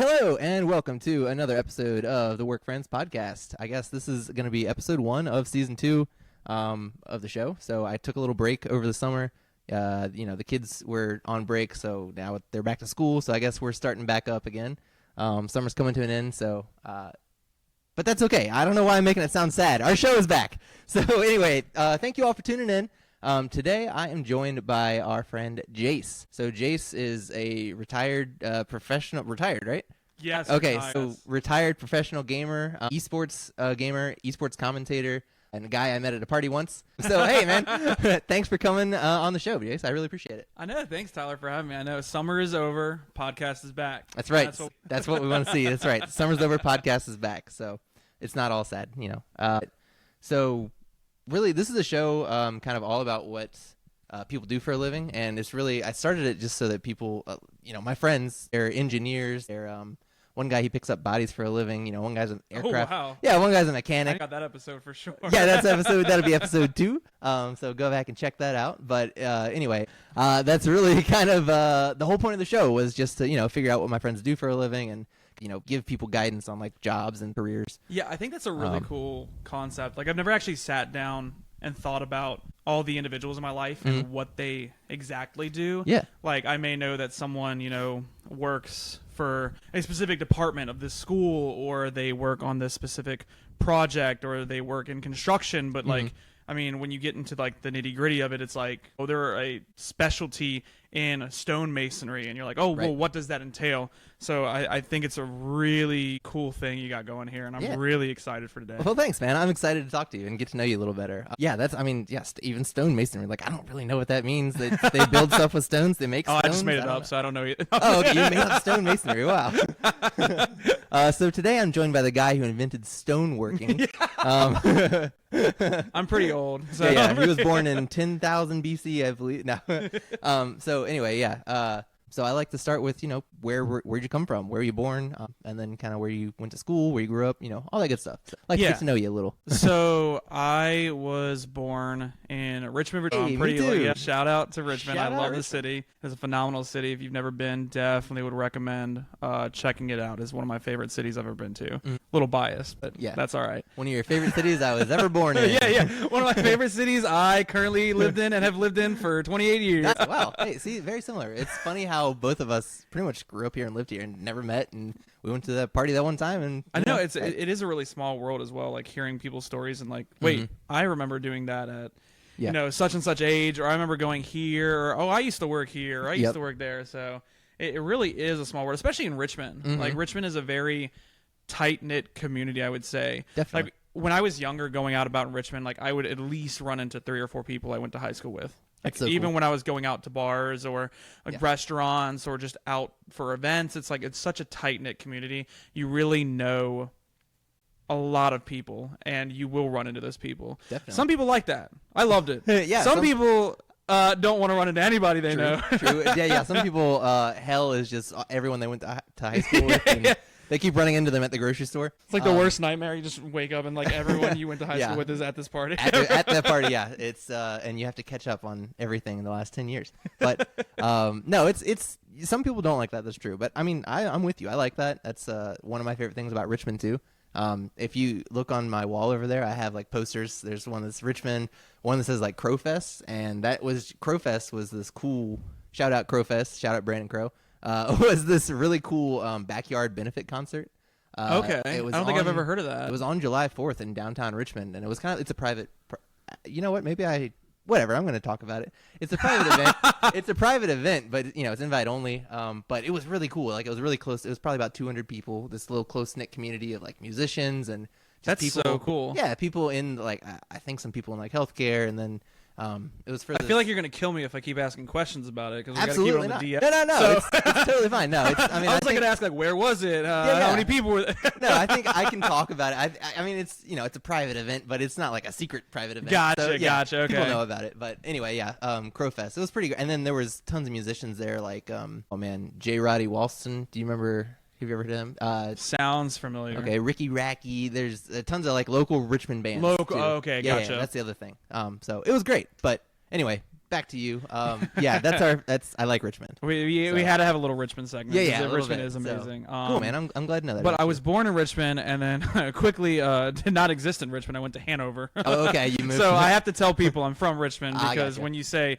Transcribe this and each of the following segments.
Hello, and welcome to another episode of the Work Friends podcast. I guess this is going to be episode 1 of season 2 of the show. So I took a little break over the summer. The kids were on break, so now they're back to school. So I guess we're starting back up again. Summer's coming to an end, so but that's okay. I don't know why I'm making it sound sad. Our show is back. So anyway, thank you all for tuning in. Today I am joined by our friend Jace. So Jace is a retired retired, right? Yes. Okay, so retired professional gamer, eSports gamer, eSports commentator, and a guy I met at a party once. So hey, man, thanks for coming on the show, Jace. I really appreciate it. I know. Thanks, Tyler, for having me. I know summer is over. Podcast is back. That's right. That's what we want to see. That's right. Summer's over. Podcast is back. So it's not all sad, So really, this is a show kind of all about what people do for a living, and it's really, I started it just so that people, my friends, they're engineers, they're one guy, he picks up bodies for a living, one guy's an aircraft. Oh, wow. Yeah, one guy's a mechanic. I got that episode for sure. Yeah, that'll be episode 2, so go back and check that out. But anyway, that's really kind of the whole point of the show was just to, figure out what my friends do for a living and give people guidance on like jobs and careers. Yeah, I think that's a really cool concept. Like, I've never actually sat down and thought about all the individuals in my life and what they exactly do. Yeah. Like, I may know that someone, works for a specific department of this school, or they work on this specific project, or they work in construction, but like, I mean, when you get into like the nitty gritty of it, it's like, oh, they're a specialty in stone masonry, and you're like, oh, right. Well, what does that entail? So I think it's a really cool thing you got going here, and I'm really excited for today. Well, thanks, man. I'm excited to talk to you and get to know you a little better. Even stone masonry. Like, I don't really know what that means. They build stuff with stones. They make stones. I just made it up, so I don't know either. Oh, okay. You made up stone masonry. Wow. So today I'm joined by the guy who invented stoneworking. I'm pretty old. So. Yeah, he was born in 10,000 BC, I believe. No. So anyway, yeah. So I like to start with, where'd you come from? Where were you born? And then kind of where you went to school, where you grew up, all that good stuff. So I'd like to get to know you a little. So I was born in Richmond, Virginia. Hey, me too. Shout out to Richmond. I love Richmond. the city. It's a phenomenal city. If you've never been, definitely would recommend checking it out. It's one of my favorite cities I've ever been to. A little biased, but yeah, that's all right. One of your favorite cities I was ever born in. Yeah. One of my favorite cities I currently lived in and have lived in for 28 years. Wow. Hey, see, very similar. It's funny how both of us pretty much grew up here and lived here and never met, and we went to that party that one time. And I know it is a really small world as well. Like hearing people's stories and like, wait, I remember doing that at such and such age, or I remember going here, or I used to work here, or I used to work there. So it really is a small world, especially in Richmond. Like Richmond is a very tight-knit community, I would say. Definitely. Like when I was younger, going out about in Richmond, like I would at least run into 3 or 4 people I went to high school with. Like so even cool. when I was going out to bars or restaurants or just out for events, it's like it's such a tight-knit community. You really know a lot of people, and you will run into those people. Definitely. Some people like that. I loved it. Some people don't want to run into anybody they know. True. Yeah. Some people, hell is just everyone they went to high school with. And they keep running into them at the grocery store. It's like the worst nightmare. You just wake up and like everyone you went to high school with is at this party. At that party, yeah. It's and you have to catch up on everything in the last 10 years. But no, it's some people don't like that. That's true. But I mean, I'm with you. I like that. That's one of my favorite things about Richmond too. If you look on my wall over there, I have like posters. There's one that's Richmond, one that says like Crowfest, and Crowfest was this cool, shout out Crowfest, shout out Brandon Crow, was this really cool backyard benefit concert. Okay. I don't think I've ever heard of that. It was on July 4th in downtown Richmond, and it was it's a private, you know what, whatever, I'm going to talk about it. It's a private event. It's a private event, but it's invite only. But it was really cool. Like it was really close. It was probably about 200 people. This little close knit community of like musicians and that's people, so cool. Yeah, people in like I think some people in like healthcare, and then it was for. I feel like you're gonna kill me if I keep asking questions about it because we gotta keep it on the DM. No. So, it's totally fine. No, I mean, I was gonna ask like where was it? How many people were there? No, I think I can talk about it. I mean, it's it's a private event, but it's not like a secret private event. Gotcha. Okay. People know about it, but anyway, yeah. Crowfest. It was pretty good, and then there was tons of musicians there, like J. Roddy Walston. Do you remember? Have you ever heard of him? Sounds familiar. Okay, Ricky Racky. There's tons of like local Richmond bands. Okay, yeah, gotcha. Yeah, that's the other thing. So it was great, but anyway, back to you. Yeah, I like Richmond. We had to have a little Richmond segment. Yeah, Richmond is amazing. So, cool, man. I'm glad to know that. But I was born in Richmond and then quickly did not exist in Richmond. I went to Hanover. Oh, okay. You moved. So I have to tell people I'm from Richmond because gotcha. when you say,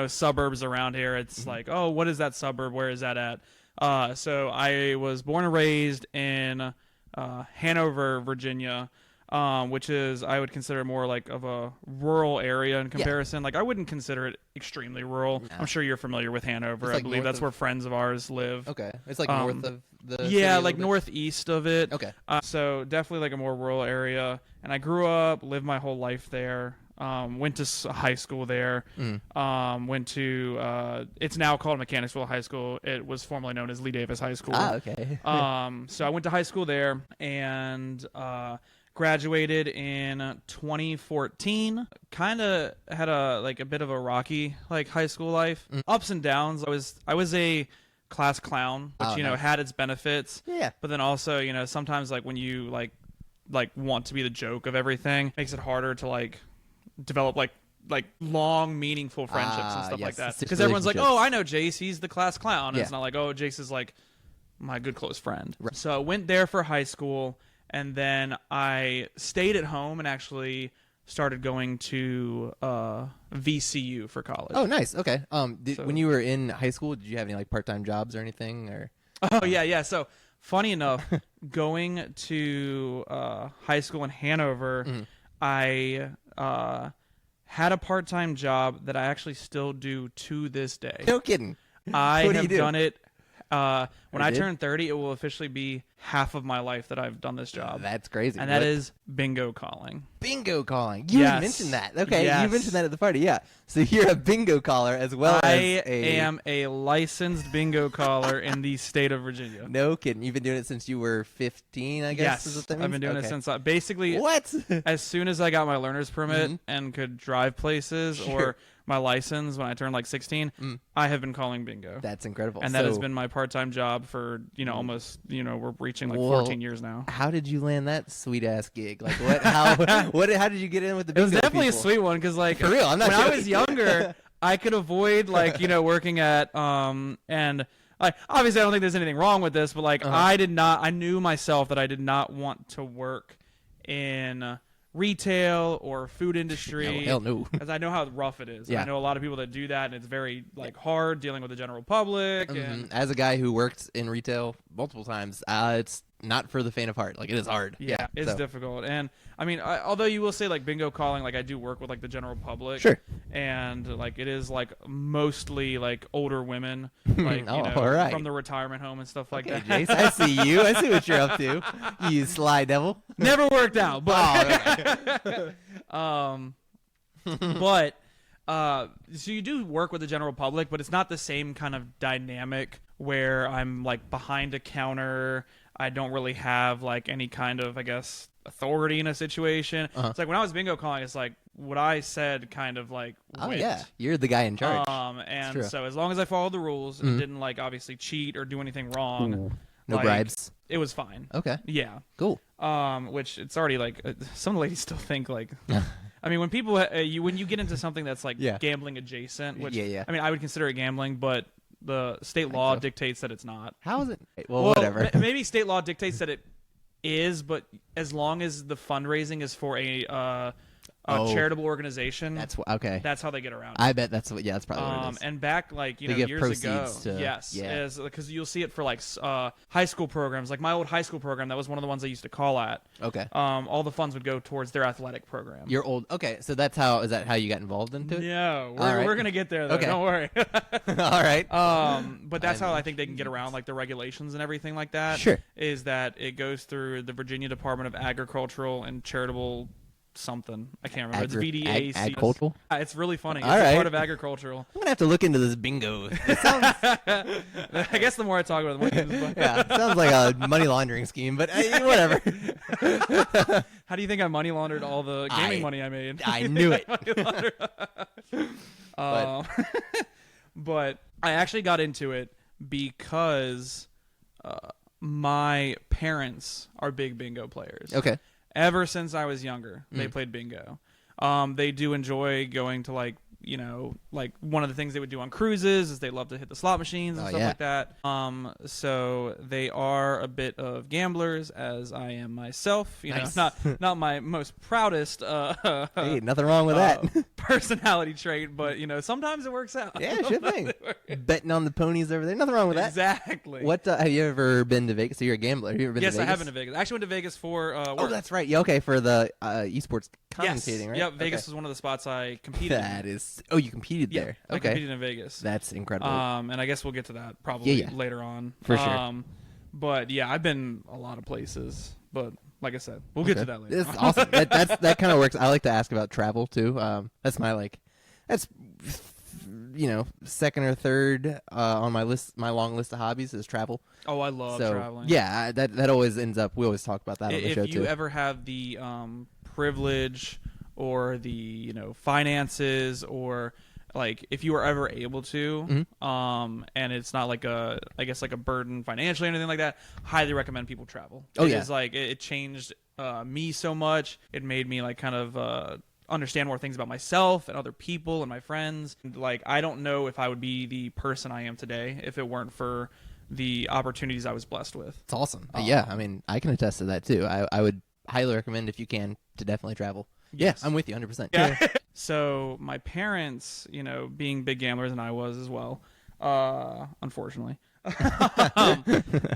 suburbs around here, it's like, oh, what is that suburb? Where is that at? So I was born and raised in Hanover, Virginia. Which is, I would consider more like of a rural area in comparison. Yeah. Like, I wouldn't consider it extremely rural. No. I'm sure you're familiar with Hanover. Like I believe that's where friends of ours live. Okay. It's like north of the city like northeast of it. Okay. So definitely like a more rural area. And I grew up, lived my whole life there. Went to high school there. Went to, it's now called Mechanicsville High School. It was formerly known as Lee Davis High School. Okay. So I went to high school there and, graduated in 2014. Kind of had a bit of a rocky high school life. Ups and downs. I was a class clown, which nice. Had its benefits. Yeah. But then also, sometimes when you want to be the joke of everything, makes it harder to develop long meaningful friendships and stuff like that. Because everyone's like, "Oh, I know Jace, he's the class clown." And it's not like, "Oh, Jace is my good close friend." Right. So I went there for high school. And then I stayed at home and actually started going to VCU for college. Oh, nice. Okay. When you were in high school, did you have any part-time jobs or anything? Or Oh yeah. So funny enough, going to high school in Hanover, I had a part-time job that I actually still do to this day. No kidding. I have done it. When I turn 30, it will officially be half of my life that I've done this job. That's crazy. And that is bingo calling. Bingo calling. You mentioned that. Okay, you mentioned that at the party. Yeah. So you're a bingo caller as well as I am a licensed bingo caller in the state of Virginia. No kidding. You've been doing it since you were 15, I guess? Yes. Is what that means? I've been doing it since basically what? As soon as I got my learner's permit and could drive places or my license when I turned 16, I have been calling bingo. That's incredible. And that has been my part-time job for, almost, we're reaching 14 years now. How did you land that sweet ass gig? What? How did you get in with the bingo? It was definitely people? A sweet one because for real, I'm not when joking. I was younger, I could avoid working at and obviously I don't think there's anything wrong with this, but I knew myself that I did not want to work in retail or food industry. No, hell no. Because I know how rough it is. Yeah. I know a lot of people that do that, and it's very hard dealing with the general public. And as a guy who worked in retail multiple times, it's not for the faint of heart. It is hard. Yeah, it's difficult. And I mean, although you will say bingo calling, I do work with the general public. Sure. And it is mostly older women, all right. from the retirement home and stuff like that. Jace, I see you. I see what you're up to. You sly devil. Never worked out, but but so you do work with the general public, but it's not the same kind of dynamic where I'm behind a counter. I don't really have any kind of, I guess, authority in a situation. It's when I was bingo calling, it's what I said kind of oh yeah, you're the guy in charge. And so as long as I followed the rules and didn't obviously cheat or do anything wrong, no bribes, it was fine. Okay, yeah, cool. Which it's already some ladies still think I mean, when people when you get into something that's gambling adjacent, which I mean, I would consider it gambling, but the state law dictates that it's not. How is it? Well, whatever. Maybe state law dictates that it is, but as long as the fundraising is for a charitable organization, okay. That's how they get around it. I bet that's that's probably what it is. And back years ago, yes, because you'll see it for high school programs. My old high school program, that was one of the ones I used to call at. Okay. All the funds would go towards their athletic program. Your old okay, so is that how you got involved into it? Yeah, we're gonna get there though. Okay. Don't worry. All right. But that's how I think they can get around the regulations and everything like that. Sure. Is that it goes through the Virginia Department of Agricultural and Charitable something. I can't remember. It's VDAC. Agricultural? It's really funny. It's right. part of agricultural. I'm going to have to look into this bingo. It sounds... I guess the more I talk about it, the more yeah, it sounds like a money laundering scheme, but whatever. How do you think I money laundered all the gaming money I made? I knew it. But I actually got into it because my parents are big bingo players. Okay. Ever since I was younger, they played bingo. They do enjoy going to like one of the things they would do on cruises is they love to hit the slot machines and stuff like that. So they are a bit of gamblers, as I am myself. Nice. Not my most proudest hey, nothing wrong with that personality trait, but sometimes it works out. Yeah, sure thing. Betting on the ponies over there, nothing wrong with that. Exactly. What have you ever been to Vegas? So you're a gambler. Have you ever been to Vegas? Yes, I have been to Vegas. I actually went to Vegas for work. Oh, that's right. Yeah, okay, for the eSports commentating, right? Yep, Vegas was one of the spots I competed in. That is... Oh, you competed there. Okay. I competed in Vegas. That's incredible. And I guess we'll get to that probably later on. For sure. But yeah, I've been a lot of places. But like I said, we'll get to that later. It's awesome. That kind of works. I like to ask about travel, too. That's my, that's... second or third on my list, my long list of hobbies is travel. Oh, I love traveling. Yeah, that always ends up. We always talk about that on the show too. If you ever have the privilege or the finances, or like if you were ever able to, and it's not like a burden financially or anything like that, highly recommend people travel. It's like it changed me so much. It made me kind of understand more things about myself and other people and my friends. Like, I don't know if I would be the person I am today if it weren't for the opportunities I was blessed with. It's awesome. Yeah, I mean, I can attest to that too. I would highly recommend, if you can, to definitely travel. Yes. Yeah, I'm with you 100%. Yeah. So my parents, being big gamblers, and I was as well, unfortunately.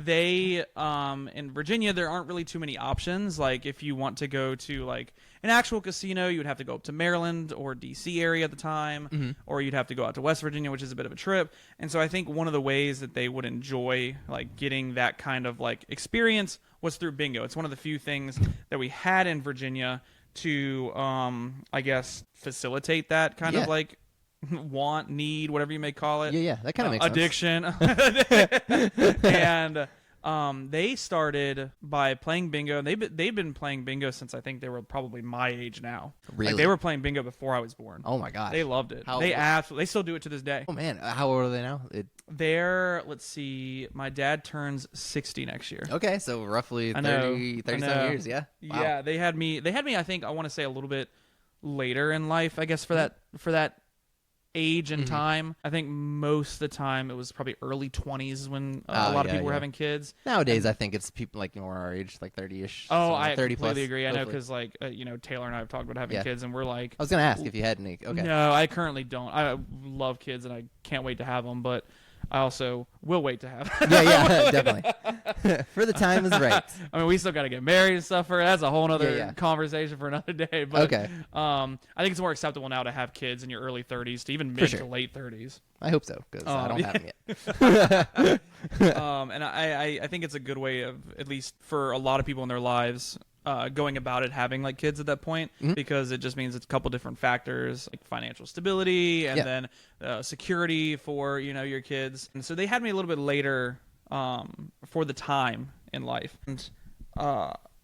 They in Virginia, there aren't really too many options. Like, if you want to go to an actual casino, you would have to go up to Maryland or DC area at the time, or you'd have to go out to West Virginia, which is a bit of a trip. And so I think one of the ways that they would enjoy getting that kind of experience was through bingo. It's one of the few things that we had in Virginia to I guess facilitate that kind of want, need, whatever you may call it. Yeah, that kind of makes addiction. And they started by playing bingo. They've been playing bingo since I think they were probably my age now. Really? They were playing bingo before I was born. Oh my gosh. They loved it. They still do it to this day. Oh man, how old are they now? They're, let's see, my dad turns 60 next year. Okay, so roughly 30 some years, yeah. Wow. Yeah, they had me I think I want to say a little bit later in life, I guess, for that age and time. I think most of the time it was probably early 20s when a lot of people were having kids. Nowadays, I think it's people more our age, 30-ish. Oh, I 30 completely plus, agree. I hopefully. know because Taylor and I have talked about having kids, and we're like... I was going to ask if you had any. Okay. No, I currently don't. I love kids, and I can't wait to have them, but I also will wait to have them. Yeah, definitely. For the time is right. I mean, we still got to get married and stuff. That's a whole other conversation for another day. But I think it's more acceptable now to have kids in your early 30s to even mid to late 30s. I hope so, because I don't have them yet. And I think it's a good way of, at least for a lot of people in their lives, going about it, having kids at that point, because it just means it's a couple different factors, like financial stability and then security for your kids. And so they had me a little bit later for the time in life. And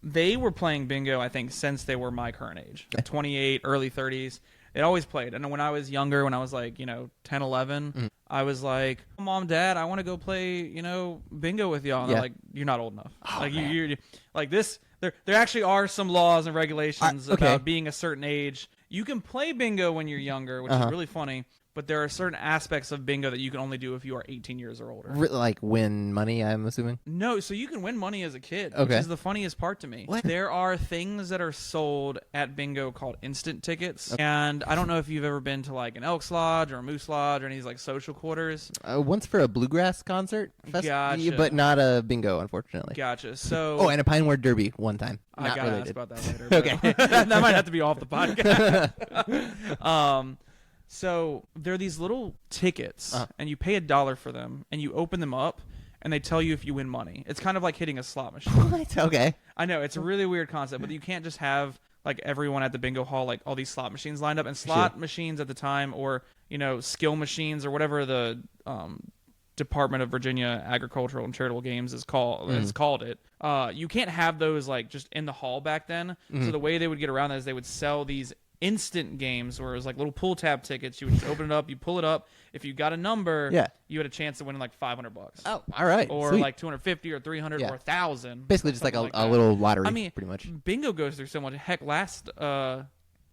they were playing bingo, I think, since they were my current age, 28, early 30s. It always played. And when I was younger, when I was 10, 11, I was like, Mom, Dad, I want to go play, bingo with y'all. And they're like, you're not old enough. Oh, you're like this. There actually are some laws and regulations about being a certain age. You can play bingo when you're younger, which is really funny. But there are certain aspects of bingo that you can only do if you are 18 years or older. Like win money, I'm assuming? No, so you can win money as a kid, which is the funniest part to me. What? There are things that are sold at bingo called instant tickets. And I don't know if you've ever been to an Elks Lodge or a Moose Lodge or any of these social quarters. Once for a bluegrass concert. Gotcha. But not a bingo, unfortunately. Gotcha. So. Oh, and a Pine Word Derby one time. I got to ask about that later. Okay. That might have to be off the podcast. So there are these little tickets, and you pay $1 for them, and you open them up, and they tell you if you win money. It's kind of like hitting a slot machine. What? Okay. I know, it's a really weird concept, but you can't just have everyone at the bingo hall, all these slot machines lined up. And slot machines at the time, or skill machines, or whatever the Department of Virginia Agricultural and Charitable Games is called it. You can't have those just in the hall back then. So the way they would get around that is they would sell these instant games where it was little pull tab tickets. You would just open it up, you pull it up. If you got a number, you had a chance to win $500. Oh, all right. Or Sweet. 250 or 300 or 1,000. Basically just a little lottery, pretty much. Bingo goes through so much. Heck, last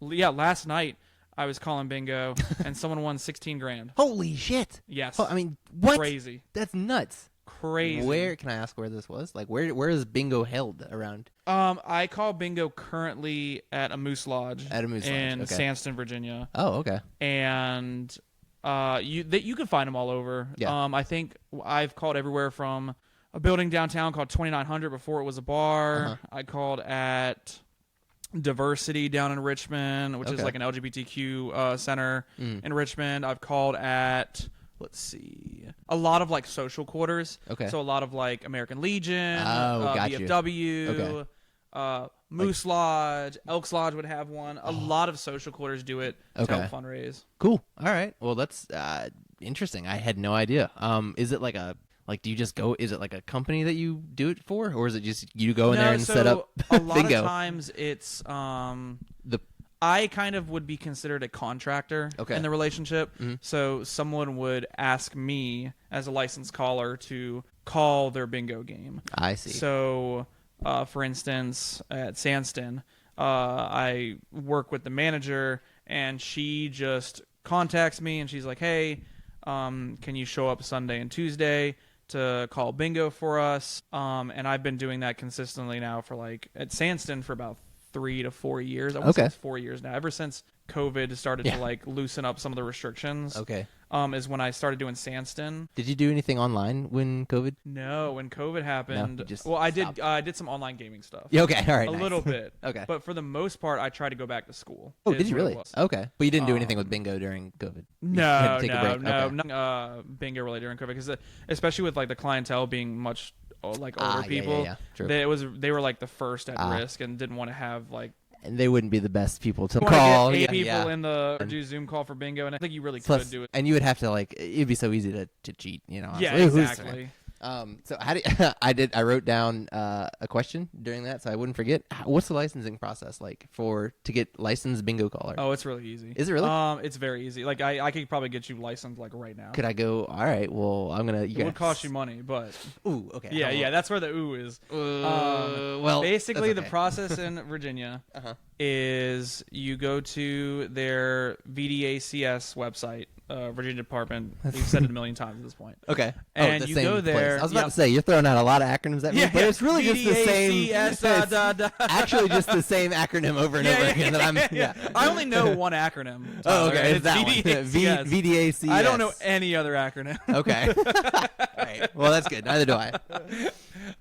night I was calling bingo, and someone won 16 grand. Holy shit! Yes. I mean, what? Crazy. That's nuts. Crazy. Where can I ask where this was? Like, where is bingo held around? I call bingo currently at a Moose Lodge. At a Moose Lodge, in okay. Sandston, Virginia. Oh, okay. And you can find them all over. Yeah. I think I've called everywhere from a building downtown called 2900 before it was a bar. Uh-huh. I called at Diversity down in Richmond, which is Okay. like an LGBTQ center in Richmond. I've called at, let's see, a lot of like social quarters. Okay. So a lot of like American Legion, got you. VFW, Okay. Moose Lodge, Elks Lodge would have one. A lot of social quarters do it to Okay. help fundraise. Cool. All right. Well, that's interesting. I had no idea. Is it do you just go? Is it like a company that you do it for, or is it just you go in there and set up a lot bingo? of times it's I kind of would be considered a contractor in the relationship. Mm-hmm. So someone would ask me as a licensed caller to call their bingo game. I see. So, for instance, at Sandston, I work with the manager, and she just contacts me, and she's like, "Hey, can you show up Sunday and Tuesday to call bingo for us?" And I've been doing that consistently now for at Sandston for about 3 to 4 years. I would say it's 4 years now. Ever since COVID started to loosen up some of the restrictions. Okay. Is when I started doing Sandston. Did you do anything online when COVID? No, when COVID happened. No, you just I stopped. did some online gaming stuff. Yeah, okay. All right. A nice. little bit. Okay. But for the most part, I tried to go back to school. Oh, is did you what it really? was. Okay. But you didn't do anything with bingo during COVID? You had No, to take a break? no, Okay. nothing bingo related during COVID, because especially with the clientele being much older yeah, people, yeah. True. they were the first at risk and didn't want to have And they wouldn't be the best people to want to call. get 8 Yeah, people yeah. in or do Zoom call for bingo, and I think you really Plus, could do it. and you would have to it'd be so easy to cheat, Yeah, Who's- exactly. So how do I wrote down a question during that so I wouldn't forget. What's the licensing process like to get licensed bingo caller? Oh, it's really easy. Is it really? It's very easy. I could probably get you licensed right now. Could I go? All right. Well, I'm gonna. It would cost you money, but Ooh. Okay. yeah. That's where the ooh is. Well, Basically, that's the process in Virginia is you go to their VDACS website, Virginia Department. We've said it a million times at this point. Okay. And the you same go there. place. I was about to say you're throwing out a lot of acronyms at me, but it's really just the same. VDACS, it's actually just the same acronym over and over again. That I'm. Yeah. I only know one acronym. Oh, Tyler, okay. and It's that one. VDACS. VDACS. I don't know any other acronym. Okay. All right. Well, that's good. Neither do I.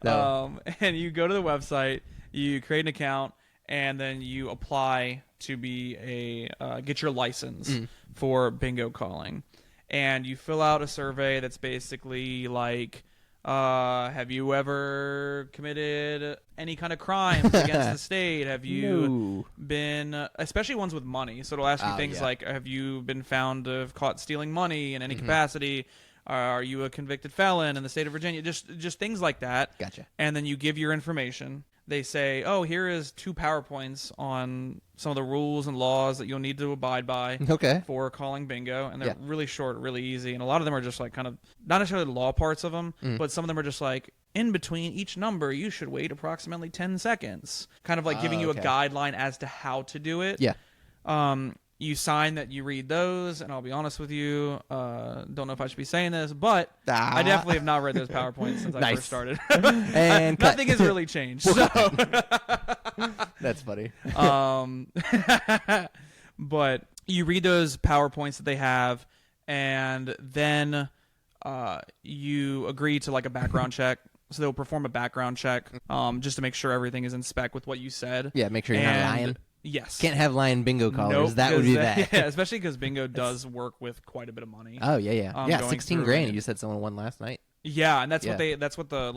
So. And you go to the website, you create an account, and then you apply to be get your license for bingo calling. And you fill out a survey that's basically have you ever committed any kind of crimes against the state? Have you been, especially ones with money, so it'll ask you things like, have you been found to have caught stealing money in any capacity? Are you a convicted felon in the state of Virginia? Just things like that. Gotcha. And then you give your information. They say, oh, here is 2 PowerPoints on some of the rules and laws that you'll need to abide by for calling bingo. And they're really short, really easy. And a lot of them are just kind of, not necessarily the law parts of them, but some of them are just in between each number, you should wait approximately 10 seconds. Kind of giving you a guideline as to how to do it. Yeah. You sign that you read those, and I'll be honest with you, don't know if I should be saying this, but I definitely have not read those PowerPoints since I first started. And nothing has really changed. So. That's funny. But you read those PowerPoints that they have, and then you agree to a background check. So they'll perform a background check just to make sure everything is in spec with what you said. Yeah, make sure you're not lying. Yes. Can't have lying bingo callers. Nope, that would be bad. Yeah, especially because bingo does work with quite a bit of money. Oh yeah. Yeah, 16 through grand. it. You said someone won last night. Yeah, and that's what the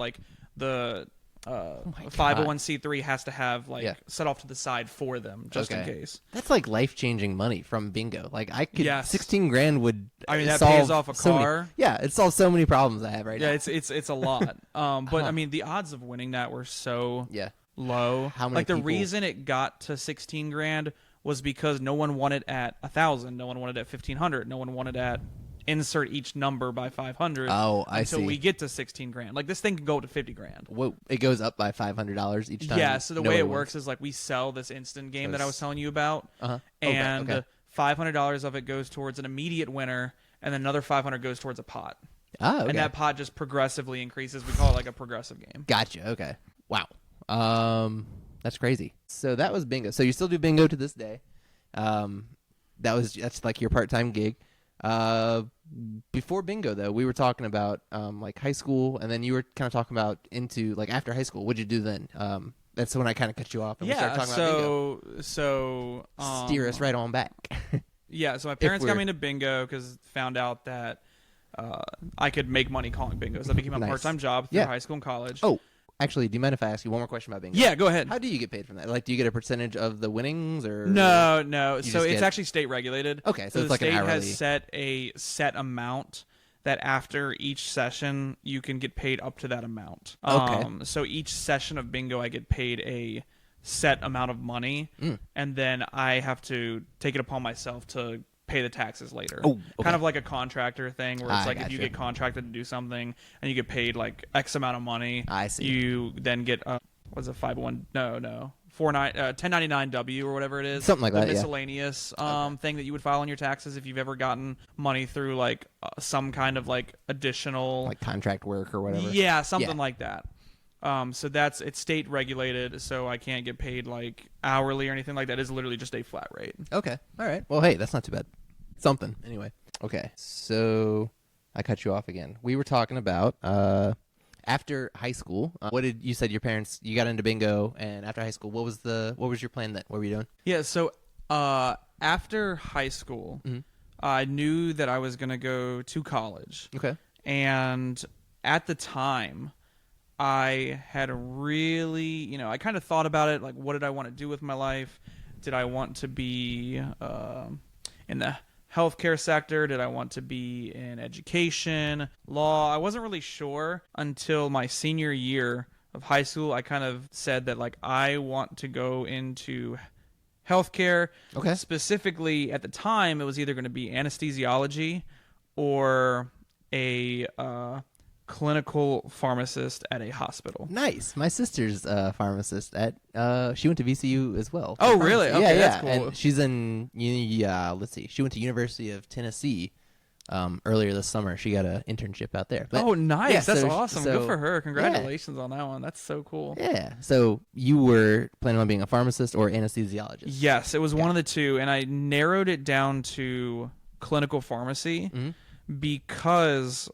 501c3 has to have set off to the side for them just in case. That's life-changing money from bingo. I could 16 grand would that solve pays off a so car. It solves so many problems I have right now. Yeah, it's a lot. But I mean the odds of winning that were so low. How many the people? reason it got to 16 grand was because no one won it at 1,000, no one won it at 1,500, no one won it at insert each number by 500 until we get to 16 grand. This thing can go up to 50 grand. Whoa, it goes up by $500 each time. Yeah, so the way it works is we sell this instant game that I was telling you about, and $500 of it goes towards an immediate winner, and then another $500 goes towards a pot. Oh, okay. And that pot just progressively increases. We call it like a progressive game. Gotcha. Okay. Wow. That's crazy. So that was bingo. So you still do bingo to this day. That's like your part-time gig. Before bingo though, we were talking about like high school, and then you were kind of talking about into like after high school. What'd you do then? That's when I kind of cut you off and we started talking about bingo. So steer us right on back. Yeah, so my parents got me into bingo because found out that I could make money calling bingo. So that became a part-time job through high school and college. Oh, actually, do you mind if I ask you one more question about bingo? Yeah, go ahead. How do you get paid from that? Like, do you get a percentage of the winnings, or no? So it's actually state regulated. Okay, so it's the like an state hourly. has set a set amount that after each session you can get paid up to that amount. Okay. So each session of bingo I get paid a set amount of money, and then I have to take it upon myself to pay the taxes later. Oh, okay. Kind of like a contractor thing where it's like gotcha. if you get contracted to do something and you get paid like X amount of money, I see. you then get what's a 1099-W or whatever it is, something like the that. Miscellaneous thing that you would file on your taxes if you've ever gotten money through like some kind of like additional like contract work or whatever. Yeah, something like that. So it's state regulated, so I can't get paid like hourly or anything like that. It's literally just a flat rate. Okay. All right. Well, hey, that's not too bad. Something. Anyway. Okay. So I cut you off again. We were talking about after high school. What did you said your parents? You got into bingo, and after high school, what was your plan then? What were you doing? Yeah. So after high school, I knew that I was going to go to college. Okay. And at the time, I had really, I kind of thought about it, like, what did I want to do with my life? Did I want to be in the healthcare sector? Did I want to be in education, law? I wasn't really sure until my senior year of high school. I kind of said that, like, I want to go into healthcare. Okay. Specifically, at the time, it was either going to be anesthesiology or a clinical pharmacist at a hospital. Nice. My sister's a pharmacist at she went to VCU as well. Oh, really? Okay, yeah, that's cool. And she's in let's see. She went to University of Tennessee earlier this summer. She got an internship out there. But, oh, nice. yeah, That's awesome. Good for her. Congratulations on that one. That's so cool. Yeah. So you were planning on being a pharmacist or anesthesiologist? Yes, it was one of the two, and I narrowed it down to clinical pharmacy. Because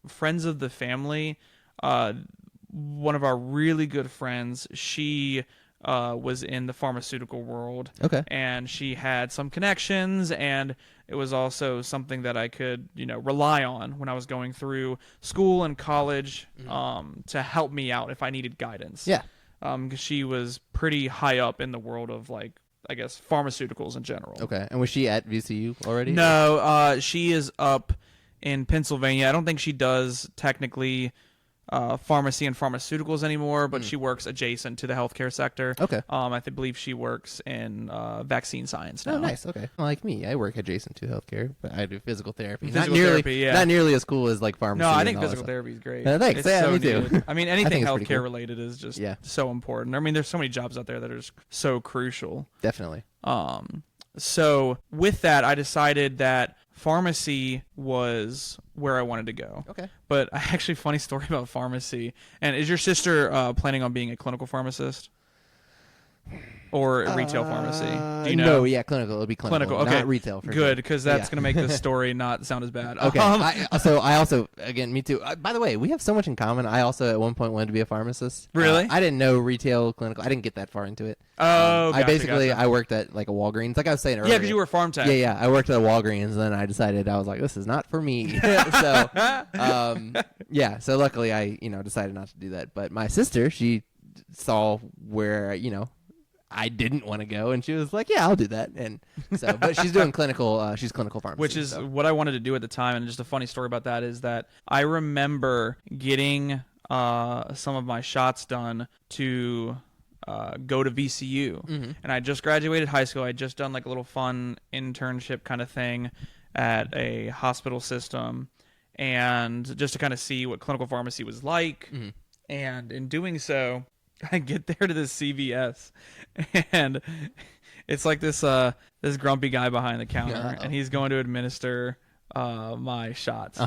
friends of the family, one of our really good friends, she was in the pharmaceutical world. Okay. And she had some connections, and it was also something that I could, rely on when I was going through school and college to help me out if I needed guidance. Yeah. Because she was pretty high up in the world of, like, I guess, pharmaceuticals in general. Okay. And was she at VCU already? No, she is up in Pennsylvania. I don't think she does technically pharmacy and pharmaceuticals anymore, but she works adjacent to the healthcare sector. Okay. I believe she works in vaccine science now. Oh, nice. Okay. Like me, I work adjacent to healthcare, but I do physical therapy. Therapy, yeah. Not nearly as cool as like pharmacy. No, I think physical therapy is great. Thanks. It's Yeah, so me too. needed. I mean, anything healthcare cool. related is just so important. I mean, there's so many jobs out there that are just so crucial. Definitely. So with that, I decided that pharmacy was where I wanted to go. Okay. But actually, funny story about pharmacy. And is your sister planning on being a clinical pharmacist? Or retail pharmacy? Do you know? No, yeah, clinical. It'll be clinical. Okay. Not retail. For good, sure. because that's going to make this story not sound as bad. Okay. I also, again, me too. By the way, we have so much in common. I also at one point wanted to be a pharmacist. Really? I didn't know retail, clinical. I didn't get that far into it. Oh, gotcha. I I worked at like a Walgreens, like I was saying earlier. Yeah, because you were a farm tech. Yeah. I worked at a Walgreens, and then I decided, I was like, this is not for me. So, So luckily, I decided not to do that. But my sister, she saw where I didn't want to go, and she was like, "Yeah, I'll do that." And so, but she's doing clinical. She's clinical pharmacy, which is what I wanted to do at the time. And just a funny story about that is that I remember getting some of my shots done to go to VCU, and I just graduated high school. I had just done like a little fun internship kind of thing at a hospital system, and just to kind of see what clinical pharmacy was like. And in doing so, I get there to this CVS, and It's like this grumpy guy behind the counter, and he's going to administer my shots.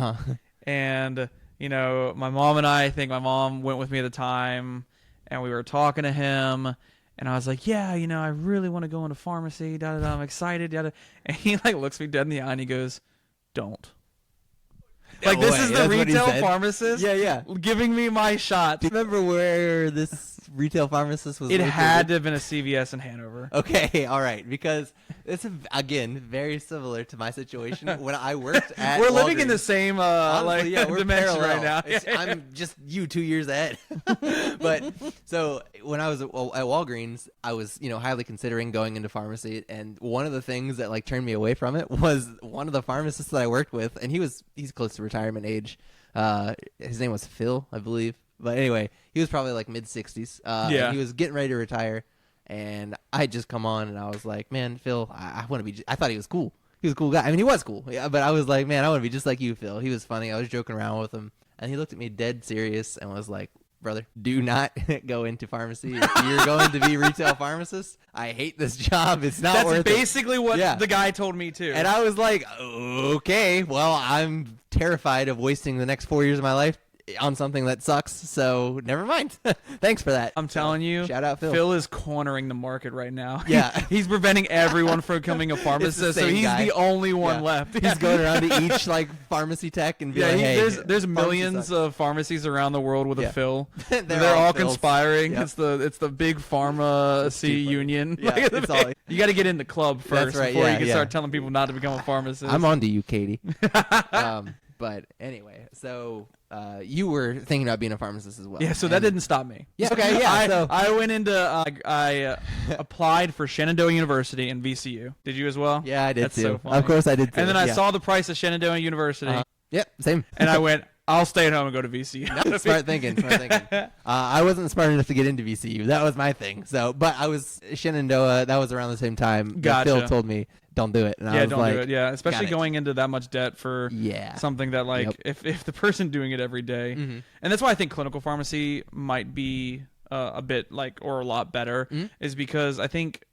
And my mom and I think my mom went with me at the time, and we were talking to him, and I was like, yeah, I really want to go into pharmacy. I'm excited. And he like looks me dead in the eye and he goes, "Don't." Like, this is the retail pharmacist giving me my shot. Do you remember where this retail pharmacist was It located? had to have been a CVS in Hanover. Okay, all right. Because it's, again, very similar to my situation when I worked at We're Walgreens. living in the same Honestly, we're dimension parallel. right now. I'm just you 2 years ahead. But so when I was at Walgreens, I was highly considering going into pharmacy, and one of the things that like turned me away from it was one of the pharmacists that I worked with, and he's close to retirement age. His name was Phil, I believe. But anyway, he was probably like mid-60s. And he was getting ready to retire, and I had just come on, and I was like, man, Phil, I want to be. I thought he was cool. He was a cool guy. I mean, he was cool. Yeah, but I was like, man, I want to be just like you, Phil. He was funny. I was joking around with him, and he looked at me dead serious and was like, brother, do not go into pharmacy. If you're going to be retail pharmacist, I hate this job. It's not worth it. That's basically what the guy told me too. And I was like, okay, well, I'm terrified of wasting the next 4 years of my life on something that sucks, so never mind. Thanks for that. I'm telling you, shout out Phil. Phil is cornering the market right now. Yeah. He's preventing everyone from becoming a pharmacist, so he's the only one left. He's going around to each like pharmacy tech and be like, hey, there's millions of pharmacies around the world with a Phil. They're all Phils. Conspiring. Yep. It's the big pharmacy union. Yeah, it's all, you got to get in the club first before you can start telling people not to become a pharmacist. I'm on to you, Katie. But anyway, so you were thinking about being a pharmacist as well. Yeah, so that didn't stop me. Yeah, okay, yeah. I went into I applied for Shenandoah University and VCU. Did you as well? Yeah, I did. That's too. So funny. Of course, I did too. And then I saw the price of Shenandoah University. Yep, same. And I went, I'll stay at home and go to VCU. No, smart thinking. I wasn't smart enough to get into VCU. That was my thing. So, but I was Shenandoah. That was around the same time. Gotcha. Phil told me, don't do it. And I was don't like, do it. Yeah, especially going into that much debt for something that, like, if the person doing it every day. And that's why I think clinical pharmacy might be a bit like, or a lot better, is because I think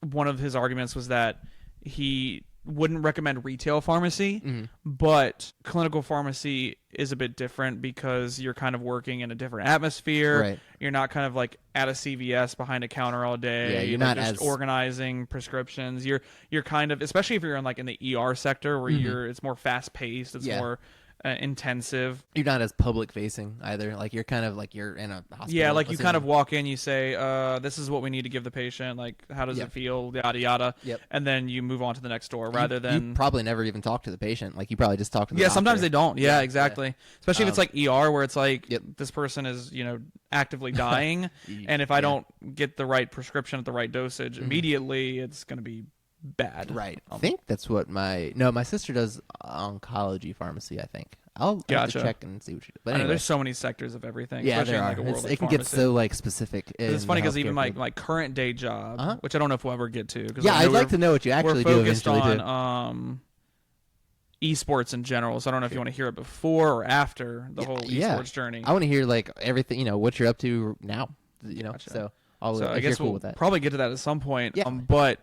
one of his arguments was that he wouldn't recommend retail pharmacy, but clinical pharmacy is a bit different because you're kind of working in a different atmosphere. Right. You're not kind of like at a CVS behind a counter all day. Yeah, you're not just organizing prescriptions. You're kind of, especially if you're in like in the ER sector where it's more fast paced. It's more intensive. You're not as public facing either. Like you're kind of like you're in a hospital. Yeah, like you kind of walk in, you say, this is what we need to give the patient. Like, how does it feel? Yada yada. Yep. And then you move on to the next door rather than you probably never even talk to the patient. Like you probably just talk to the doctor. Sometimes they don't. Yeah, exactly. Especially if it's like ER where it's like Yep. this person is actively dying, and if I don't get the right prescription at the right dosage immediately, it's going to be bad. Right. I think that's what my sister does oncology pharmacy, I think. I'll have to check and see what she does. But anyway, there's so many sectors of everything. Yeah, especially there in are. like a world It can pharmacy. get so like specific. It's funny because even my my current day job, which I don't know if we'll ever get to. Yeah, I'd like to know what you actually do eventually. We're focused on eSports in general, so I don't know if you want to hear it before or after the whole eSports journey. I want to hear like everything, what you're up to now. Gotcha. So I guess we'll probably get to that at some point. Yeah. But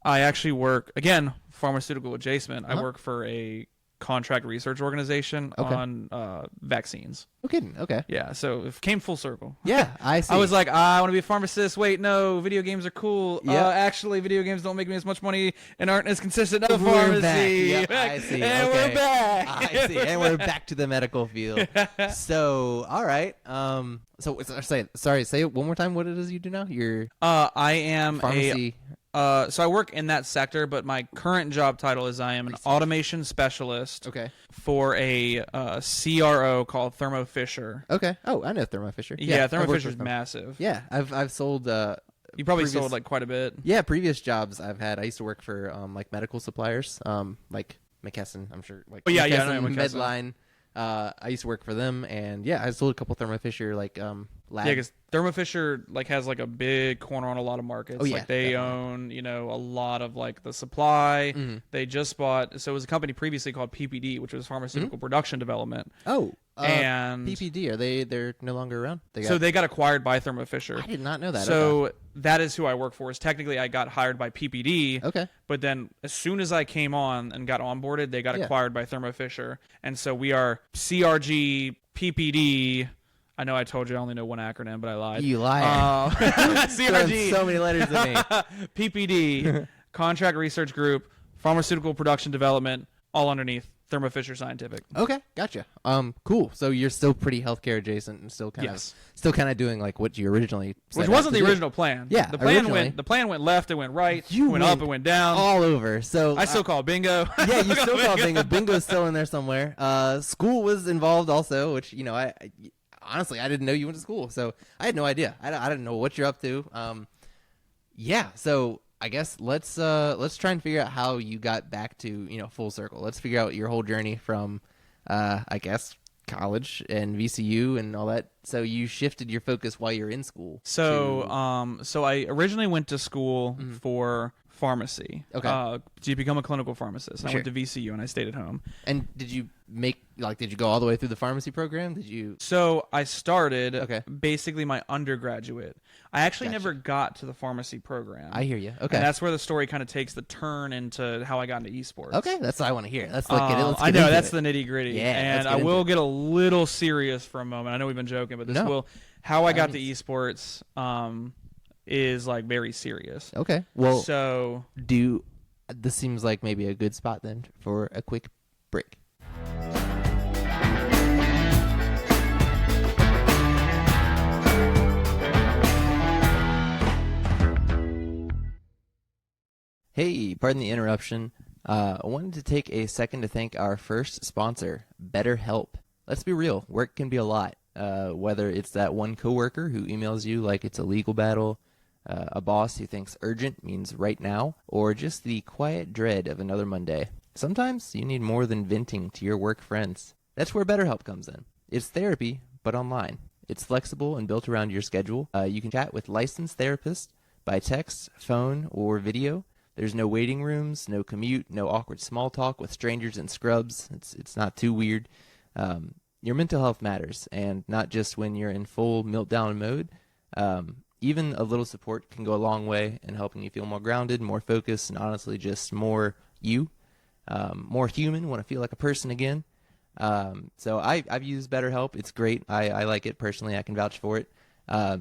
I actually work, again, pharmaceutical adjacent. I work for a contract research organization on vaccines. No kidding. Okay. Yeah, so it came full circle. Yeah, I see. I was like, I want to be a pharmacist. Wait, no, video games are cool. Yep. Actually, video games don't make me as much money and aren't as consistent as pharmacy. Yep, I see. And okay. we're back. I see. And we're back to the medical field. So, all right. Say it one more time. What it is you do now? You're I am pharmacy. So I work in that sector, but my current job title is I am an automation specialist. Okay. For a CRO called Thermo Fisher. Okay. Oh, I know Thermo Fisher. Yeah, Thermo Fisher's massive. Yeah, I've sold. You probably sold like quite a bit. Yeah, previous jobs I've had. I used to work for like medical suppliers, like McKesson. I'm sure. Like I know McKesson, McKesson. Medline. I used to work for them, and I sold a couple Thermo Fisher like lab. Yeah, because Thermo Fisher like has like a big corner on a lot of markets. Oh, yeah, like they definitely. own a lot of like the supply. Mm-hmm. They just bought. So it was a company previously called PPD, which was pharmaceutical production development. Oh, And PPD, they're no longer around? They got acquired by Thermo Fisher. I did not know that. So okay. that is who I work for. Is technically I got hired by PPD. Okay. But then as soon as I came on and got onboarded, they got acquired by Thermo Fisher. And so we are CRG PPD. I know I told you I only know one acronym, but I lied. You liar. CRG. So many letters to me. PPD, Contract Research Group, Pharmaceutical Production Development, all underneath Thermo Fisher Scientific. Okay, gotcha. Cool. So you're still pretty healthcare adjacent and still kind of doing like what you originally set Which out wasn't to the do. original plan. Yeah, the plan originally. went left, it went right, You went up, it went down. all over. So I still call it bingo. Yeah, you still call it bingo. Bingo's still in there somewhere. School was involved also, which I honestly I didn't know you went to school, so I had no idea. I didn't know what you're up to. Yeah, so I guess let's try and figure out how you got back to full circle. Let's figure out your whole journey from I guess college and VCU and all that. So you shifted your focus while you're in school. So I originally went to school for pharmacy. Okay. To become a clinical pharmacist. I Sure. went to VCU and I stayed at home. And did you go all the way through the pharmacy program? Did you? So I started basically my undergraduate. I actually Gotcha. never got to the pharmacy program. I hear you. Okay. And that's where the story kind of takes the turn into how I got into esports. Okay, that's what I want to hear. Let's get I know into that's it. the nitty gritty. Yeah, and I will get a little serious for a moment. I know we've been joking, but how I got to esports is like very serious. Okay. Well, so this seems like maybe a good spot then for a quick break. Hey, pardon the interruption. I wanted to take a second to thank our first sponsor, BetterHelp. Let's be real, work can be a lot. Whether it's that one coworker who emails you like it's a legal battle, a boss who thinks urgent means right now, or just the quiet dread of another Monday. Sometimes you need more than venting to your work friends. That's where BetterHelp comes in. It's therapy, but online. It's flexible and built around your schedule. You can chat with licensed therapists by text, phone, or video. There's no waiting rooms, no commute, no awkward small talk with strangers and scrubs. It's not too weird. Your mental health matters, and not just when you're in full meltdown mode. Even a little support can go a long way in helping you feel more grounded, more focused, and honestly just more you, more human, want to feel like a person again. So I've used BetterHelp. It's great. I like it personally. I can vouch for it.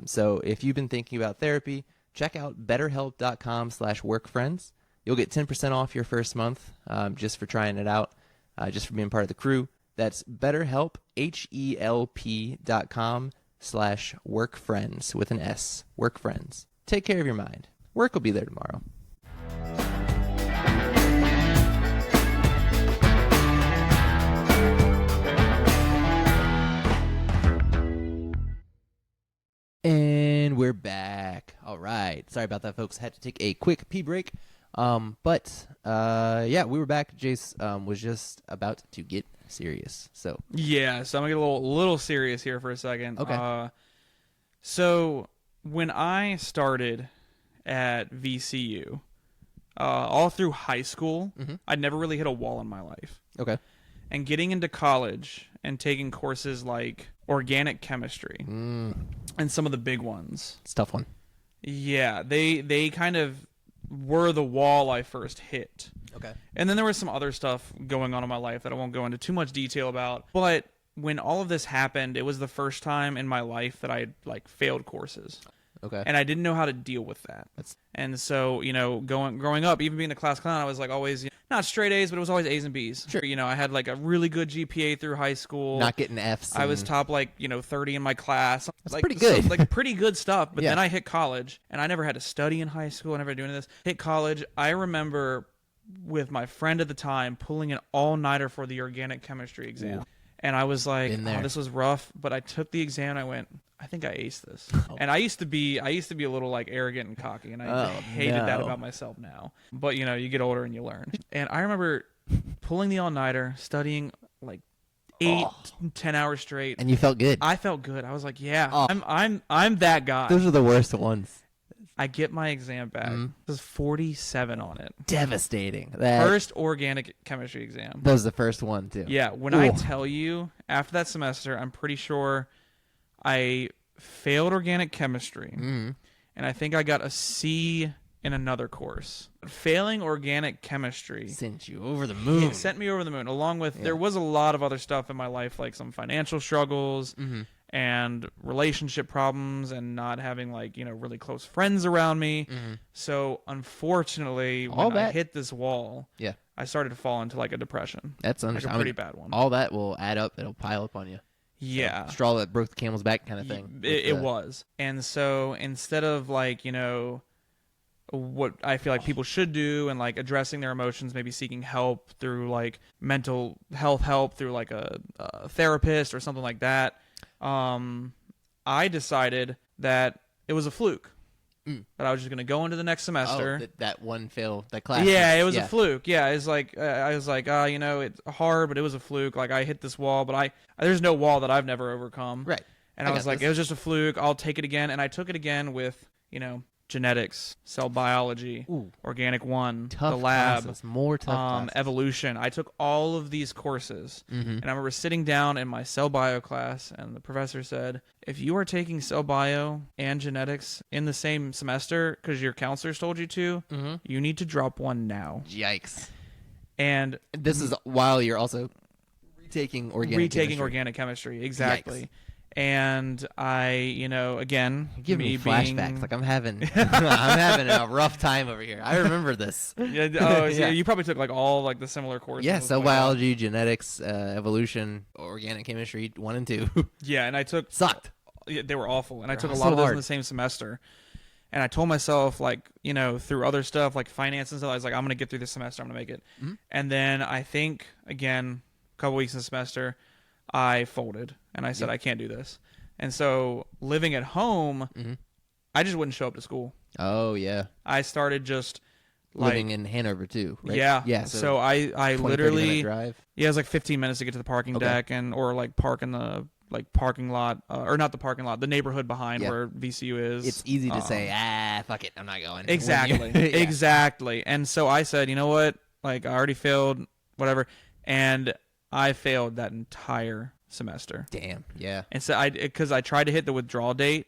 So if you've been thinking about therapy, check out betterhelp.com/workfriends. You'll get 10% off your first month just for trying it out, just for being part of the crew. That's BetterHelp, HELP.com/workfriends with an S. Workfriends. Take care of your mind. Work will be there tomorrow. And we're back. All right. Sorry about that, folks. Had to take a quick pee break. But yeah, we were back. Jace was just about to get serious. So I'm gonna get a little serious here for a second. Okay. So when I started at VCU, all through high school, I'd never really hit a wall in my life. Okay. And getting into college and taking courses like organic chemistry and some of the big ones. It's a tough one. Yeah, they kind of were the wall I first hit. Okay. And then there was some other stuff going on in my life that I won't go into too much detail about. But when all of this happened, it was the first time in my life that I had failed courses. Okay. And I didn't know how to deal with that. And so, growing up, even being the class clown, I was always, not straight A's, but it was always A's and B's. Sure. I had a really good GPA through high school. Not getting F's. I was top 30 in my class. That's pretty good. Pretty good stuff. But Yeah. then I hit college, and I never had to study in high school. I never had to do any of this. Hit college. I remember with my friend at the time pulling an all-nighter for the organic chemistry exam. Ooh. And I was like, oh, this was rough. But I took the exam, and I went, I think I aced this. And I used to be a little arrogant and cocky, and I hated that about myself now. But you get older and you learn. And I remember pulling the all-nighter, studying 8, 10 hours straight. And you felt good. I felt good. I was like, yeah, I'm that guy. Those are the worst ones. I get my exam back. There's 47 on it. Devastating. First organic chemistry exam. That was the first one, too. Yeah. When I tell you, after that semester, I'm pretty sure I failed organic chemistry. And I think I got a C in another course. Failing organic chemistry sent you over the moon. It sent me over the moon, along with there was a lot of other stuff in my life, like some financial struggles and relationship problems and not having really close friends around me. So unfortunately, when I hit this wall, I started to fall into like a depression. That's understandable. Like a pretty bad one. All that will add up. It'll pile up on you. Yeah. So, straw that broke the camel's back kind of thing. It was. And so instead of what I feel like people should do and like addressing their emotions, maybe seeking help through like mental health help through like a therapist or something like that, I decided that it was a fluke. That I was just going to go into the next semester. That one fail, that class. Yeah, it was a fluke. Yeah, it's like I was like, it's hard, but it was a fluke. Like I hit this wall, but there's no wall that I've never overcome. Right. And I was like, it was just a fluke. I'll take it again. And I took it again with, genetics, cell biology, organic 1, tough the lab, classes. More tough classes. evolution. I took all of these courses, and I remember sitting down in my cell bio class, and the professor said, if you are taking cell bio and genetics in the same semester because your counselors told you to, you need to drop one now. Yikes. And this is while you're also retaking organic chemistry. Exactly. Yikes. And I, again, give me flashbacks. Like I'm having a rough time over here. I remember this. You probably took like all like the similar courses. Yeah, cell biology, genetics, evolution, organic chemistry 1 and 2. Yeah, and I took sucked. They were awful, and I took a lot of those in the same semester. And I told myself, through other stuff like finance and stuff, I was like, I'm gonna get through this semester. I'm gonna make it. And then I think again, a couple weeks in the semester, I folded and I said, I can't do this. And so living at home, I just wouldn't show up to school. Oh, yeah. I started just living in Hanover too, right? Yeah. Yeah. So I literally, drive. Yeah, it was like 15 minutes to get to the parking deck or like park in the parking lot, or not the parking lot, the neighborhood behind where VCU is. It's easy to say, fuck it, I'm not going. Exactly. Exactly. And so I said, you know what? Like I already failed, whatever. And I failed that entire semester. Damn. Yeah. And so because I tried to hit the withdrawal date,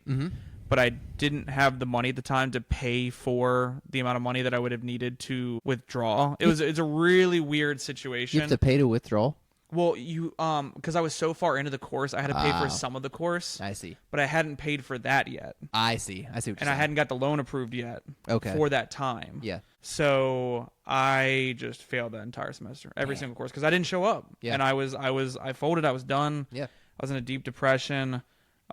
but I didn't have the money at the time to pay for the amount of money that I would have needed to withdraw. It's a really weird situation. You have to pay to withdraw? Well, because I was so far into the course, I had to pay for some of the course. I see. But I hadn't paid for that yet. I see. What you're saying. I hadn't got the loan approved yet. Okay. For that time. Yeah. So I just failed that entire semester, every single course, because I didn't show up. Yeah. And I folded. I was done. Yeah. I was in a deep depression.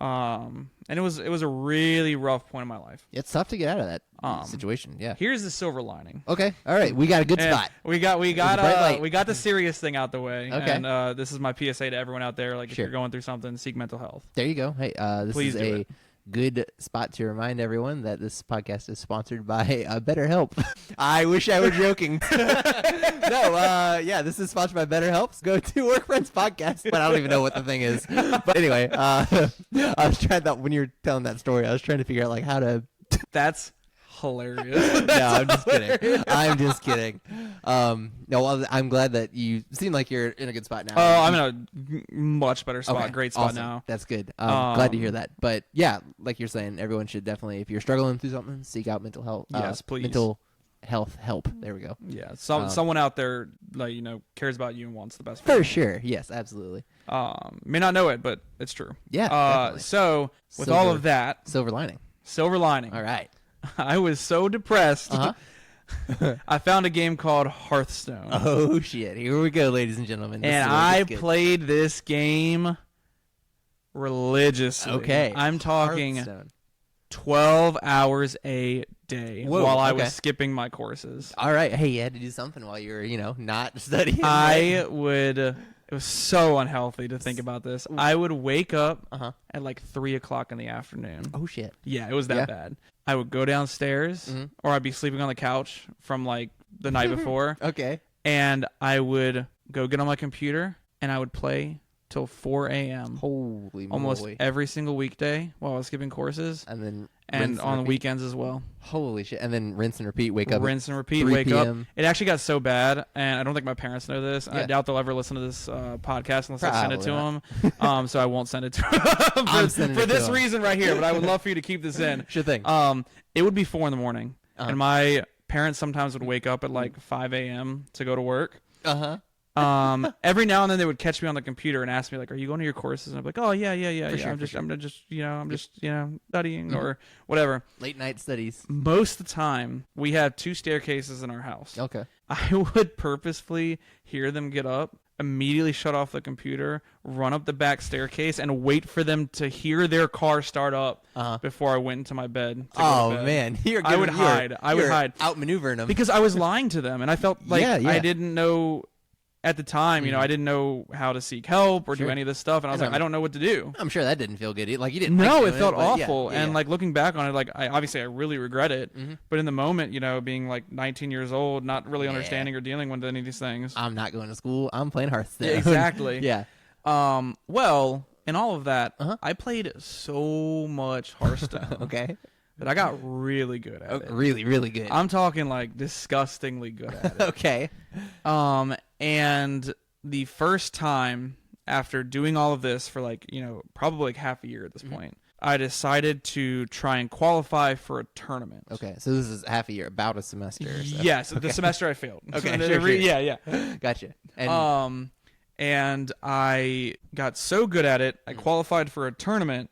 And it was a really rough point in my life. It's tough to get out of that situation. Yeah. Here's the silver lining. Okay. All right. We got a good spot. We got the serious thing out the way. Okay. And this is my PSA to everyone out there. Like if you're going through something, seek mental health. There you go. Hey, this Please is a good spot to remind everyone that this podcast is sponsored by BetterHelp. I wish I were joking. No, this is sponsored by BetterHelp. Go to Work Friends Podcast, but I don't even know what the thing is. But anyway, I was trying that when you were telling that story, I was trying to figure out like how to. That's hilarious. No, I'm just kidding. No, well, I'm glad that you seem like you're in a good spot now. Oh, I'm in a much better spot. Okay, Great spot awesome. now. That's good. Glad to hear that. But yeah, like you're saying, everyone should definitely, if you're struggling through something, seek out mental health. Yes, please. Mental health help. There we go. Yeah, someone out there cares about you and wants the best for you. Sure. Yes, absolutely. May not know it, but it's true. Yeah. Definitely. So with all of that, silver lining. All right. I was so depressed. I found a game called Hearthstone. Oh shit! Here we go, ladies and gentlemen. And I played this game religiously. Okay. I'm talking 12 hours a day while I was skipping my courses. All right. Hey, you had to do something while you were, not studying. It was so unhealthy to think about this. I would wake up at like 3 o'clock in the afternoon. Oh shit! Yeah, it was that bad. I would go downstairs, or I'd be sleeping on the couch from like the night before. Okay. And I would go get on my computer and I would play till 4 a.m. Holy almost moly. every single weekday while I was skipping courses. And on the weekends as well. Holy shit. And then rinse and repeat, wake up. Rinse and repeat, 3 wake p.m. up. It actually got so bad, and I don't think my parents know this. Yeah. I doubt they'll ever listen to this podcast unless I send it to Probably them. So I won't send it to them for this reason right here, but I would love for you to keep this in. Sure thing. It would be 4 a.m, and my parents sometimes would wake up at like 5 a.m. to go to work. Every now and then they would catch me on the computer and ask me like, "Are you going to your courses?" And I'm like, "Oh yeah. Sure, I'm just studying or whatever." Late night studies. Most of the time, we have 2 staircases in our house. Okay. I would purposefully hear them get up, immediately shut off the computer, run up the back staircase, and wait for them to hear their car start up before I went into my bed. Oh man, I would hide. I would hide, outmaneuvering them because I was lying to them, and I felt like I didn't know. At the time, I didn't know how to seek help or do any of this stuff, and I was like, I don't know what to do. I'm sure that didn't feel good. Like you didn't. No, like it felt awful, and like looking back on it, like I really regret it. But in the moment, being like 19 years old, not really understanding or dealing with any of these things. I'm not going to school. I'm playing Hearthstone. Yeah, exactly. Yeah. Well, in all of that, I played so much Hearthstone. Okay. That I got really good at it. Really, really good. I'm talking like disgustingly good at it. Okay. And the first time after doing all of this for probably like half a year at this point, I decided to try and qualify for a tournament. Okay, so this is half a year, about a semester. Or so. Yes, the semester I failed. Okay, sure. Yeah. Gotcha. And I got so good at it, I qualified for a tournament.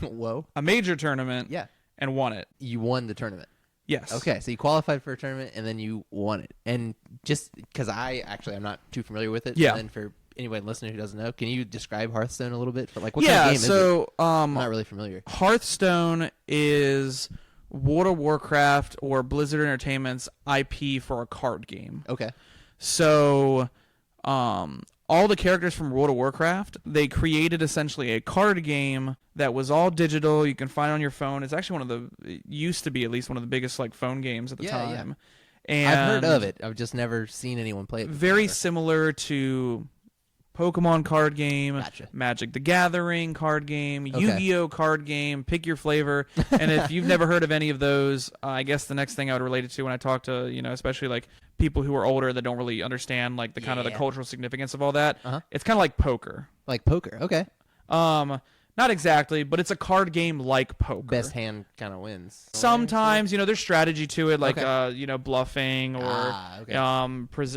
Whoa. A major tournament. Yeah. And won it. You won the tournament. Yes. Okay, so you qualified for a tournament and then you won it. And just because I'm not too familiar with it. Yeah. And then for anyone listening who doesn't know, can you describe Hearthstone a little bit? For what kind of game is it? I'm not really familiar. Hearthstone is World of Warcraft or Blizzard Entertainment's IP for a card game. Okay. So, all the characters from World of Warcraft, they created essentially a card game that was all digital. You can find it on your phone. It's actually it used to be at least one of the biggest phone games at the time. Yeah. And I've heard of it. I've just never seen anyone play it. Very similar to Pokemon card game, Gotcha. Magic the Gathering card game, Yu-Gi-Oh card game, pick your flavor. And if you've never heard of any of those, I guess the next thing I would relate it to when I talk to, especially people who are older that don't really understand the kind of the cultural significance of all that, it's kind of like poker. Like poker, okay. Not exactly, but it's a card game like poker. Best hand kind of wins. Sometimes, there's strategy to it, bluffing or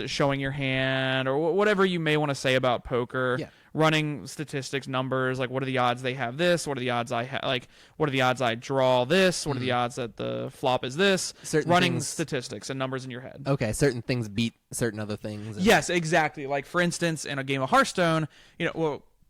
showing your hand or whatever you may want to say about poker. Yeah. Running statistics, numbers, what are the odds they have this? What are the odds what are the odds I draw this? What are the odds that the flop is this? Running statistics and numbers in your head. Okay, certain things beat certain other things. Yes, exactly. Like, for instance, in a game of Hearthstone,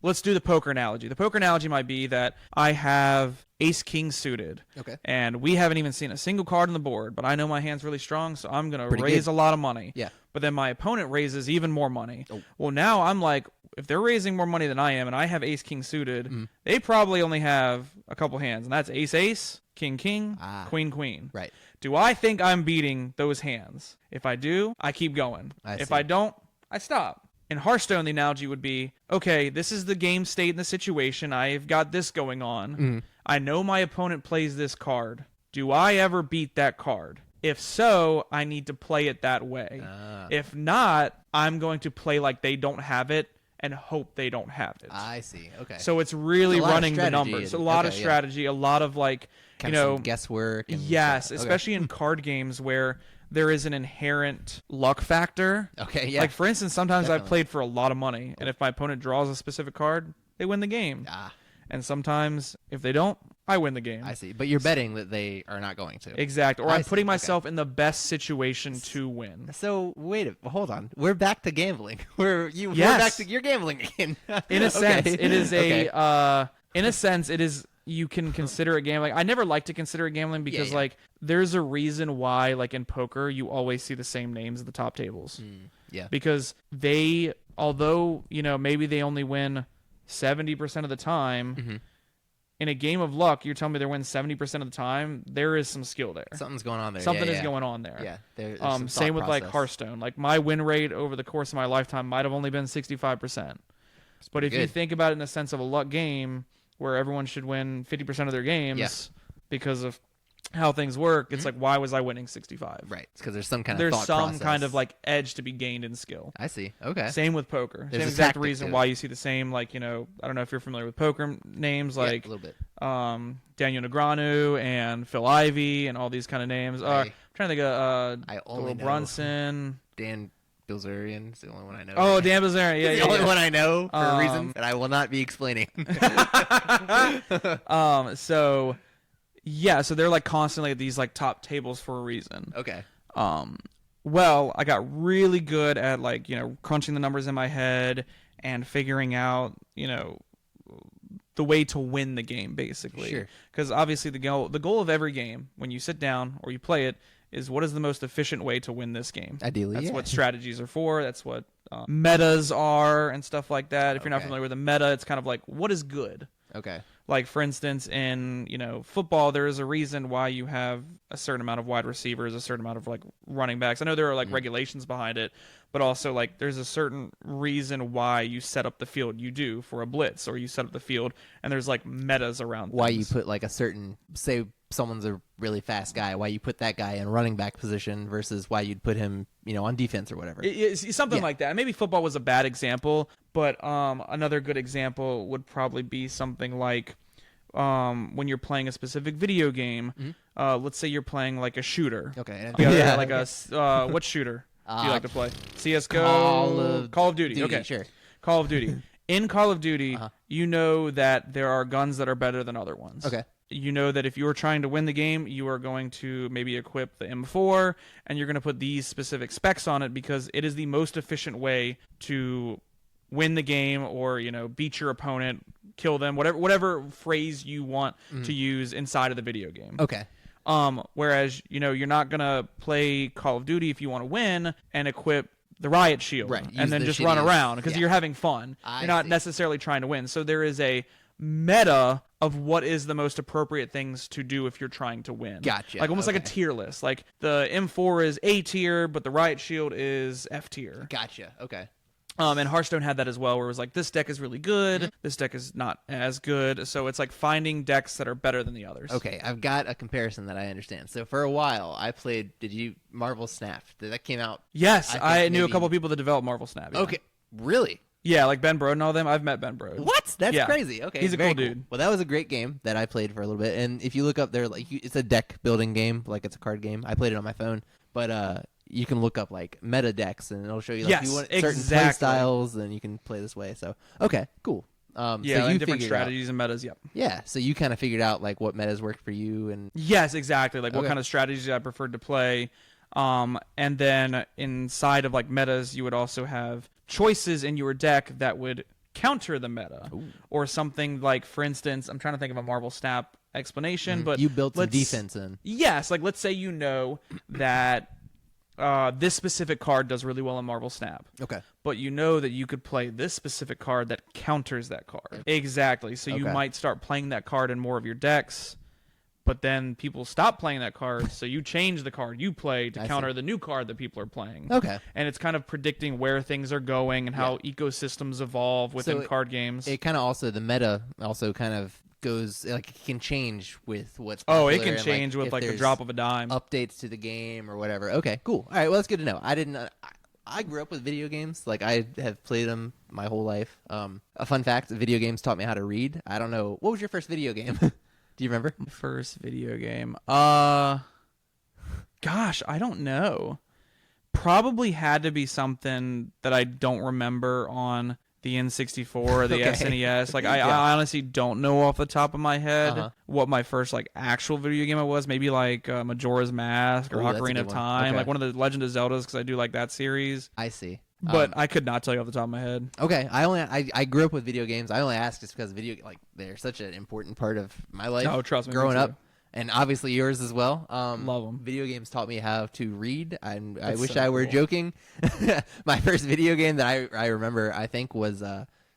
let's do the poker analogy. The poker analogy might be that I have ace-king suited. Okay. And we haven't even seen a single card on the board, but I know my hand's really strong, so I'm going to raise a lot of money. Yeah. But then my opponent raises even more money. Oh. Well, now I'm like, if they're raising more money than I am and I have ace-king suited, they probably only have a couple hands, and that's ace-ace, king-king, queen-queen. Right. Do I think I'm beating those hands? If I do, I keep going. If I don't, I stop. In Hearthstone, the analogy would be, okay, this is the game state and the situation. I've got this going on. I know my opponent plays this card. Do I ever beat that card? If so, I need to play it that way. If not, I'm going to play like they don't have it and hope they don't have it. I see. Okay. So it's really running the numbers. A lot of strategy, a lot of some guesswork. And yes, especially in card games where there is an inherent luck factor. Okay, yeah. Like, for instance, sometimes I've played for a lot of money, and if my opponent draws a specific card, they win the game. And sometimes, if they don't, I win the game. I see. But you're betting that they are not going to. Exactly. Or I'm putting myself in the best situation to win. So, hold on. We're back to gambling. We're back to you're gambling again. In a sense, it is in a sense, it is. You can consider it gambling. I never like to consider it gambling because, there's a reason why, in poker, you always see the same names at the top tables. Yeah. Because although, maybe they only win 70% of the time, in a game of luck, you're telling me they win 70% of the time, there is some skill there. Something's going on there. Something is going on there. Yeah. There's some same with process. Hearthstone. My win rate over the course of my lifetime might have only been 65%. But if you good. think about it in the sense of a luck game where everyone should win 50% of their games because of how things work, it's like, why was I winning 65? Right, because there's some kind of thought some process. kind of like edge to be gained in skill. I see. Okay. Same with poker. There's same a exact tactic reason to why it. you see the same, like, I don't know if you're familiar with poker names, like a little bit. Daniel Negreanu and Phil Ivey and all these kind of names. I'm trying to think of I only know Brunson. Dan Bilzerian is the only one I know. Oh, Dan Bilzerian. Yeah, the only one I know for a reason that I will not be explaining. So they're like constantly at these like top tables for a reason. Okay. Well, I got really good at like, crunching the numbers in my head and figuring out, the way to win the game, basically. Sure. Because obviously the goal of every game when you sit down or you play it is what is the most efficient way to win this game. Ideally, that's what strategies are for. That's what metas are and stuff like that. If you're not familiar with a meta, it's kind of like what is good. Okay. Like, for instance, in football, there is a reason why you have a certain amount of wide receivers, a certain amount of like running backs. I know there are like regulations behind it, but also like there's a certain reason why you set up the field you do for a blitz, or you set up the field, and there's like metas around why things. You put like a certain, say someone's a really fast guy, why you put that guy in running back position versus why you'd put him on defense or whatever. It's something like that. Maybe football was a bad example, but another good example would probably be something like when you're playing a specific video game. Let's say you're playing like a shooter. Okay. Like a what shooter do you like to play? CS:GO, Call of Duty. Okay, sure. Call of Duty. In Call of Duty, you know that there are guns that are better than other ones. Okay. You know that if you're trying to win the game, you are going to maybe equip the M4, and you're going to put these specific specs on it because it is the most efficient way to win the game, or beat your opponent, kill them, whatever phrase you want to use inside of the video game. Okay. Whereas you're not gonna play Call of Duty if you want to win and equip the riot shield, right, and then just run around because you're having fun. You're not necessarily trying to win. So there is a meta of what is the most appropriate things to do if you're trying to win. Gotcha. Like almost like a tier list. Like the M4 is A tier, but the riot shield is F tier. Gotcha. Okay. And Hearthstone had that as well, where it was like, this deck is really good, this deck is not as good. So it's like finding decks that are better than the others. Okay, I've got a comparison that I understand. So for a while, I played. Marvel Snap? That came out. Yes, I knew a couple of people that developed Marvel Snap. Yeah. Okay, really? Yeah, like Ben Brode and all them. I've met Ben Brode. What? That's crazy. Okay, he's a cool dude. Well, that was a great game that I played for a little bit. And if you look up there, like it's a deck building game, like it's a card game. I played it on my phone, but you can look up like meta decks, and it'll show you like you want certain play styles, and you can play this way. So okay, cool. Yeah, so you different strategies and metas. Yep. Yeah, so you kind of figured out like what metas worked for you, and yes, exactly. Like what kind of strategies I preferred to play. And then inside of like metas, you would also have choices in your deck that would counter the meta. Ooh. Or something like, for instance, I'm trying to think of a Marvel Snap explanation, but you built some defense in. Yes, like let's say that this specific card does really well in Marvel Snap. Okay. But you know that you could play this specific card that counters that card. Exactly. So you might start playing that card in more of your decks, but then people stop playing that card, so you change the card you play to counter the new card that people are playing. Okay. And it's kind of predicting where things are going and how ecosystems evolve within card games. It kind of also, the meta also kind of goes, like it can change with what's popular. Oh, it can change with like the drop of a dime. Updates to the game or whatever. Okay, cool. All right, well, that's good to know. I grew up with video games. Like, I have played them my whole life. A fun fact, video games taught me how to read. I don't know. What was your first video game? Do you remember? First video game. Gosh, I don't know. Probably had to be something that I don't remember on the N64 or the SNES. Like, I honestly don't know off the top of my head what my first like actual video game was. Maybe like Majora's Mask or Ocarina of Time. Like one of the Legend of Zeldas, because I do like that series. I see. But I could not tell you off the top of my head. Okay, I grew up with video games. I only ask just because they're such an important part of my life. Oh, trust me, growing up, and obviously yours as well. Love them. Video games taught me how to read. I wish I were joking. My first video game that I remember, I think, was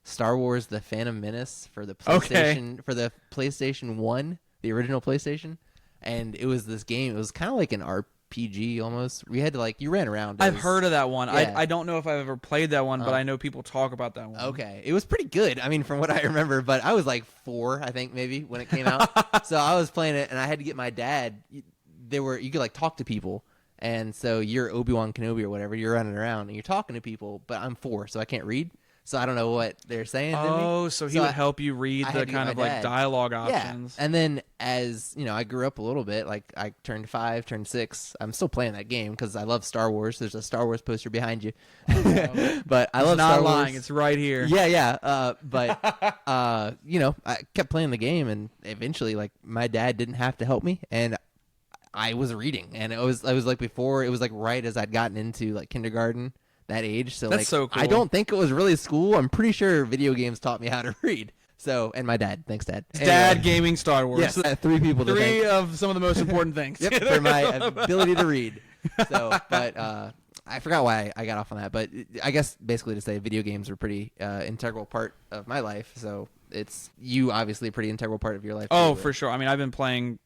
Star Wars: The Phantom Menace for the PlayStation for the PlayStation 1, the original PlayStation. And it was this game. It was kind of like an PG almost. We had to like you ran around. I've heard of that one. Yeah. I don't know if I've ever played that one, but I know people talk about that one. Okay, it was pretty good. I mean, from what I remember, but I was like 4, I think maybe when it came out. So I was playing it, and I had to get my dad. You could like talk to people, and so you're Obi-Wan Kenobi or whatever. You're running around and you're talking to people, but I'm 4, so I can't read. So I don't know what they're saying. Oh, so he would help you read the kind of like dialogue options. Yeah. And then as, I grew up a little bit, like I turned 5, turned 6. I'm still playing that game because I love Star Wars. There's a Star Wars poster behind you. But I love Star Wars. Not lying. It's right here. Yeah. But, I kept playing the game, and eventually like my dad didn't have to help me, and I was reading, and I was like before, it was like right as I'd gotten into like kindergarten. That age, so that's like so cool. I don't think it was really school. I'm pretty sure video games taught me how to read. So, and my dad, thanks, Dad. Dad gaming Star Wars. Yes, 3 people. Three of some of the most important things. Yep, for my ability to read. So, but I forgot why I got off on that. But I guess basically to say, video games are pretty integral part of my life. So it's you obviously a pretty integral part of your life. Oh, for sure. I mean, I've been playing.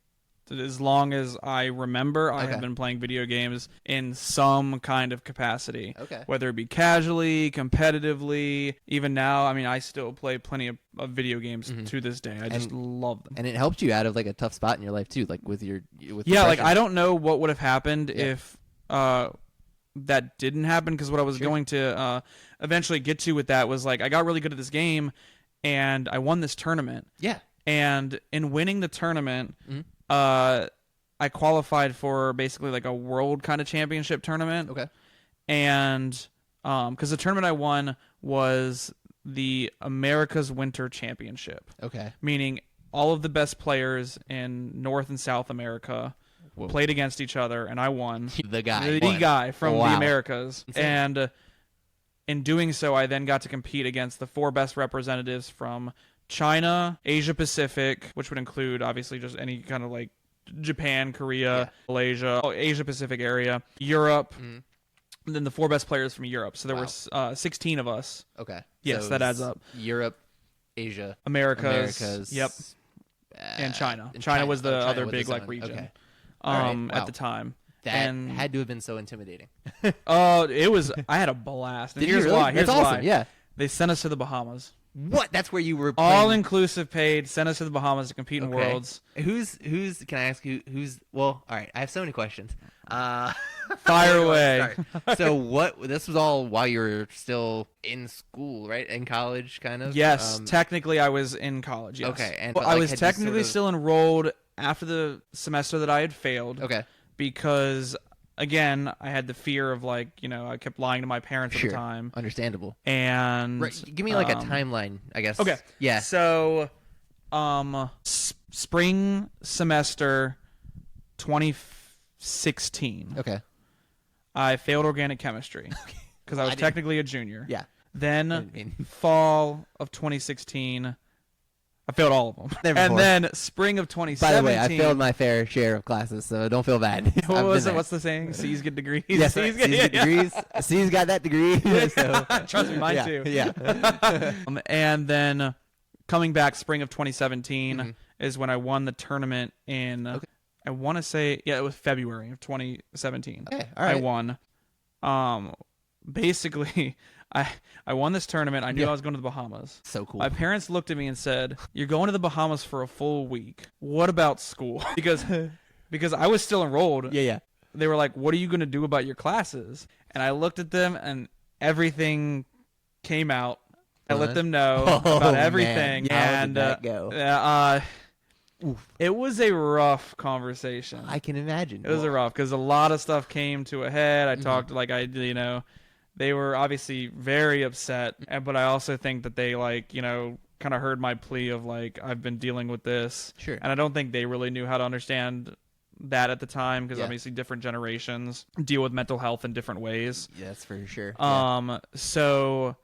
As long as I remember, I have been playing video games in some kind of capacity. Okay. Whether it be casually, competitively, even now, I mean, I still play plenty of video games to this day. I just love them. And it helped you out of like a tough spot in your life too, like with like depression. I don't know what would have happened if that didn't happen, because what I was going to eventually get to with that was like I got really good at this game, and I won this tournament. Yeah. And in winning the tournament, I qualified for basically like a world kind of championship tournament. Okay. And because the tournament I won was the America's Winter Championship. Okay. Meaning all of the best players in North and South America played against each other, and I won. The guy. The guy from the Americas. Insane. And in doing so, I then got to compete against the 4 best representatives from China, Asia Pacific, which would include obviously just any kind of like Japan, Korea, Malaysia, Asia Pacific area, Europe, and then the 4 best players from Europe. So there were 16 of us. Okay. Yes, so that adds up. Europe, Asia, Americas. Yep. And China. China was the other big like region. Okay. At the time. That had to have been so intimidating. It was. I had a blast. And here's why. Here's That's why. awesome. Yeah. They sent us to the Bahamas. What? That's where you were playing? All inclusive paid. Sent us to the Bahamas to compete in Worlds. Who's? Can I ask you? Who's? Well, all right. I have so many questions. Fire away. So what? This was all while you were still in school, right? In college, kind of. Yes. Technically, I was in college. Yes. Okay. And I was technically still enrolled after the semester that I had failed. Okay. Because again, I had the fear of like, I kept lying to my parents at the time. Understandable. And give me like a timeline, I guess. Okay. Yeah. So, spring semester 2016. Okay. I failed organic chemistry because I was technically a junior. Yeah. Then fall of 2016. I failed all of them. Never before. Then spring of 2017. By the way, I failed my fair share of classes, so don't feel bad. What was it? What's the saying? C's get degrees. Yes, C's get degrees. C's got that degree. So. Trust me, mine too. Yeah. And then coming back spring of 2017 is when I won the tournament in, I want to say, it was February of 2017. Okay, all right. I won. Basically, I won this tournament. I knew I was going to the Bahamas. So cool. My parents looked at me and said, "You're going to the Bahamas for a full week. What about school?" Because I was still enrolled. Yeah. They were like, "What are you going to do about your classes?" And I looked at them, and everything came out. I let them know about everything. Man. How did that go? It was a rough conversation. I can imagine. It was a rough because a lot of stuff came to a head. I talked they were obviously very upset, but I also think that they kind of heard my plea of like, I've been dealing with this. Sure. And I don't think they really knew how to understand that at the time because obviously different generations deal with mental health in different ways. Yeah, that's for sure. So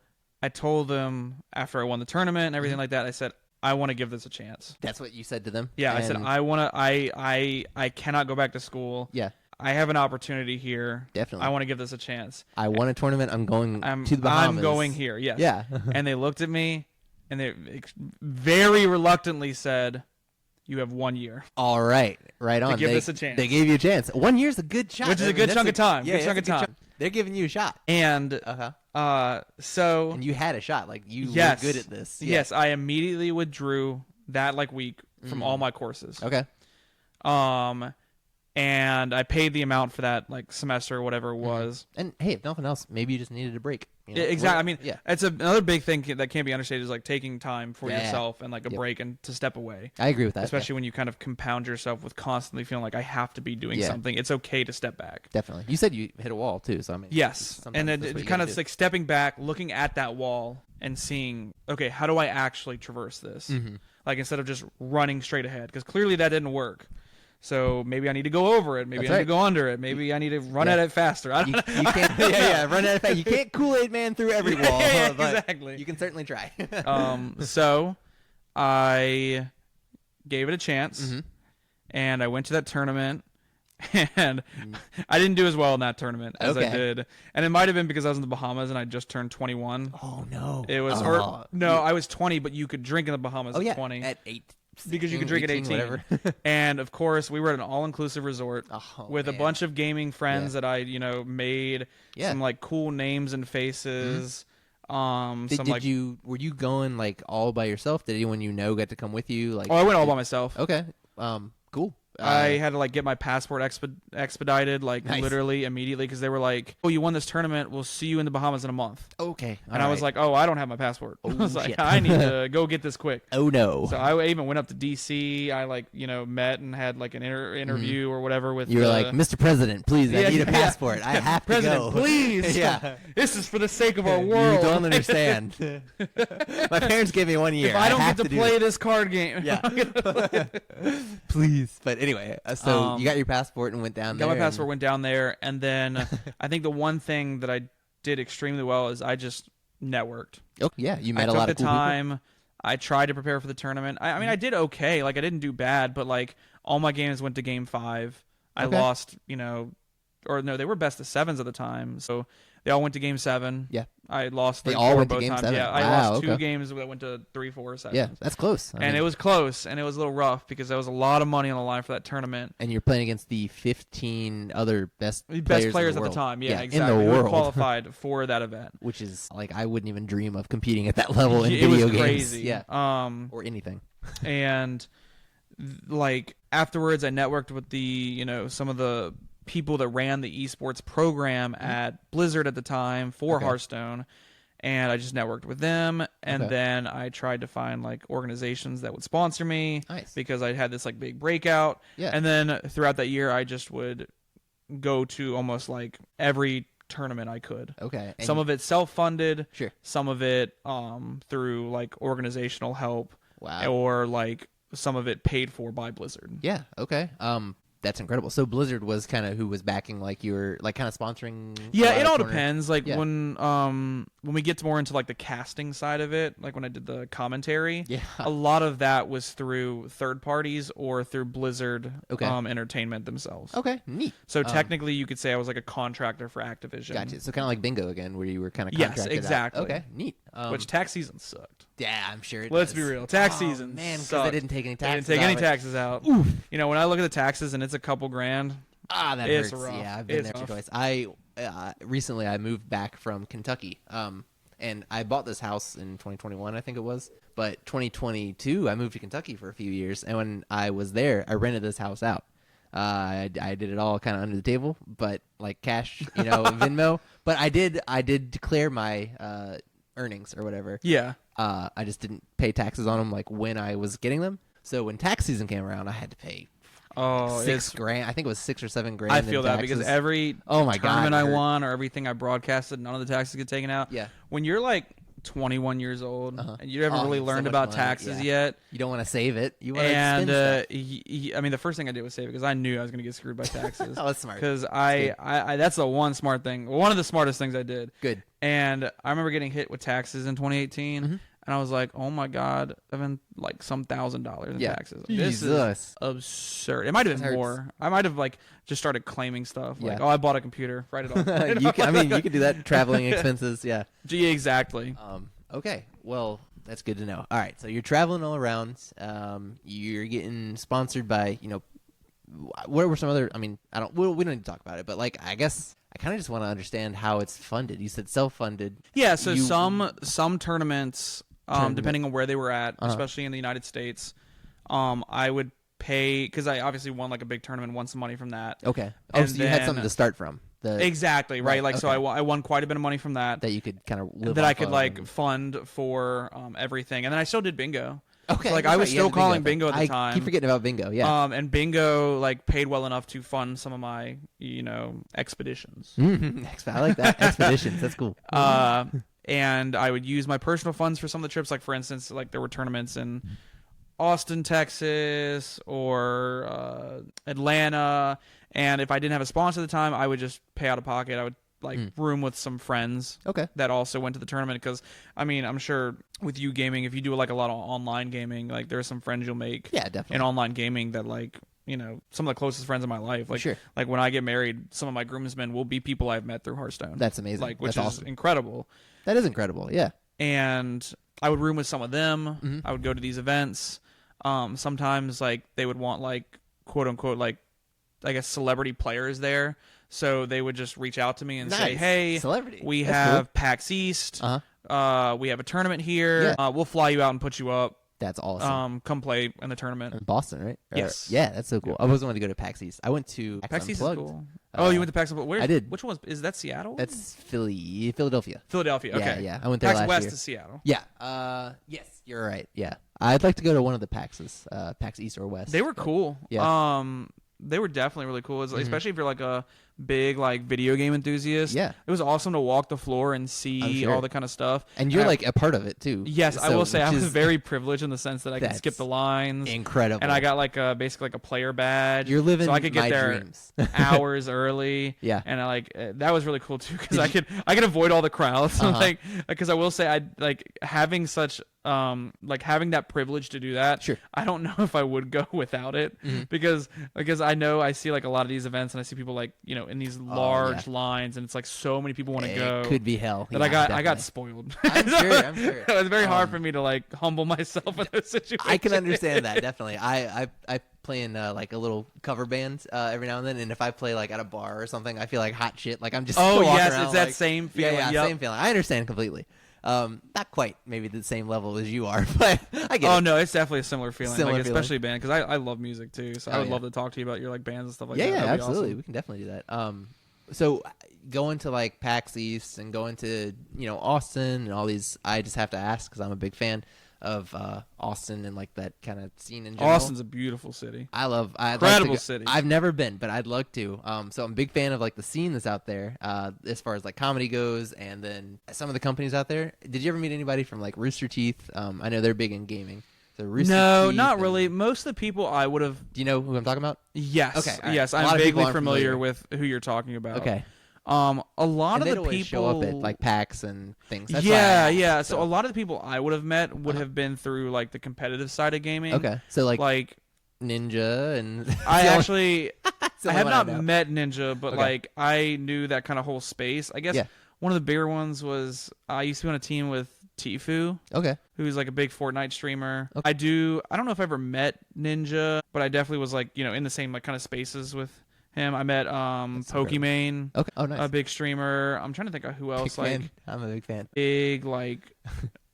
I told them after I won the tournament and everything like that, I said, I want to give this a chance. That's what you said to them? Yeah, I said, I cannot go back to school. Yeah. I have an opportunity here. Definitely. I want to give this a chance. I won a tournament. I'm going to the Bahamas. I'm going here, yes. Yeah. And they looked at me, and they very reluctantly said, you have 1 year. All right. Right on. To give this a chance. They gave you a chance. 1 year's a good shot. Which is a good chunk of time. Yeah, good chunk of time. They're giving you a shot. And so and you had a shot. Like you yes, were good at this. Yeah. Yes, I immediately withdrew that like week from all my courses. Okay. And I paid the amount for that like semester or whatever it was. And hey, if nothing else, maybe you just needed a break. You know? Exactly. I mean, yeah. it's another big thing that can't be understated is like taking time for Yeah. yourself and like a break and to step away. I agree with that. Especially when you kind of compound yourself with constantly feeling like I have to be doing something. It's okay to step back. Definitely. You said you hit a wall too, so I mean. Yes. And then it kind of like stepping back, looking at that wall and seeing, okay, how do I actually traverse this? Mm-hmm. Like instead of just running straight ahead, because clearly that didn't work. So maybe I need to go over it. Maybe I need to go under it. Maybe I need to run at it faster. I don't know. You can't. Run at it fast. You can't Kool-Aid Man through every wall. But exactly. You can certainly try. So I gave it a chance, and I went to that tournament, and I didn't do as well in that tournament as I did. And it might have been because I was in the Bahamas and I just turned 21. Oh no! It was I was 20, but you could drink in the Bahamas at 20. At 8. Because you could drink 18, at 18. Whatever. And of course, we were at an all-inclusive resort with a bunch of gaming friends that I, made some like cool names and faces. Were you going like all by yourself? Did anyone get to come with you? Like, I went all by myself. Okay. Cool. I had to like get my passport expedited like literally immediately because they were like, "Oh, you won this tournament. We'll see you in the Bahamas in a month." Okay. And I was like, "Oh, I don't have my passport." I was like, "I need to go get this quick." Oh no. So I even went up to DC. I met and had like an interview or whatever with. You were like, "Mr. President, please, I need a passport. I have to go." Please. This is for the sake of our world. You don't understand. My parents gave me 1 year. If I don't get to play this card game. Yeah. Please. But anyway, so you got your passport and went down there. Got my passport, went down there, and then I think the one thing that I did extremely well is I just networked. Oh yeah, you met a lot of cool people. I tried to prepare for the tournament. I mean, I did okay. Like I didn't do bad, but like all my games went to game 5. I lost, or no, they were best of 7s at the time, so they all went to game 7. Yeah. I lost 3-4 they all went both to game times. 7. Yeah, wow, I lost 2 games that went to 3-4 7. Yeah, that's close. I mean, it was close, and it was a little rough because there was a lot of money on the line for that tournament. And you're playing against the 15 other best players at the time. Yeah, exactly. In the world. We were qualified for that event, which is like I wouldn't even dream of competing at that level in it video was games. Crazy. Yeah, or anything. And like afterwards, I networked with the some of the people that ran the eSports program at Blizzard at the time for Hearthstone. And I just networked with them, and then I tried to find like organizations that would sponsor me because I had this like big breakout. Yeah. And then throughout that year, I just would go to almost like every tournament I could. Okay. Some of it self-funded. Sure. Some of it through like organizational help. Wow. Or like some of it paid for by Blizzard. Yeah. Okay. That's incredible. So Blizzard was kind of who was backing, like you were like kind of sponsoring. Yeah, it all depends. Like when we get more into like the casting side of it, like when I did the commentary, a lot of that was through third parties or through Blizzard Entertainment themselves. Okay, neat. So technically, you could say I was like a contractor for Activision. Gotcha. So kind of like Bingo again, where you were kind of contracted exactly. out. Okay, neat. Which tax season sucked. Yeah, I'm sure. Let's be real. Tax season, man, because they didn't take any taxes. They didn't take any taxes out. Oof. When I look at the taxes and it's a couple grand. That it's hurts. Rough. Yeah, I've been there twice. Recently I moved back from Kentucky, and I bought this house in 2021, I think it was. But 2022, I moved to Kentucky for a few years, and when I was there, I rented this house out. I did it all kind of under the table, but like cash, Venmo. But I did declare my earnings or whatever. Yeah. I just didn't pay taxes on them like when I was getting them. So when tax season came around, I had to pay $6,000. I think it was $6 or $7,000. I feel that because every tournament I won or everything I broadcasted, none of the taxes get taken out. Yeah. When you're like 21 years old and you haven't really learned about taxes yet, you don't want to save it. You want to spend stuff. I mean, the first thing I did was save it because I knew I was going to get screwed by taxes. Oh, that's smart. Because that's the one smart thing. One of the smartest things I did. Good. And I remember getting hit with taxes in 2018. And I was like, oh my God, I've been like some $1,000 in taxes. This is absurd. It might have been more. I might have like just started claiming stuff. Like, I bought a computer. Write it off. You can do that. Traveling expenses. Yeah. Yeah, exactly. Okay. Well, That's good to know. All right, so you're traveling all around. You're getting sponsored by, what were some other? I mean, we don't need to talk about it, but like, I guess I kind of just want to understand how it's funded. You said self-funded. Yeah, so some tournaments, depending on where they were at, especially in the United States, I would pay because I obviously won like a big tournament, won some money from that. Okay. Oh, so you had something to start from. Exactly, right? Like, okay. So I won quite a bit of money from that. That you could kind of live that off I could of like fund for everything. And then I still did bingo. Okay. So, like, I was still calling bingo at the time. I keep forgetting about bingo, yeah. And bingo like paid well enough to fund some of my, expeditions. I like that. Expeditions, that's cool. And I would use my personal funds for some of the trips. Like, for instance, like there were tournaments in Austin, Texas, or Atlanta, and if I didn't have a sponsor at the time, I would just pay out of pocket. I would room with some friends that also went to the tournament because, I mean, I'm sure with you gaming, if you do like a lot of online gaming, like there are some friends you'll make in online gaming that like, some of the closest friends in my life. Like, like when I get married, some of my groomsmen will be people I've met through Hearthstone. That's amazing. Like, which That's is awesome. incredible. That is incredible, yeah. And I would room with some of them. I would go to these events. Sometimes like they would want like quote unquote like I guess celebrity players there, so they would just reach out to me and say, "Hey, celebrity, we have PAX East. We have a tournament here. We'll fly you out and put you up. That's awesome. Come play in the tournament in Boston, right? Yes. Yeah, that's so cool. I always wanted to go to PAX East. I went to PAX East. Is cool. Oh, you went to PAX Unplugged? Where? I did. Which one is that? Seattle? That's Philadelphia. Philadelphia. Okay. Yeah. I went there PAX last West year. is Seattle. Yeah. Yes, you're right. Yeah. I'd like to go to one of the PAXs, PAX East or West. They were cool. Yeah. They were definitely really cool, especially if you're like a big like video game enthusiast. Yeah. It was awesome to walk the floor and see all the kind of stuff. And you're like a part of it too. Yes, I will say I was very privileged in the sense that I could skip the lines. Incredible. And I got like basically like a player badge. You're living so I could get my there dreams. hours early. Yeah. And I like that was really cool too because I could avoid all the crowds. Like because I will say I like having such like having that privilege to do that. Sure. I don't know if I would go without it because I know I see like a lot of these events and I see people like in these large lines and it's like so many people want to go. It could be hell. That I got spoiled. I'm sure. It was very hard for me to like humble myself in those situations. I can understand that definitely. I play in like a little cover band every now and then, and if I play like at a bar or something, I feel like hot shit. Like I'm just walking around, it's that same feeling. Yeah, same feeling. I understand completely. Not quite maybe the same level as you are, but I get it. Oh no, it's definitely a similar feeling. Especially band because I love music too, so I would love to talk to you about your like bands and stuff like that. Yeah, That'd absolutely. Awesome. We can definitely do that. So going to like PAX East and going to Austin and all these, I just have to ask because I'm a big fan of Austin and like that kind of scene in general. Austin's a beautiful city. Incredible city. I've never been, but I'd like to. So I'm a big fan of like the scene that's out there as far as like comedy goes, and then some of the companies out there. Did you ever meet anybody from like Rooster Teeth? I know they're big in gaming. So no, not really. Most of the people I would have. Do you know who I'm talking about? Yes. Okay. Right. Yes, I'm vaguely familiar with who you're talking about. Okay. A lot of the people show up at like PAX and things. That's yeah. So a lot of the people I would have met would have been through like the competitive side of gaming. Okay. So like Ninja and I have not met Ninja, but like I knew that kind of whole space. I guess one of the bigger ones was I used to be on a team with Tifu. Okay. Who's like a big Fortnite streamer. Okay. I don't know if I ever met Ninja, but I definitely was like, in the same like kind of spaces with him. I met Pokimane. Okay. Oh, nice. A big streamer. I'm trying to think of who else. I'm a big fan. Big like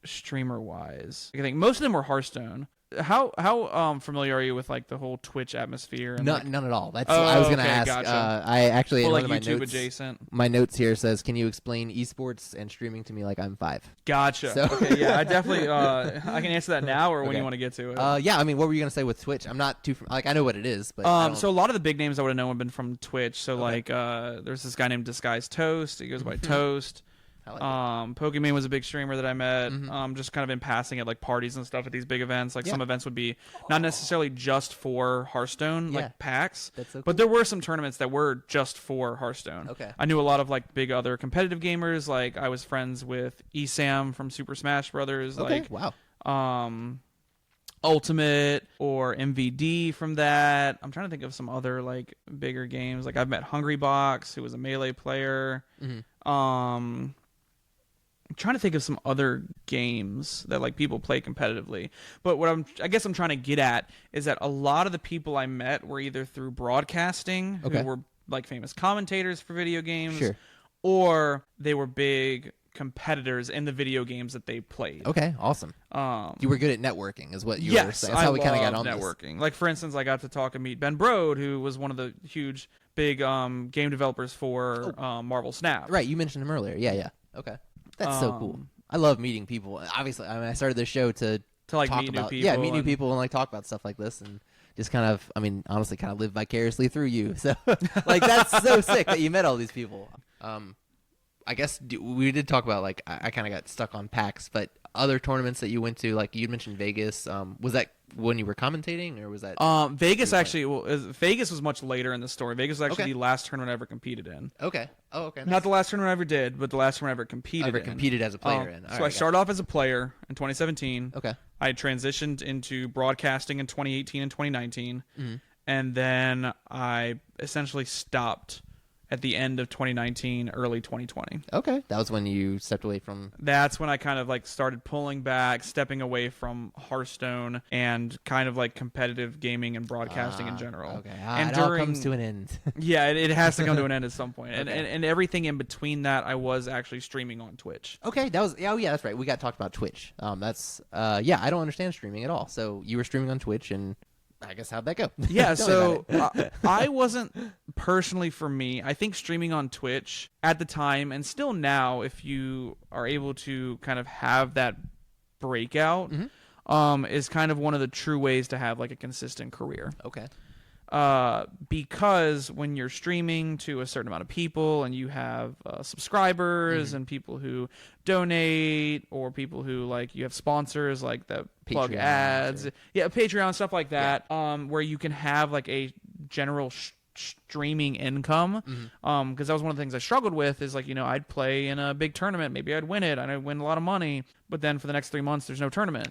streamer wise. I think most of them were Hearthstone. How familiar are you with like the whole Twitch atmosphere? And none at all. That's what I was gonna ask. Gotcha. I actually in like one of my YouTube notes, adjacent. My notes here says, "Can you explain eSports and streaming to me like I'm 5?" Gotcha. So. Okay, yeah, I definitely I can answer that now or when you want to get to it. Yeah, I mean, what were you gonna say with Twitch? I'm not too like I know what it is, but so a lot of the big names I would have known have been from Twitch. So like there's this guy named Disguised Toast. He goes by Toast. Pokimane was a big streamer that I met, just kind of in passing at like parties and stuff at these big events. Like some events would be not necessarily just for Hearthstone, like PAX, but there were some tournaments that were just for Hearthstone. Okay. I knew a lot of like big other competitive gamers. Like I was friends with Esam from Super Smash Brothers. Okay. Like, Ultimate or MVD from that. I'm trying to think of some other like bigger games. Like I've met Hungrybox, who was a Melee player. I'm trying to think of some other games that like people play competitively. But what I guess I'm trying to get at is that a lot of the people I met were either through broadcasting, who were like famous commentators for video games, or they were big competitors in the video games that they played. Okay, awesome. You were good at networking, is what you were saying. That's how we kind of got on networking. Like for instance, I got to talk and meet Ben Brode, who was one of the huge, big game developers for Marvel Snap. Right, you mentioned him earlier. Yeah. Okay, that's so cool. I love meeting people. Obviously, I mean, I started this show to like talk meet about, new people. Yeah, meet new people and like talk about stuff like this and. Just kind of, I mean, honestly, kind of live vicariously through you. So, like, that's so sick that you met all these people. I guess we did talk about, like, I kind of got stuck on PAX, but other tournaments that you went to, like, you mentioned Vegas. Was that when you were commentating, or was that? Vegas actually, Vegas was much later in the story. Vegas was actually the last tournament I ever competed in. Okay. Oh, okay. Nice. Not the last tournament I ever did, but the last tournament I ever competed in. Competed as a player in. So I started off as a player in 2017. Okay. I transitioned into broadcasting in 2018 and 2019. And then I essentially stopped at the end of 2019, early 2020. Okay. That was when you stepped away from... That's when I kind of like started pulling back, stepping away from Hearthstone and kind of like competitive gaming and broadcasting in general. Okay. And it all comes to an end. Yeah, it has to come to an end at some point. And everything in between that, I was actually streaming on Twitch. Okay. That was... Oh, yeah, that's right. We got talked about Twitch. That's... Yeah, I don't understand streaming at all. So you were streaming on Twitch and... I guess how'd that go? Yeah, so I wasn't personally for me. I think streaming on Twitch at the time and still now, if you are able to kind of have that breakout, is kind of one of the true ways to have like a consistent career. Okay. Because when you're streaming to a certain amount of people and you have subscribers and people who donate or people who like you have sponsors like that plug ads, Patreon, stuff like that, where you can have like a general streaming income. Because that was one of the things I struggled with is like, you know, I'd play in a big tournament, maybe I'd win it and I'd win a lot of money, but then for the next 3 months there's no tournament.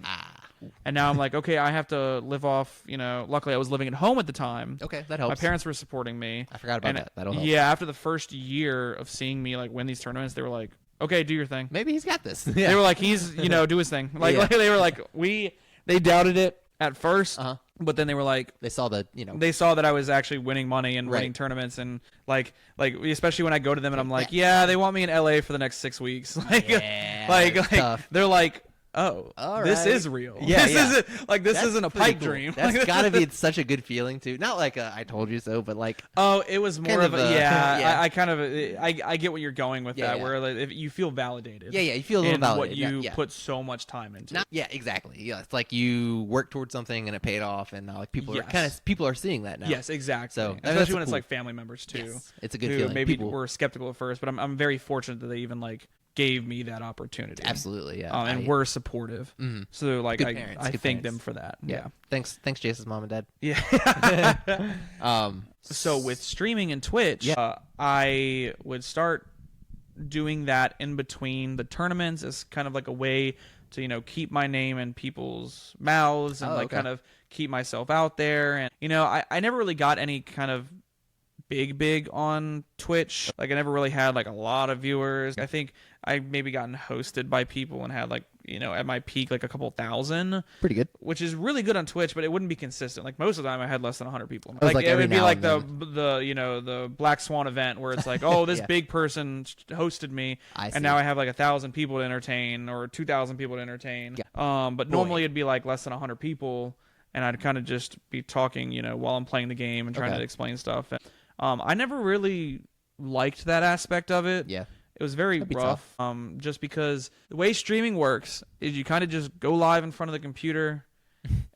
And now I'm like, okay, I have to live off, you know, luckily I was living at home at the time. Okay, that helps. My parents were supporting me. I forgot about that. That'll help. Yeah, after the first year of seeing me like win these tournaments, they were like, okay, do your thing. Maybe he's got this. They were like, he's, you know, do his thing. Like they were like, they doubted it at first, but then they were like, they saw that, you know, they saw that I was actually winning money and winning tournaments and like especially when I go to them and I'm like, yeah, they want me in LA for the next 6 weeks. Like, they're like, oh, this is real. Yeah, this isn't a pipe dream. That's got to be such a good feeling too. Not like I told you so, but like it was more of a I kind of I get what you're going with that. Where like, if you feel validated. Yeah, you feel a little validated. What you put so much time into. Exactly. Yeah, it's like you worked towards something and it paid off, and now like people are seeing that now. Yes, exactly. So especially when it's like family members too. Yes, it's a good feeling. Maybe were skeptical at first, but I'm very fortunate that they even like gave me that opportunity. Absolutely, yeah. And were supportive. So like I thank them for that. Yeah. Thanks Jace's mom and dad. Yeah. So with streaming and Twitch, I would start doing that in between the tournaments as kind of like a way to, you know, keep my name in people's mouths and kind of keep myself out there. And you know, I never really got any kind of big on Twitch. Like I never really had like a lot of viewers. I think I maybe gotten hosted by people and had like, you know, at my peak like a couple thousand. Pretty good. Which is really good on Twitch, but it wouldn't be consistent. Like most of the time I had less than 100 people. Like it would be like the you know, the Black Swan event where it's like, oh, this big person hosted me and now I have like 1,000 people to entertain or 2,000 people to entertain. But normally it'd be like less than 100 people and I'd kind of just be talking, you know, while I'm playing the game and trying to explain stuff. And, I never really liked that aspect of it. Yeah. It was very rough, just because the way streaming works is you kind of just go live in front of the computer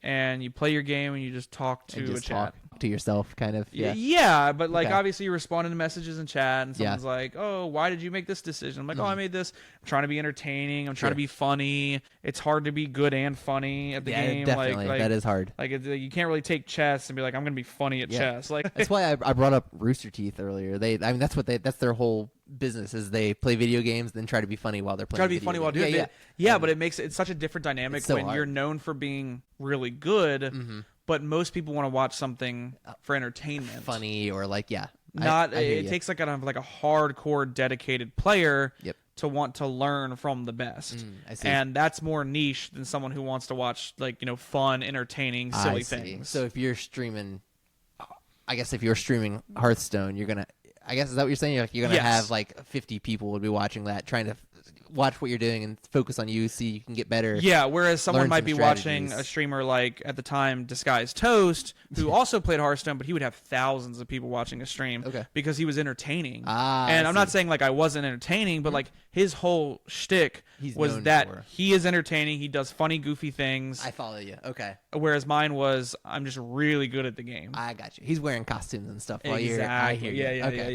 and you play your game and you just talk to a chat. Talk to yourself, kind of. Yeah, but like obviously you're responding to messages in chat and someone's like, oh, why did you make this decision? I'm like, oh, I made this. I'm trying to be entertaining. I'm trying to be funny. It's hard to be good and funny at the game. Definitely. Like, that is hard. Like you can't really take chess and be like, I'm going to be funny at chess. Like that's why I brought up Rooster Teeth earlier. That's their whole business is they play video games then try to be funny while they're playing. Try to be funny while doing it. Yeah, but it's such a different dynamic when you're known for being really good, but most people want to watch something for entertainment, funny or like it takes like a hardcore dedicated player to want to learn from the best. I see. And that's more niche than someone who wants to watch like, fun, entertaining, silly things. So if you're streaming, I guess if you're streaming Hearthstone, you're gonna. I guess is that what you're saying? You're gonna have like 50 people would be watching that, trying to watch what you're doing and focus on you, see you can get better. Yeah, whereas someone might be strategies. watching a streamer like at the time Disguised Toast, who also played Hearthstone, but he would have thousands of people watching a stream because he was entertaining. And I'm not saying like I wasn't entertaining, but like his whole shtick was that he is entertaining. He does funny, goofy things. I follow you. Okay. Whereas mine was I'm just really good at the game. I got you. He's wearing costumes and stuff while exactly. I hear you.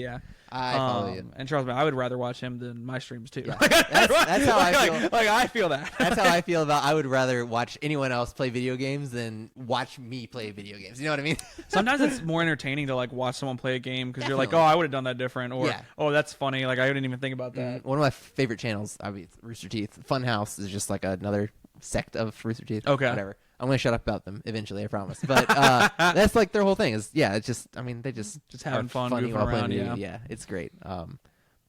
Yeah. I follow you. And trust me, I would rather watch him than my streams too. Yeah. That's how I feel. Like I feel that. That's how I feel about. I would rather watch anyone else play video games than watch me play video games. You know what I mean? Sometimes it's more entertaining to like watch someone play a game because you're like, oh, I would have done that different, or oh, that's funny. Like I didn't even think about that. One of my favorite channels, I mean, Rooster Teeth. Funhouse is just like another sect of Rooster Teeth. Okay. Whatever. I'm gonna shut up about them eventually, I promise. But that's like their whole thing is, it's just, I mean, they just having fun, funny goofing while around, playing yeah, it's great.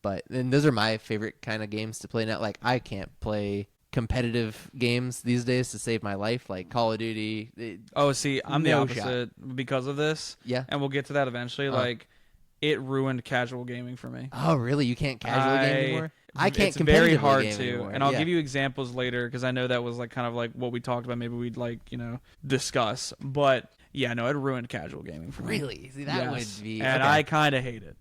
But and those are my favorite kind of games to play now. Like I can't play competitive games these days to save my life, like Call of Duty. See, I'm the opposite because of this. Yeah, and we'll get to that eventually. Like, it ruined casual gaming for me. Oh, really? You can't casual game anymore? I can't. It's very hard game to, anymore. And I'll give you examples later because I know that was like kind of like what we talked about. Maybe we'd like discuss, but yeah, no, it ruined casual gaming for me. Really? See, that would be, and I kind of hate it.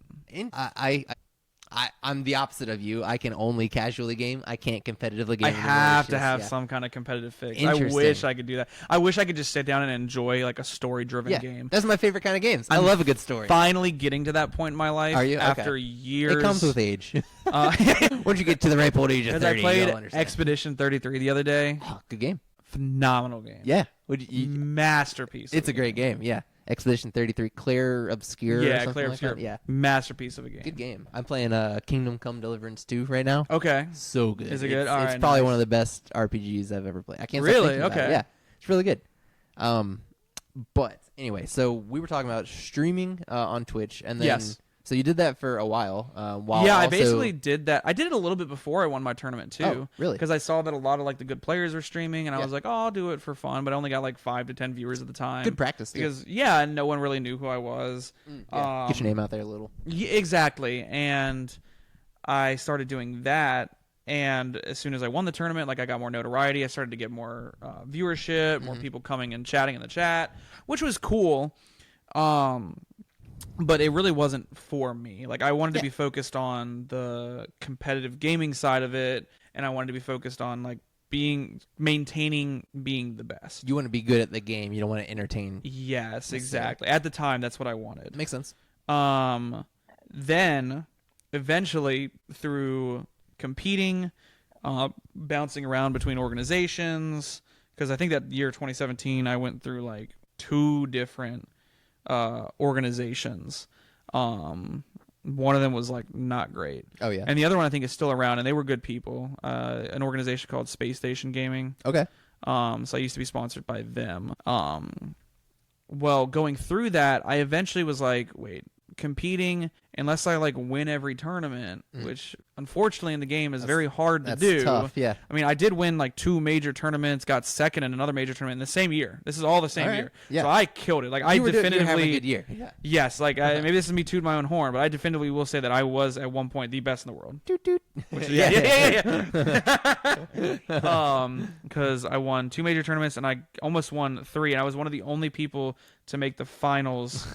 I'm the opposite of you. I can only casually game. I can't competitively game. I have to have some kind of competitive fix. I wish I could do that. I wish I could just sit down and enjoy like a story-driven game. That's my favorite kind of games. I love a good story. Finally getting to that point in my life. Are you? After years. It comes with age. Once you get to the ripe old age of 30, I played you'll understand. Expedition 33 the other day. Oh, good game. Phenomenal game. Yeah. Masterpiece. It's a great game. Yeah. Expedition 33, Claire Obscure. Yeah, or something Claire like Obscure. That. Yeah, masterpiece of a game. Good game. I'm playing Kingdom Come Deliverance 2 right now. Okay, so good. Is it good? It's probably one of the best RPGs I've ever played. I can't really. Stop thinking about it. Yeah, it's really good. But anyway, so we were talking about streaming on Twitch, and then so you did that for a while. I basically did that. I did it a little bit before I won my tournament too. Oh, really? Because I saw that a lot of like the good players were streaming, and I was like, oh, I'll do it for fun. But I only got like 5 to 10 viewers at the time. Good practice. Because and no one really knew who I was. Get your name out there a little. Yeah, exactly. And I started doing that. And as soon as I won the tournament, like I got more notoriety. I started to get more viewership, more people coming and chatting in the chat, which was cool. But it really wasn't for me. Like I wanted to be focused on the competitive gaming side of it, and I wanted to be focused on like maintaining being the best. You want to be good at the game. You don't want to entertain. Yes, exactly. At the time, that's what I wanted. Makes sense. Then eventually through competing, bouncing around between organizations, because I think that year 2017 I went through like 2 different organizations. One of them was like not great. Oh yeah. And the other one I think is still around, and they were good people. An organization called Space Station Gaming. Okay. So I used to be sponsored by them. Well, going through that, I eventually was like, wait, competing unless I like win every tournament, which unfortunately in the game is very hard to do. Tough, yeah. I mean, I did win like 2 major tournaments, got second in another major tournament in the same year. This is all the same year. Yeah. So I killed it. Like I definitively you're having a good year. Yeah. Yes, like maybe this is me tooting my own horn, but I definitively will say that I was at one point the best in the world. Toot toot. Because I won 2 major tournaments and I almost won 3, and I was one of the only people to make the finals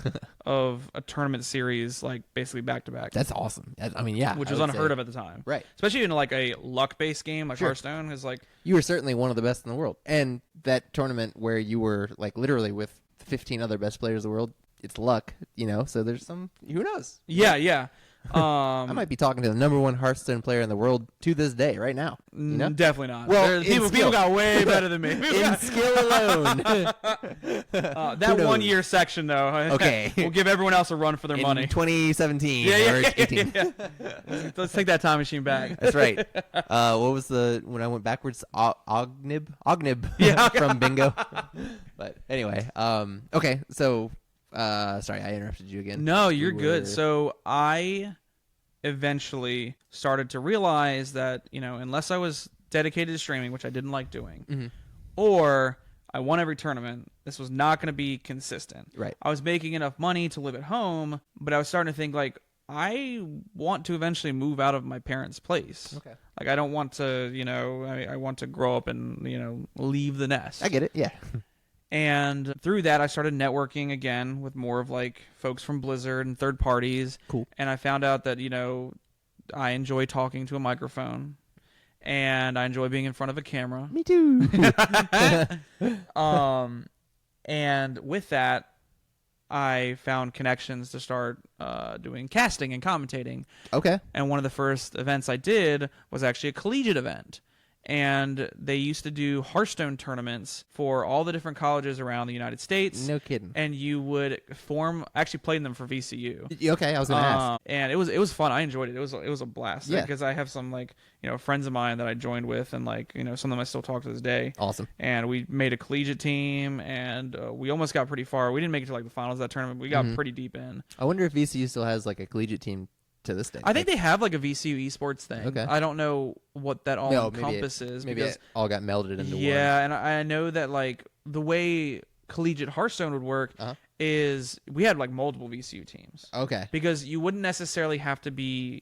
of a tournament series, like basically back to back. That's awesome. I mean, yeah, which was unheard of at the time, right? Especially in like a luck-based game like Hearthstone is like. You were certainly one of the best in the world, and that tournament where you were like literally with 15 other best players in the world, it's luck, So there's some. Who knows? Yeah. I might be talking to the #1 Hearthstone player in the world to this day, right now. Definitely not. Well, people got way better than me. In skill alone. That 1 year section, though. Okay. We'll give everyone else a run for their money. 2017 or 18. Let's take that time machine back. That's right. What was when I went backwards? Ognib from Bingo. But anyway, okay, so. Sorry, I interrupted you again. No, you're good. So I eventually started to realize that, unless I was dedicated to streaming, which I didn't like doing, or I won every tournament, this was not going to be consistent. Right. I was making enough money to live at home, but I was starting to think, like, I want to eventually move out of my parents' place. Okay. Like, I don't want to, I want to grow up and, leave the nest. I get it. Yeah. And through that, I started networking again with more of like folks from Blizzard and third parties. Cool. And I found out that, I enjoy talking to a microphone and I enjoy being in front of a camera. Me too. And with that, I found connections to start doing casting and commentating. Okay. And one of the first events I did was actually a collegiate event. And they used to do Hearthstone tournaments for all the different colleges around the United States. No kidding. And you would actually played them for VCU. Okay, I was gonna ask. And it was fun. I enjoyed it. It was a blast. Yeah. Because I have some friends of mine that I joined with, and some of them I still talk to this day. Awesome. And we made a collegiate team, and we almost got pretty far. We didn't make it to the finals of that tournament. But we got pretty deep in. I wonder if VCU still has a collegiate team to this day. I think they have a VCU esports thing. Okay. I don't know what that all encompasses. Maybe it all got melded into one. Yeah, and I know that the way collegiate Hearthstone would work is we had multiple VCU teams. Okay. Because you wouldn't necessarily have to be,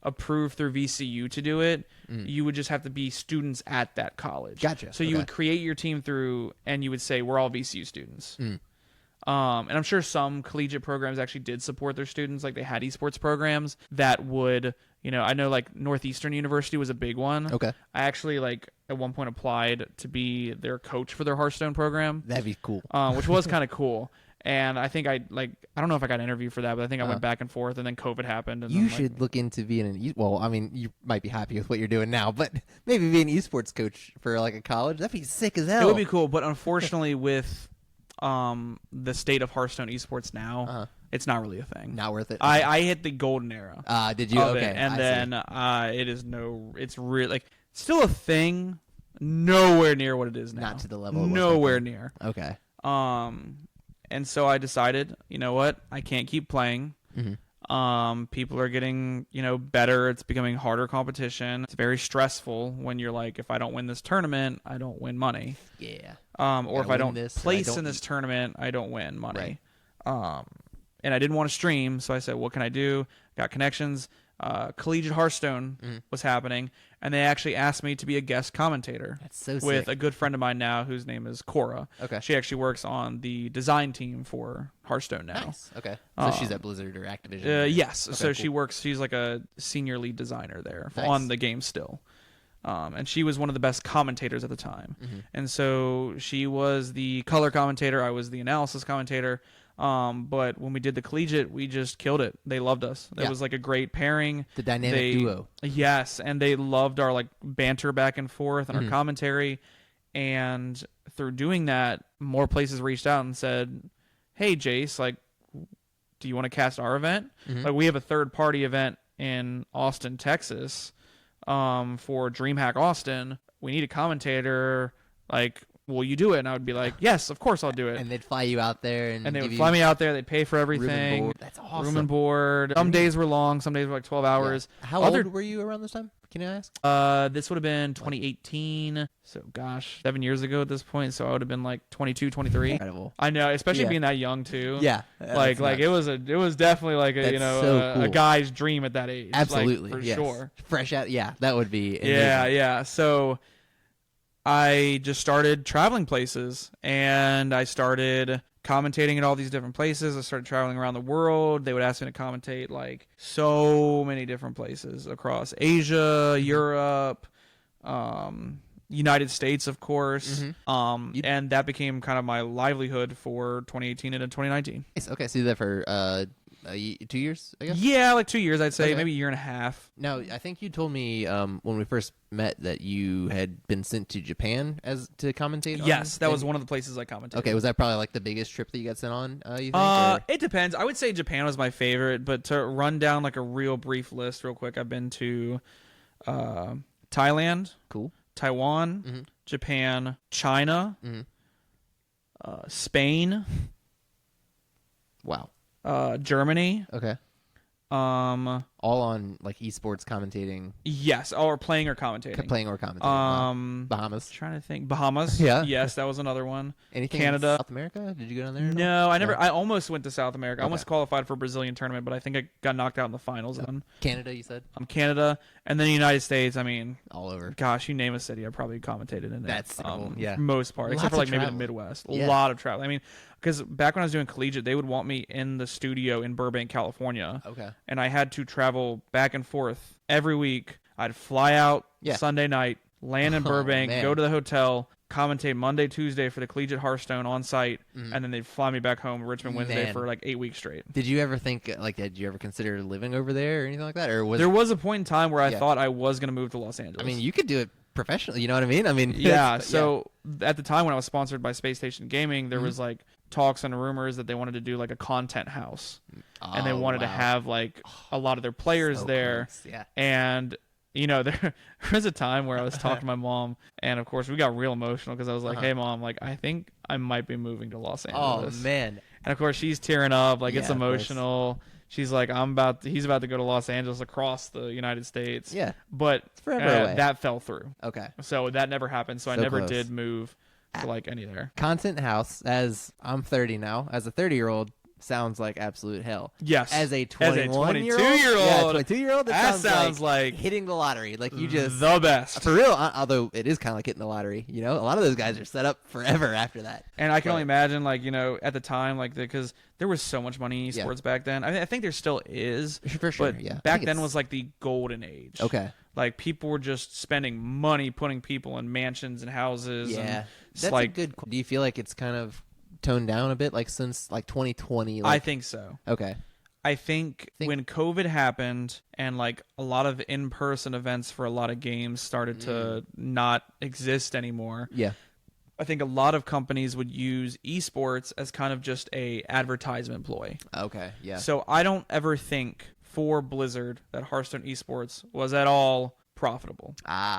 approved through VCU to do it. You would just have to be students at that college. Gotcha. So you would create your team and you would say, we're all VCU students. And I'm sure some collegiate programs actually did support their students. Like they had esports programs that would, I know Northeastern University was a big one. Okay. I actually at one point applied to be their coach for their Hearthstone program. That'd be cool. Which was kind of cool. And I think I don't know if I got an interview for that, but I think I went back and forth, and then COVID happened. And you should look into being you might be happy with what you're doing now, but maybe being an esports coach for a college, that'd be sick as hell. It would be cool, but unfortunately with the state of Hearthstone esports now, it's not really a thing. Not worth it. I hit the golden era. Did you? Okay. And then it's really still a thing, nowhere near what it is now. Not to the level it was nowhere near. Okay. And so I decided, you know what? I can't keep playing. People are getting, better. It's becoming harder competition. It's very stressful when you're if I don't win this tournament, I don't win money. Yeah. Or if I don't place in this tournament, I don't win money. Right. And I didn't want to stream, so I said, what can I do? Got connections. Collegiate Hearthstone was happening, and they actually asked me to be a guest commentator. That's so with sick. a good friend of mine now whose name is Cora. Okay. She actually works on the design team for Hearthstone now. Nice. Okay. So she's at Blizzard or Activision? Yes. Okay, so cool. she's a senior lead designer there Nice. on the game still. And she was one of the best commentators at the time. And so she was the color commentator. I was the analysis commentator. But when we did the collegiate, we just killed it. They loved us. It was a great pairing. The dynamic duo. Yes, and they loved our banter back and forth and our commentary. And through doing that, more places reached out and said, "Hey, Jace, do you want to cast our event? We have a third-party event in Austin, Texas, for DreamHack Austin. We need a commentator. Will you do it?" And I would be like, yes, of course I'll do it. And they'd fly you out there. And they would fly me out there. They'd pay for everything. That's awesome. Room and board. Some days were long. Some days were 12 hours. Yeah. How old were you around this time? Can I ask? This would have been 2018. So, 7 years ago at this point. So I would have been 22, 23. Incredible. I know, especially being that young too. Yeah. It was definitely a guy's dream at that age. Absolutely. For sure. Fresh out. Yeah, that would be amazing. Yeah. So I just started traveling places, and I started commentating at all these different places. I started traveling around the world. They would ask me to commentate so many different places across Asia, Europe, United States, of course. And that became kind of my livelihood for 2018 into 2019. Okay, so you did that for 2 years, I guess? Yeah, 2 years, I'd say. Maybe a year and a half. Now, I think you told me when we first met that you had been sent to Japan to commentate. Yes, that was one of the places I commentated. Okay, was that probably the biggest trip that you got sent on, you think? It depends. I would say Japan was my favorite, but to run down a real brief list real quick, I've been to Thailand. Cool. Taiwan, Japan, China, Spain. Wow. Germany. Okay. All all on like eSports commentating. Yes, or playing or commentating. Playing or commentating. Bahamas. Trying to think. Bahamas. Yeah. Yes, that was another one. Anything Canada. in South America? Did you go down there? No, I never. No? I almost went to South America. I Okay. almost qualified for a Brazilian tournament, but I think I got knocked out in the finals. Oh. Then Canada, you said? Canada, and then the United States. I mean, All over. gosh, you name a city, I probably commentated in it. That's cool. Yeah. For most part, Lots except for of like maybe the travel. Midwest. A Yeah. lot of travel. I mean, because back when I was doing collegiate, they would want me in the studio in Burbank, California, Okay. and I had to travel back and forth every week. I'd fly out Yeah. Sunday night, land in Oh, Burbank, man. go to the hotel, commentate Monday, Tuesday for the collegiate Hearthstone on site, and then they'd fly me back home Richmond Wednesday Man. for like 8 weeks straight. Did you ever think, like, did you ever consider living over there or anything like that? Or was There was a point in time where I Yeah. thought I was going to move to Los Angeles. I mean, you could do it professionally. You know what I mean? I mean, yeah. it's- So at the time when I was sponsored by Space Station Gaming, there was like talks and rumors that they wanted to do like a content house, and they Oh, wanted to wow. have like a lot of their players So there. close, Yeah. And you know, there was a time where I was talking to my mom, and of course we got real emotional because I was like, "Hey, mom, like I think I might be moving to Los Oh Angeles." man. And of course she's tearing up, like it's Yeah, of course. emotional. She's like, he's about to go to Los Angeles across the United States. Yeah. But forever away. that fell through. Okay. So that never happened. So I So never close. did move to like any there. Content house. As I'm 30 now, as a 30-year-old, sounds like absolute hell. Yes. As a 21-year-old, 22-year-old, yeah, 22-year-old, that sounds like hitting the lottery. Like you just the best. for real. Although it is kind of like hitting the lottery. You know, a lot of those guys are set up forever after that. And I can But- only imagine, like, you know, at the time, like, because there was so much money in esports back then. I mean, I think there still is. For sure. But Yeah. I back think then it's- was like the golden age. Okay. Like people were just spending money putting people in mansions and houses. Yeah. And it's That's like, a good. Do you feel like it's kind of toned down a bit, like since like 2020? Like, I think so. Okay. I think when COVID happened and like a lot of in-person events for a lot of games started to not exist anymore. Yeah. I think a lot of companies would use esports as kind of just a advertisement ploy. Okay. Yeah. So I don't ever think for Blizzard that Hearthstone esports was at all profitable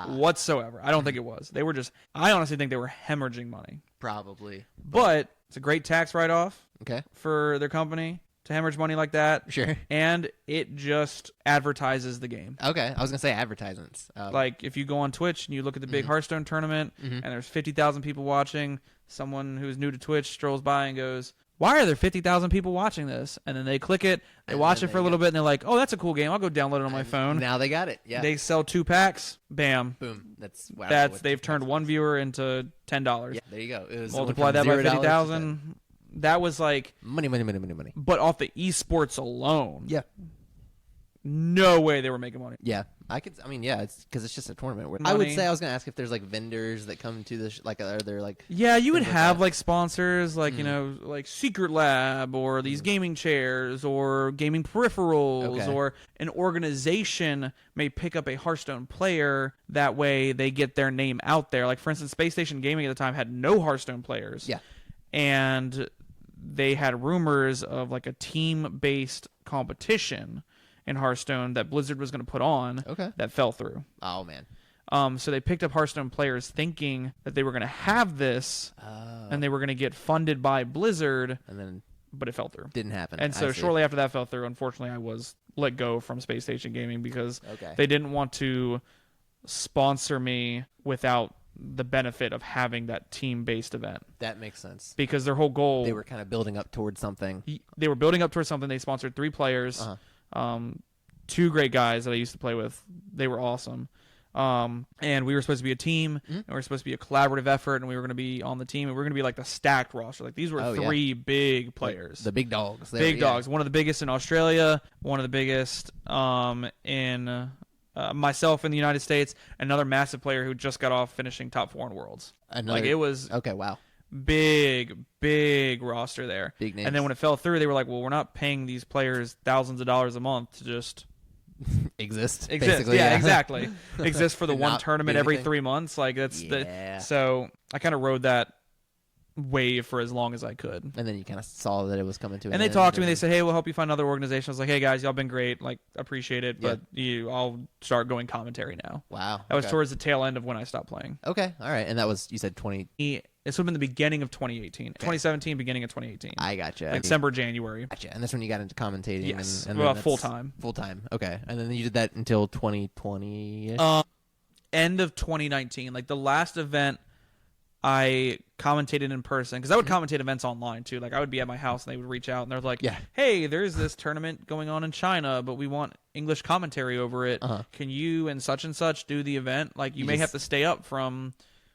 whatsoever. I don't think it was. They were just, I honestly think they were hemorrhaging money. Probably. But it's a great tax write-off Okay. for their company to hemorrhage money like that. Sure. And it just advertises the game. Okay. I was gonna say advertisements. Like if you go on Twitch and you look at the big Hearthstone tournament and there's 50,000 people watching, someone who's new to Twitch strolls by and goes, "Why are there 50,000 people watching this?" And then they click it, they And watch then it for a they little bit, and they're like, "Oh, that's a cool game. I'll go download it on my phone." Now they got it. Yeah. They sell 2 packs, bam. Boom. That's wow. That's they've turned one viewer into $10. Yeah. There you go. It was Multiply that by 50,000. That was like money, money, money, money, money. but off the esports alone. Yeah. No way they were making money. Yeah. I mean, yeah. It's because it's just a tournament. I would Money. say I was gonna ask if there's like vendors that come to this. Like, are there like? Yeah, you would things like have that. like sponsors like, you know, like Secret Lab or these gaming chairs or gaming peripherals Okay. or an organization may pick up a Hearthstone player. That way they get their name out there. Like, for instance, Space Station Gaming at the time had no Hearthstone players. Yeah. And they had rumors of like a team-based competition in Hearthstone that Blizzard was going to put on Okay. that fell through. Oh man. So they picked up Hearthstone players thinking that they were going to have this and they were going to get funded by Blizzard, And then but it fell through. didn't happen. And I so see. shortly after that fell through, unfortunately, I was let go from Space Station Gaming because Okay. they didn't want to sponsor me without the benefit of having that team-based event. That makes sense. Because their whole goal... They were kind of building up towards something. They were building up towards something. They sponsored 3 players. 2 great guys that I used to play with. They were awesome. And we were supposed to be a team, and we were supposed to be a collaborative effort, and we were going to be on the team, and we were going to be like the stacked roster. Like these were 3 big players. The big dogs. Big dogs. One of the biggest in Australia, one of the biggest in myself in the United States, another massive player who just got off finishing top 4 in Worlds. Like it was Okay, wow. big roster there. Big names. And then when it fell through, they were like, well, we're not paying these players thousands of dollars a month to just exist. exist. Basically, Yeah, exactly. Exist for the And one not tournament do every anything. 3 months. Like that's Yeah. so I kind of rode that wave for as long as I could. And then you kind of saw that it was coming to an And they end, talked to me. They and- said, "Hey, we'll help you find another organization." I was like, "Hey guys, y'all been great. Like, appreciate it, but I'll start going commentary now." Wow. That was okay. towards the tail end of when I stopped playing. Okay. All right. And that was, you said 20. This would have been the beginning of 2018. 2017, beginning of 2018. I gotcha. Like December, January. Gotcha. And that's when you got into commentating. Yes. And well, full time. Full time. Okay. And then you did that until 2020. End of 2019. Like the last event I commentated in person, because I would commentate events online too. Like I would be at my house and they would reach out and they're like, hey, there's this tournament going on in China, but we want English commentary over it. Can you and such do the event? Like you may have to stay up from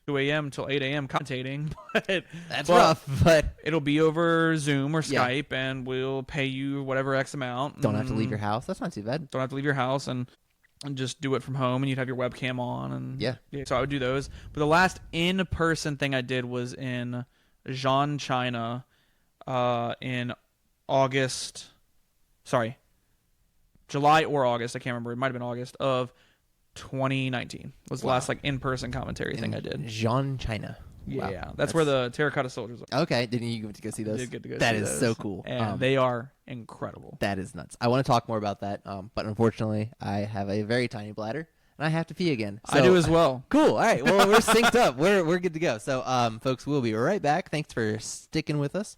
2 a.m. till 8 a.m. commentating, but that's rough, but it'll be over Zoom or Skype and we'll pay you whatever X amount. Don't have to leave your house. That's not too bad. Don't have to leave your house and just do it from home, and you'd have your webcam on. And so I would do those. But the last in-person thing I did was in Zhan, China, in August. Sorry, July or August. I can't remember. It might have been August of 2019. Was the last like in-person commentary thing I did. Zhan, China. Yeah, that's where the terracotta soldiers are. Okay, didn't you get to go see those? I did get to go that see is those. So cool. And they are incredible. That is nuts. I want to talk more about that, but unfortunately, I have a very tiny bladder, and I have to pee again. So, I do as well. Cool. All right. Well, we're synced up. We're good to go. So, folks, we'll be right back. Thanks for sticking with us.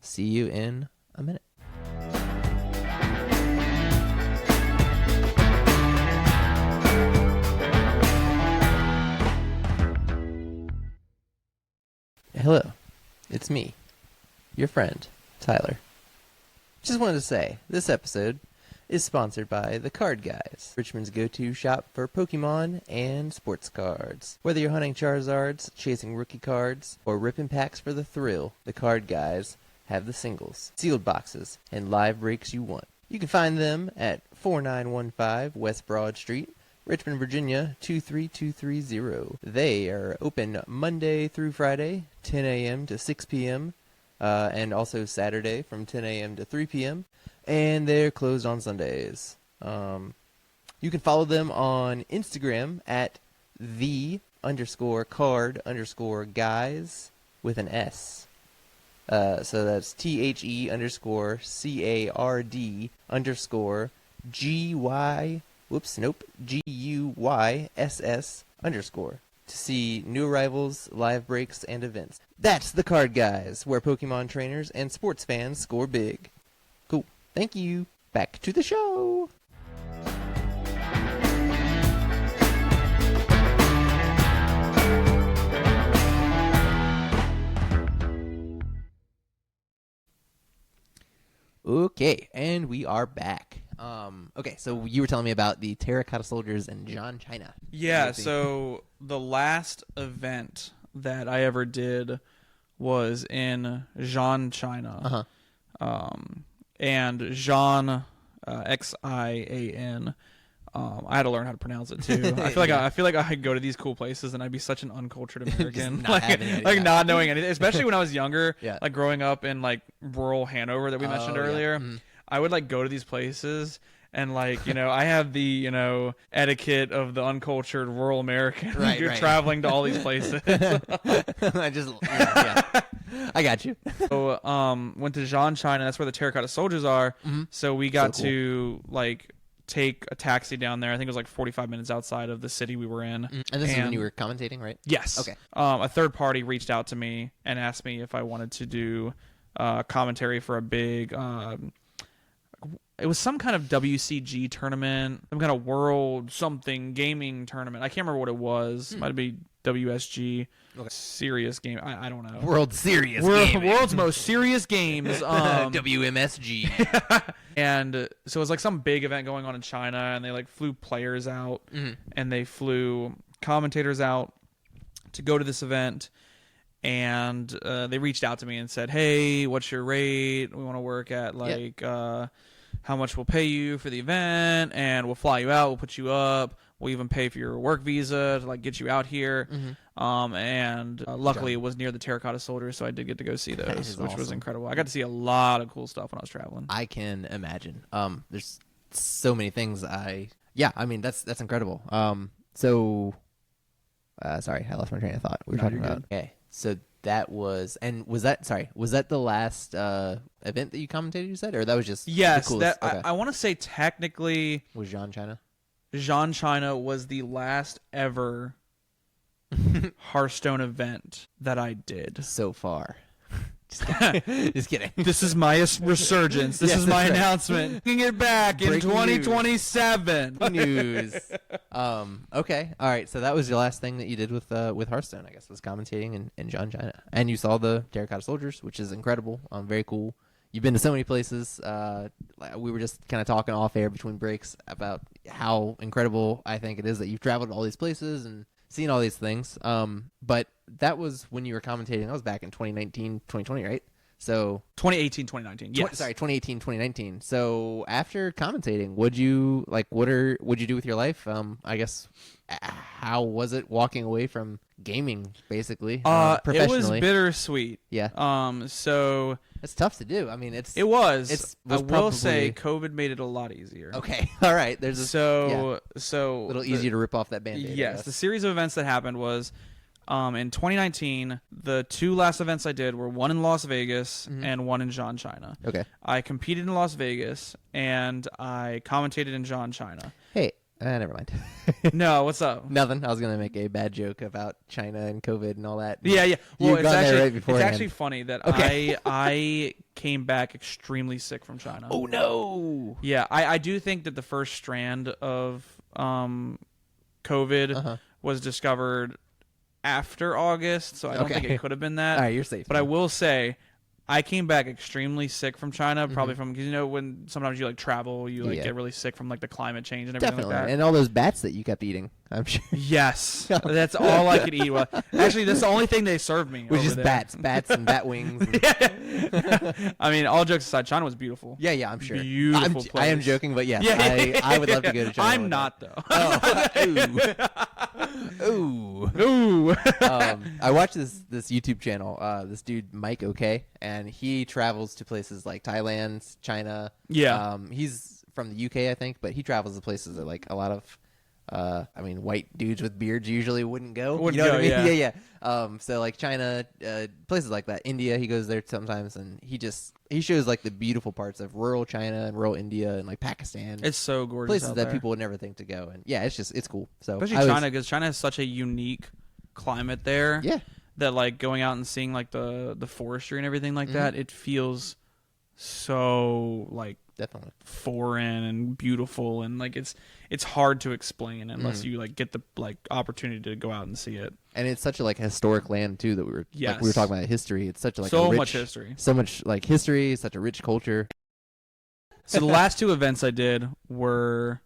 See you in a minute. Hello, it's me, your friend, Tyler. Just wanted to say, this episode is sponsored by The Card Guys, Richmond's go-to shop for Pokemon and sports cards. Whether you're hunting Charizards, chasing rookie cards, or ripping packs for the thrill, The Card Guys have the singles, sealed boxes, and live breaks you want. You can find them at 4915 West Broad Street, Richmond, Virginia, 23230. They are open Monday through Friday, 10 a.m. to 6 p.m., and also Saturday from 10 a.m. to 3 p.m., and they're closed on Sundays. You can follow them on Instagram at _card_guys with an S. So that's THE_CARD_GUYSS_ to see new arrivals, live breaks, and events. That's The Card Guys, where Pokemon trainers and sports fans score big. Cool. Thank you. Back to the show. Okay, and we are back. Okay, so you were telling me about the terracotta soldiers in Zhan, China. Yeah, so the last event that I ever did was in Zhan, China. And Zhan, Xian. I had to learn how to pronounce it too. I feel like I could go to these cool places and I'd be such an uncultured American, not knowing anything. Especially when I was younger, like growing up in like rural Hanover that we mentioned earlier. I would like go to these places and like I have the etiquette of the uncultured rural American. You're traveling to all these places. I got you. So went to Zhan, China. That's where the terracotta soldiers are. So we got to like take a taxi down there. I think it was like 45 minutes outside of the city we were in. And this is when you were commentating, right? Yes. Okay. A third party reached out to me and asked me if I wanted to do commentary for a big it was some kind of WCG tournament, some kind of world something gaming tournament. I can't remember what it was. Might be WSG. Okay. Serious game. I don't know. World's most serious games. WMSG. And so it was like some big event going on in China, and they like flew players out, and they flew commentators out to go to this event. And they reached out to me and said, "Hey, what's your rate? We want to work at like how much we'll pay you for the event, and we'll fly you out. We'll put you up. We'll even pay for your work visa to like get you out here." And luckily it was near the terracotta soldiers, so I did get to go see those, which was incredible. I got to see a lot of cool stuff when I was traveling. I can imagine. There's so many things. I mean that's incredible. Sorry, I lost my train of thought. We were talking about. Okay, so that was that the last event that you commentated? You said, or that was just the coolest? I want to say technically was Zhan, China. Zhan, China was the last ever Hearthstone event that I did. So far. Just kidding. Just kidding. This is my resurgence. This is my announcement. Bringing it back in 2027. News. Okay. All right. So that was your last thing that you did with Hearthstone, I guess, was commentating in John China. And you saw the Terracotta Soldiers, which is incredible. Very cool. You've been to so many places. We were just kind of talking off air between breaks about how incredible I think it is that you've traveled to all these places and seen all these things. But that was when you were commentating. That was back in 2019, 2020, right? So 2018, 2019. Yes. 2018, 2019. So after commentating, what'd you do with your life? I guess how was it walking away from gaming basically? Professionally? It was bittersweet. Yeah. So it's tough to do. I mean, it was. I will probably... say COVID made it a lot easier. Okay. All right. There's a little easier to rip off that Band-Aid. Yes. The series of events that happened was in 2019, the two last events I did were one in Las Vegas and one in John China. Okay. I competed in Las Vegas and I commentated in John China. Hey, never mind. No, what's up? Nothing. I was gonna make a bad joke about China and COVID and all that. Yeah. Well, it's actually funny that okay. I came back extremely sick from China. Oh no. Yeah, I do think that the first strand of COVID was discovered after August, so I don't think it could have been that. All right, you're safe. But I will say, I came back extremely sick from China, probably from, because when sometimes you travel, you get really sick from the climate change and everything Definitely. like that. And all those bats that you kept eating, I'm sure. Yes, that's all I could eat. Well, actually, that's the only thing they served me. Which is there. bats and bat wings. And... I mean, all jokes aside, China was beautiful. Yeah, I'm sure. Beautiful place. I am joking, but yes, I would love to go to China. I'm not though. Ooh. I watched this YouTube channel. This dude Mike OK, and he travels to places like Thailand, China. Yeah. He's from the UK, I think, but he travels to places that a lot of white dudes with beards usually wouldn't go. You know what I mean? Yeah. So China, places like that. India, he goes there sometimes, and he shows the beautiful parts of rural China and rural India and Pakistan. It's so gorgeous. Places out that there. people would never think to go, and yeah, it's cool. So especially China, because China has such a unique climate there. Yeah. That going out and seeing the forestry and everything like that, it feels so definitely foreign and beautiful, and it's hard to explain unless you get the opportunity to go out and see it. And it's such a historic land too that we were talking about history. It's such so rich, much history, so much history, such a rich culture. So the last two events I did were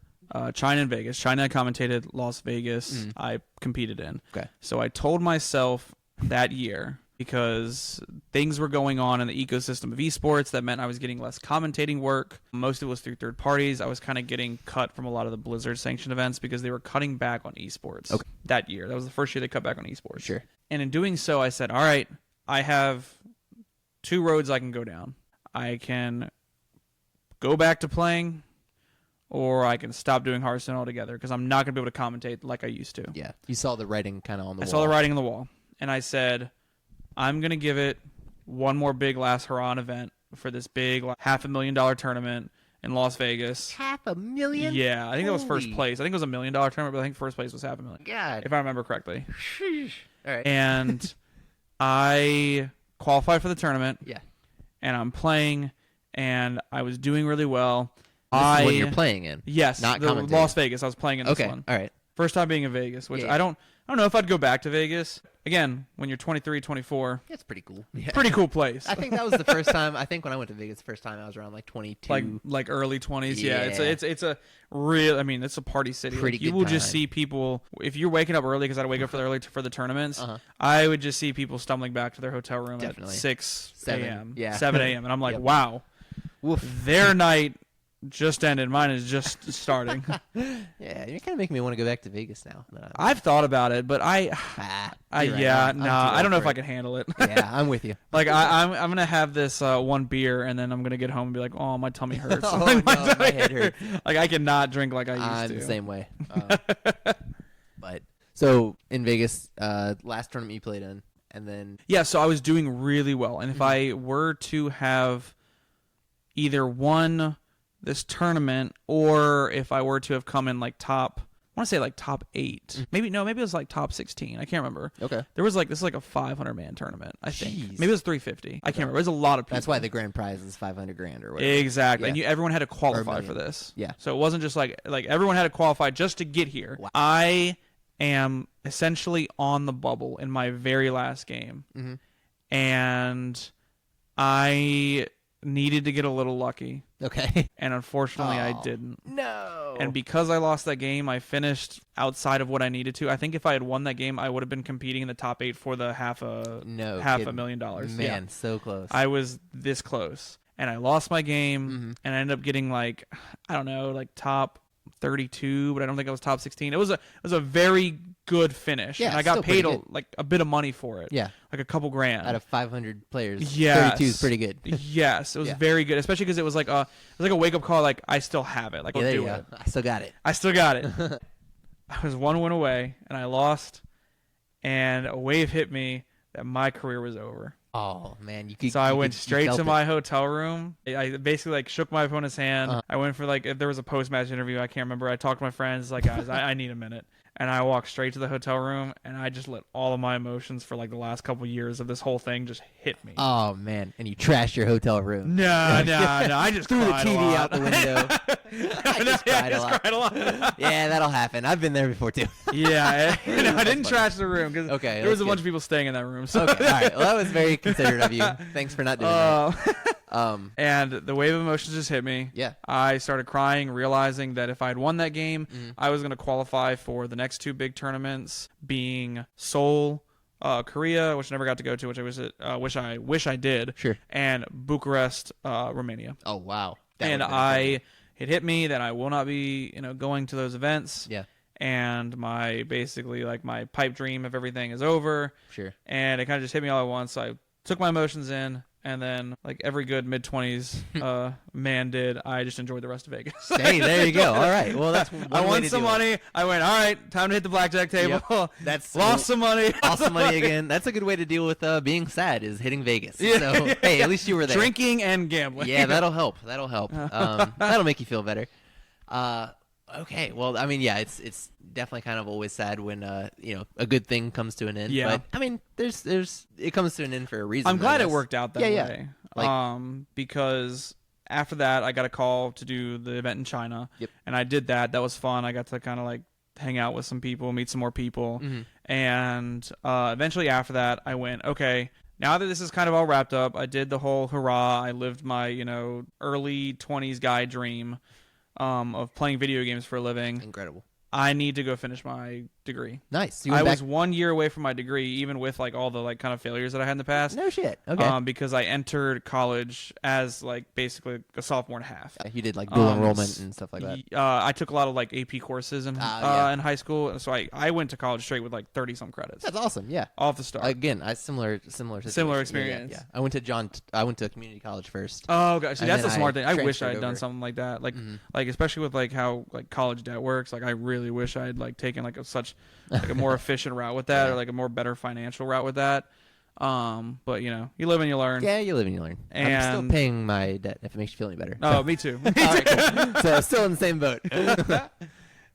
China and Vegas. China I commentated, Las Vegas I competed in. Okay. So I told myself that year, because things were going on in the ecosystem of eSports that meant I was getting less commentating work. Most of it was through third parties. I was kind of getting cut from a lot of the Blizzard sanctioned events because they were cutting back on eSports that year. That was the first year they cut back on eSports. Sure. And in doing so, I said, all right, I have two roads I can go down. I can go back to playing, or I can stop doing Hearthstone altogether, because I'm not going to be able to commentate like I used to. Yeah. You saw the writing kind of on the wall. I saw the writing on the wall. And I said, I'm going to give it one more big last hurrah event for this big $500,000 tournament in Las Vegas. $500,000? Yeah, I think that was first place. I think it was $1 million tournament, but I think first place was $500,000. God. If I remember correctly. All right. And I qualified for the tournament. Yeah. And I'm playing, and I was doing really well. This is what you're playing in. Yes. Not Las Vegas. I was playing in this one. All right. First time being in Vegas, which I don't know if I'd go back to Vegas. Again, when you're 23, 24. It's pretty cool. Yeah. Pretty cool place. I think that was the first time. I think when I went to Vegas the first time, I was around 22. Like early 20s. Yeah. Yeah. It's a real, it's a party city. Pretty you good will time. just see people, if you're waking up early, because I had to wake up for the tournaments, I would just see people stumbling back to their hotel room at 6 a.m. 7 a.m. And I'm like, wow, their night just ended. Mine is just starting. Yeah, you're kind of making me want to go back to Vegas now. I've thought about it, but I don't know if I can handle it. Yeah, I'm with you. I'm gonna have this one beer, and then I'm gonna get home and be like, oh, my tummy hurts. My head hurts. I cannot drink like I used to. I'm the same way. But so in Vegas, last tournament you played in, and then so I was doing really well, and if I were to have either won this tournament, or if I were to have come in top want to say like top 8. Maybe it was like top 16. I can't remember. Okay. There was like, this is like a 500-man tournament, I think. Jeez. Maybe it was 350. I can't remember. There's a lot of people. That's why the grand prize is $500,000 or whatever. Exactly. Yeah. And everyone had to qualify for this. Yeah. So it wasn't just like everyone had to qualify just to get here. Wow. I am essentially on the bubble in my very last game. Mm-hmm. And I needed to get a little lucky. Okay. And unfortunately, I didn't. No. And because I lost that game, I finished outside of what I needed to. I think if I had won that game, I would have been competing in the top 8 for the half a $1 million. Man, so close. I was this close. And I lost my game, and I ended up getting like, I don't know, like top 32, but I don't think I was top 16. It was a very good finish. Yeah, and I got paid a bit of money for it. Yeah. Like a couple grand. Out of 500 players, yes. 32 is pretty good. Yes, it was very good, especially because it was like a wake-up call, like, I still have it. Like, I'll do it. I still got it. I still got it. I was 1 win away, and I lost, and a wave hit me that my career was over. Oh man, So I went straight to my hotel room. I basically like shook my opponent's hand. I went for like, if there was a post-match interview, I can't remember. I talked to my friends, like, guys, I need a minute. And I walked straight to the hotel room, and I just let all of my emotions for like the last couple years of this whole thing just hit me. Oh man, and you trashed your hotel room. No, I just threw the cried TV a lot. out the window. I just cried a lot. Yeah, that'll happen. I've been there before too. Yeah, I didn't trash the room because there was a bunch of people staying in that room. So. Okay, all right. Well, that was very considerate of you. Thanks for not doing that. And the wave of emotions just hit me. Yeah. I started crying, realizing that if I had won that game, I was going to qualify for the next 2 big tournaments, being Seoul, Korea, which I never got to go to, which I wish I did. Sure. And Bucharest, Romania. Oh wow. It hit me that I will not be, going to those events. Yeah. And my pipe dream of everything is over. Sure. And it kind of just hit me all at once. So I took my emotions in, and then, like every good mid-20s man did, I just enjoyed the rest of Vegas. Hey, there you go. All right. Well, that's I won some money. I went, all right, time to hit the blackjack table. Yep. That's lost some money. Lost some money again. That's a good way to deal with being sad, is hitting Vegas. Yeah. So, hey, at least you were there. Drinking and gambling. Yeah, that'll help. That'll help. That'll make you feel better. Okay. Well, I mean, yeah, it's definitely kind of always sad when a good thing comes to an end. Yeah. But I mean, there's it comes to an end for a reason. I'm glad it worked out that way. Yeah. Because after that, I got a call to do the event in China. Yep. And I did that. That was fun. I got to kind of like hang out with some people, meet some more people. And eventually after that, I went, okay, now that this is kind of all wrapped up, I did the whole hurrah. I lived my, early 20s guy dream of playing video games for a living. Incredible. I need to go finish my degree. Nice. I was 1 year away from my degree, even with like all the like kind of failures that I had in the past. No shit. Okay. Because I entered college as like basically a sophomore and a half. You did like dual enrollment and stuff like that. I took a lot of like AP courses in high school, so I went to college straight with like 30-some credits. That's awesome. Yeah. Off the start. Again, similar experience. Yeah. I went to community college first. Oh gosh, that's a smart thing. I wish I had done over. something like that. Like like especially with like how like college debt works. Like I really wish I had like taken like a more efficient route with that, or like a more better financial route with that. But you live and you learn. Yeah, you live and you learn. And I'm still paying my debt, if it makes you feel any better. Oh, me too. All right, cool. So still in the same boat.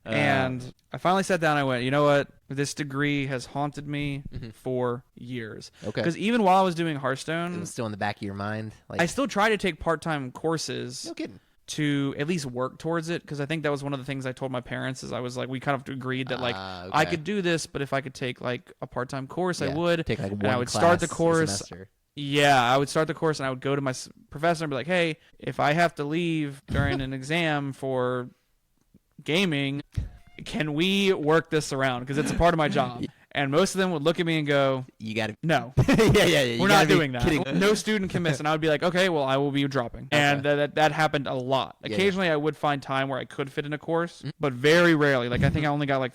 And I finally sat down and I went, you know what? This degree has haunted me for years. Okay. Because even while I was doing It Hearthstone, was still in the back of your mind. Like, I still tried to take part-time courses. No kidding. To at least work towards it, because I think that was one of the things I told my parents. Is I was like, we kind of agreed that like I could do this, but if I could take like a part-time course, I would. Take like one and I would class start the a course. semester. Yeah, I would start the course and I would go to my professor and be like, hey, if I have to leave during an exam for gaming, can we work this around? Because it's a part of my job. And most of them would look at me and go, "You got to no, yeah. We're not doing that. No student can miss." And I would be like, "Okay, well, I will be dropping." And that happened a lot. Occasionally, I would find time where I could fit in a course, but very rarely. Like I think I only got like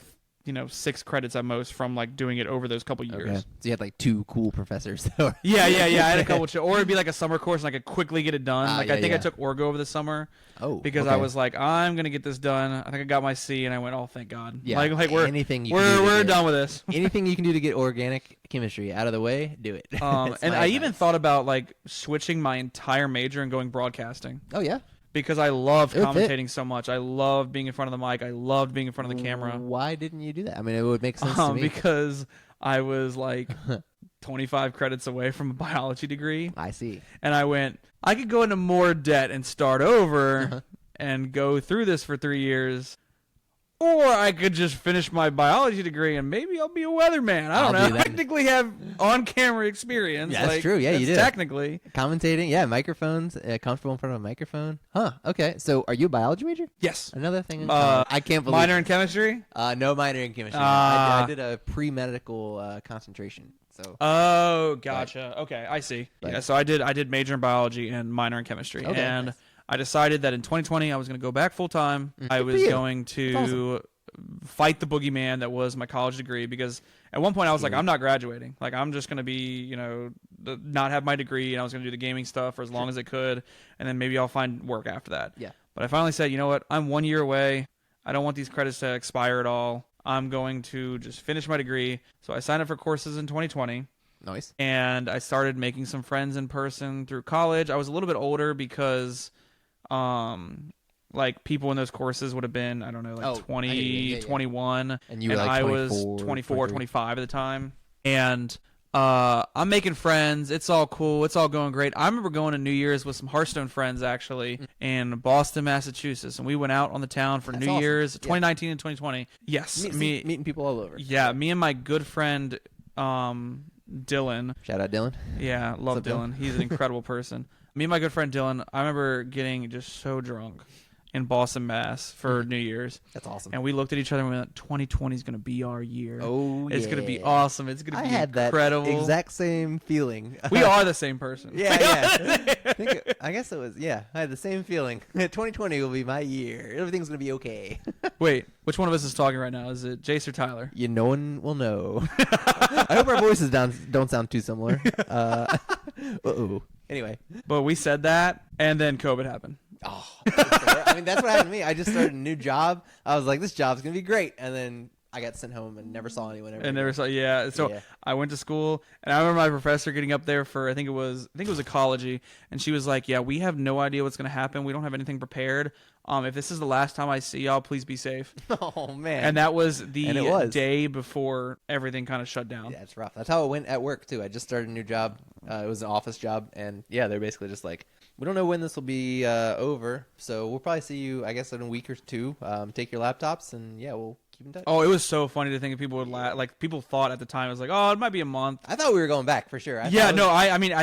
6 credits at most from like doing it over those couple years. Okay. So you had like 2 cool professors. Yeah. I had a couple, or it'd be like a summer course and I could quickly get it done. I think I took Orgo over the summer. Oh, because I was like, I'm gonna get this done. I think I got my C, and I went, oh, thank God. Yeah, like we're done with this. Anything you can do to get organic chemistry out of the way, do it. And I even thought about like switching my entire major and going broadcasting. Oh yeah. because I love It would fit. commentating so much. I love being in front of the mic. I loved being in front of the camera. Why didn't you do that? I mean, it would make sense to me. Because I was like 25 credits away from a biology degree. I see. And I went, I could go into more debt and start over and go through this for 3 years. Or I could just finish my biology degree and maybe I'll be a weatherman. I don't know. I technically have on-camera experience. Yeah, that's true. Yeah, you do. Technically. Commentating, yeah, microphones, comfortable in front of a microphone. Huh, okay. So are you a biology major? Yes. Another thing. I can't believe minor in chemistry? No minor in chemistry. I did a pre-medical concentration. So. Oh, gotcha. Okay, I see. Yeah, so I did major in biology and minor in chemistry. Okay, and nice. I decided that in 2020 I was going to go back full time. I was going to fight the boogeyman that was my college degree, because at one point I was like, I'm not graduating. Like, I'm just going to be, not have my degree, and I was going to do the gaming stuff for as long as it could, and then maybe I'll find work after that. Yeah. But I finally said, you know what? I'm 1 year away. I don't want these credits to expire at all. I'm going to just finish my degree. So I signed up for courses in 2020. Nice. And I started making some friends in person through college. I was a little bit older because like people in those courses would have been, I don't know, like 20, 21. And you were like 24, I was 24, 25 at the time. And I'm making friends. It's all cool. It's all going great. I remember going to New Year's with some Hearthstone friends, actually, in Boston, Massachusetts. And we went out on the town for New Year's, 2019 and 2020. Yes. Meeting people all over. Yeah, me and my good friend Dylan. Shout out Dylan. Yeah, love Dylan. He's an incredible person. Me and my good friend Dylan, I remember getting just so drunk in Boston, Mass for New Year's. That's awesome. And we looked at each other and we went, 2020 is going to be our year. Oh, It's going to be awesome. It's going to be incredible. That exact same feeling. We are the same person. Yeah. I guess it was, I had the same feeling. 2020 will be my year. Everything's going to be okay. Wait, which one of us is talking right now? Is it Jace or Tyler? No one will know. I hope our voices don't sound too similar. Uh-oh. Anyway. But we said that, and then COVID happened. Oh, I mean, that's what happened to me. I just started a new job. I was like, this job's going to be great. And then I got sent home and never saw anyone ever. And never saw, So I went to school, and I remember my professor getting up there for, I think it was ecology, and she was like, yeah, we have no idea what's going to happen. We don't have anything prepared. If this is the last time I see y'all, please be safe. Oh, man. And that was the day before everything kind of shut down. Yeah, it's rough. That's how it went at work, too. I just started a new job. It was an office job, and they're basically just like, we don't know when this will be over, so we'll probably see you, I guess, in a week or two. Take your laptops, and we'll keep in touch. Oh, it was so funny to think that people would like people thought at the time it was like, oh, it might be a month. I thought we were going back for sure. I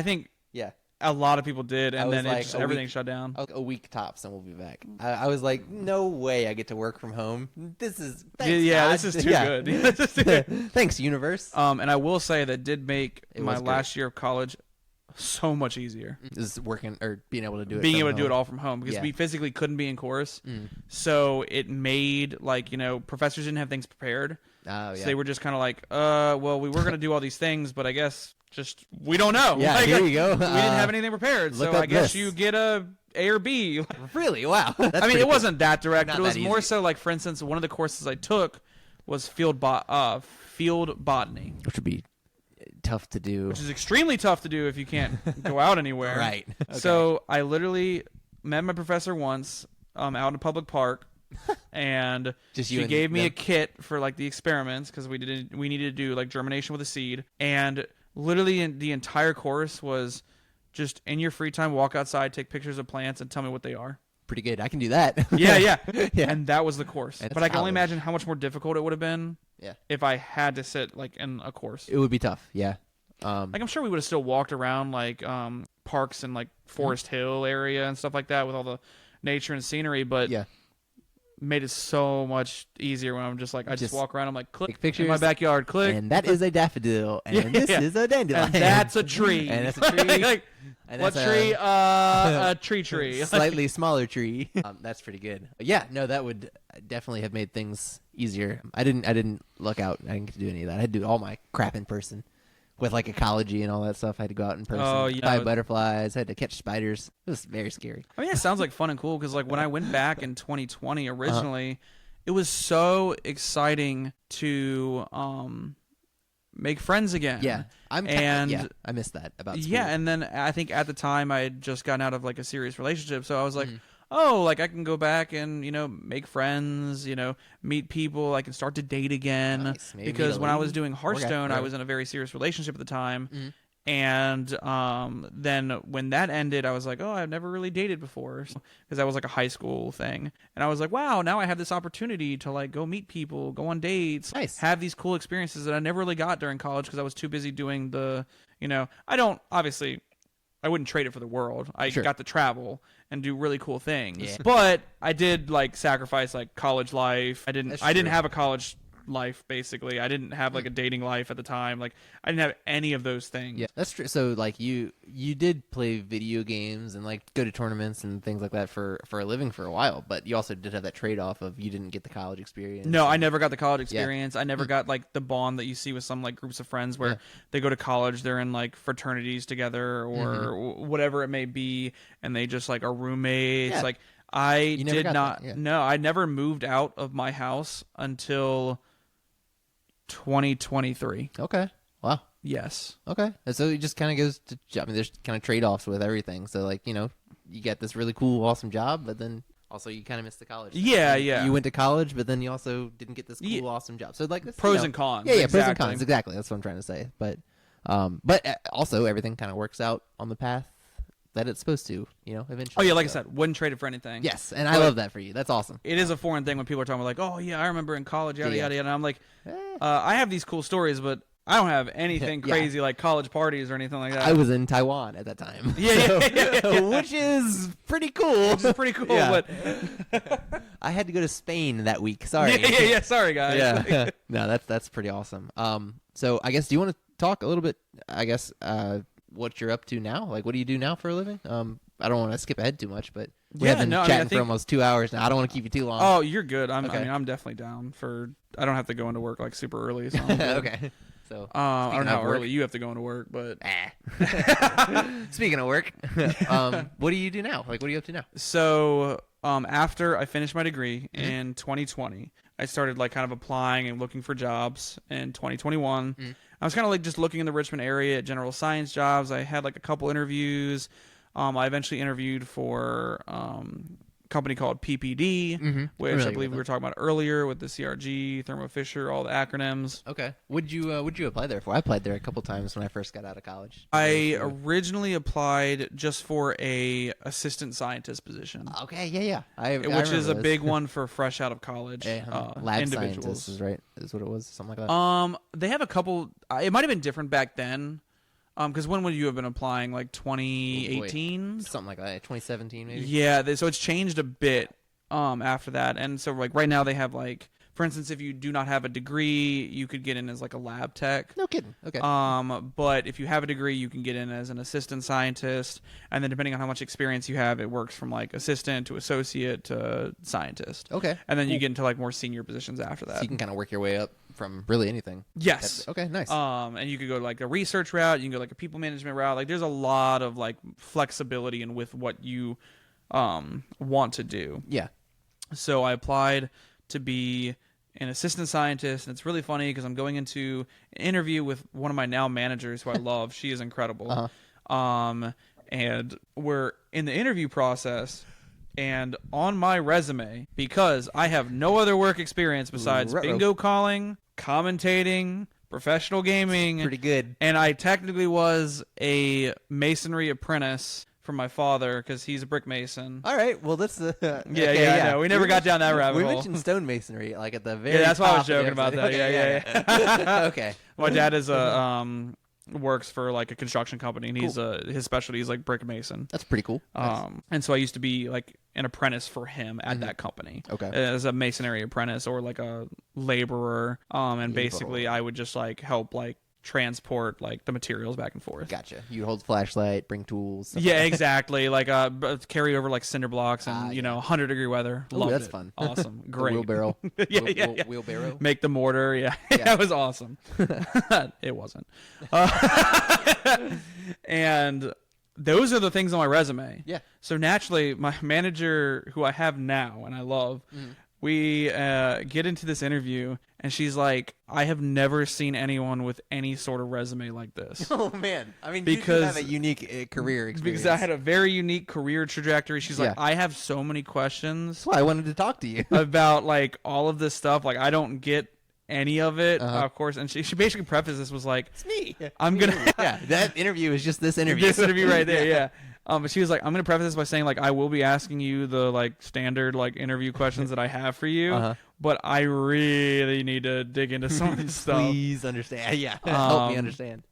think a lot of people did, and then everything shut down. A week tops, and we'll be back. I was like, no way, I get to work from home. This is this is too good. This is too good. Thanks, universe. And I will say that did make my last year of college so much easier. Is working or being able to do it. Being able to do it all from home, because we physically couldn't be in course. So it made professors didn't have things prepared. So they were just kind of like, well, we were going to do all these things, but I guess just we don't know. Yeah, here you go. We didn't have anything prepared, so I guess you get a or B. Really? Wow. I mean, it wasn't that direct, but it was more so like, for instance, one of the courses I took was field botany, which would be tough to do. Which is extremely tough to do if you can't go out anywhere. Right. Okay. So I literally met my professor once out in a public park, and she gave me a kit for like the experiments, because we needed to do like germination with a seed, and literally the entire course was just in your free time, walk outside, take pictures of plants, and tell me what they are. Pretty good. I can do that. Yeah. And that was the course. But I can only imagine how much more difficult it would have been if I had to sit like in a course. It would be tough. Yeah. Like, I'm sure we would have still walked around like parks and like Forest Hill area and stuff like that with all the nature and scenery, but made it so much easier when I'm just like, I just walk around, I'm like, click, pictures in my backyard, click. And that is a daffodil. And this is a dandelion. And that's a tree. And that's a tree. Like, what tree? A tree. Slightly smaller tree. That's pretty good. Yeah, no, that would definitely have made things easier. I didn't look out. I didn't get to do any of that. I had to do all my crap in person. With like ecology and all that stuff, I had to go out in person, buy butterflies, I had to catch spiders. It was very scary. I mean, it sounds like fun and cool, because like when I went back in 2020 originally, it was so exciting to make friends again. Yeah, I missed that about school. Yeah, and then I think at the time I had just gotten out of like a serious relationship, so I was like, oh, like I can go back and, make friends, meet people. I can start to date again. Nice. Maybe Because when I was doing Hearthstone, Okay. I was in a very serious relationship at the time. Mm-hmm. And then when that ended, I was like, oh, I've never really dated before, because that was like a high school thing. And I was like, wow, now I have this opportunity to like go meet people, go on dates, Nice. have these cool experiences that I never really got during college because I was too busy doing the, I wouldn't trade it for the world. I got to travel and do really cool things. Yeah. But I did like sacrifice like college life. I didn't have a college life, basically. I didn't have like a dating life at the time. Like I didn't have any of those things. Yeah, that's true. So like you did play video games and like go to tournaments and things like that for a living for a while, but you also did have that trade-off of you didn't get the college experience. No, I never got the college experience. I never got like the bond that you see with some like groups of friends where they go to college, they're in like fraternities together or whatever it may be, and they just like are roommates. Like I did not. No, I never moved out of my house until 2023. Okay. Wow. Yes. Okay. And so it just kind of goes to, I mean, there's kind of trade-offs with everything. So like, you get this really cool, awesome job, but then also you kind of missed the college. Yeah, You went to college, but then you also didn't get this cool, awesome job. So like this, pros and cons. Yeah, pros and cons. Exactly. That's what I'm trying to say. But also everything kind of works out on the path that it's supposed to, eventually. Oh yeah, like I said, wouldn't trade it for anything. Yes, and I love that for you. That's awesome. It is a foreign thing when people are talking about like, oh yeah, I remember in college, yada yada yada. And I'm like, I have these cool stories, but I don't have anything crazy like college parties or anything like that. I was in Taiwan at that time. Which is pretty cool. But I had to go to Spain that week. Sorry. Yeah. Sorry, guys. Yeah. No, that's pretty awesome. So I guess, do you want to talk a little bit, I guess, what you're up to now? Like, what do you do now for a living? I don't want to skip ahead too much, but we have been chatting for almost 2 hours now. I don't want to keep you too long. Oh, you're good. I'm definitely down for. I don't have to go into work like super early. So okay. So I don't know how early you have to go into work, but speaking of work, what do you do now? Like, what are you up to now? So after I finished my degree in 2020, I started like kind of applying and looking for jobs in 2021. I was kind of like just looking in the Richmond area at general science jobs. I had like a couple interviews. I eventually interviewed for a company called PPD, which I believe we were talking about earlier with the CRG, Thermo Fisher, all the acronyms. Okay. Would you apply there for? I applied there a couple times when I first got out of college. I originally applied just for a assistant scientist position. Okay, yeah. Which is a big one for fresh out of college lab individuals. Scientists is right. Is what it was, something like that. They have a couple. It might have been different back then. Because when would you have been applying? Like 2018? Something like that. 2017 maybe? Yeah, so it's changed a bit after that. And so like right now they have like, for instance, if you do not have a degree, you could get in as like a lab tech. No kidding. Okay. But if you have a degree, you can get in as an assistant scientist. And then depending on how much experience you have, it works from like assistant to associate to scientist. Okay. And then you get into like more senior positions after that. So you can kind of work your way up from really anything. Yes. Okay, nice. And you could go like a research route, you can go like a people management route. Like there's a lot of like flexibility in with what you want to do. Yeah. So I applied to be an assistant scientist, and it's really funny because I'm going into an interview with one of my now managers who I love. She is incredible. And we're in the interview process, and on my resume, because I have no other work experience besides bingo calling, commentating, professional gaming. Pretty good. And I technically was a masonry apprentice from my father because he's a brick mason. All right. Well, that's I know. We never got down that rabbit hole. We mentioned stonemasonry like at the very that's why I was top joking about that. Yeah. Okay. My dad is works for like a construction company, and he's his specialty is like brick mason. That's pretty cool. Nice. And so I used to be like an apprentice for him at that company. Okay. As a masonry apprentice or like a laborer. And basically I would just like help like transport like the materials back and forth. Gotcha. You hold flashlight, bring tools. Yeah, exactly. Like carry over like cinder blocks and 100-degree weather. Ooh, that's fun. Awesome. Great. Wheelbarrow. Yeah. Wheelbarrow. Make the mortar. Yeah. That was awesome. It wasn't. And those are the things on my resume. Yeah. So naturally, my manager, who I have now and I love, we get into this interview, and she's like, I have never seen anyone with any sort of resume like this. Oh, man. I mean, because you have a unique career experience. Because I had a very unique career trajectory. She's like, Yeah. I have so many questions That's why I wanted to talk to you. about, like, all of this stuff. Like, I don't get any of it, Uh-huh. of course. And she basically prefaced this was like, It's me. I'm going to... Yeah, that interview is just this interview. This interview right there, yeah. But she was like, I'm going to preface this by saying, like, I will be asking you the, like, standard, like, interview questions that I have for you. Uh-huh. But I really need to dig into some of this stuff. Please understand. Yeah, help me understand.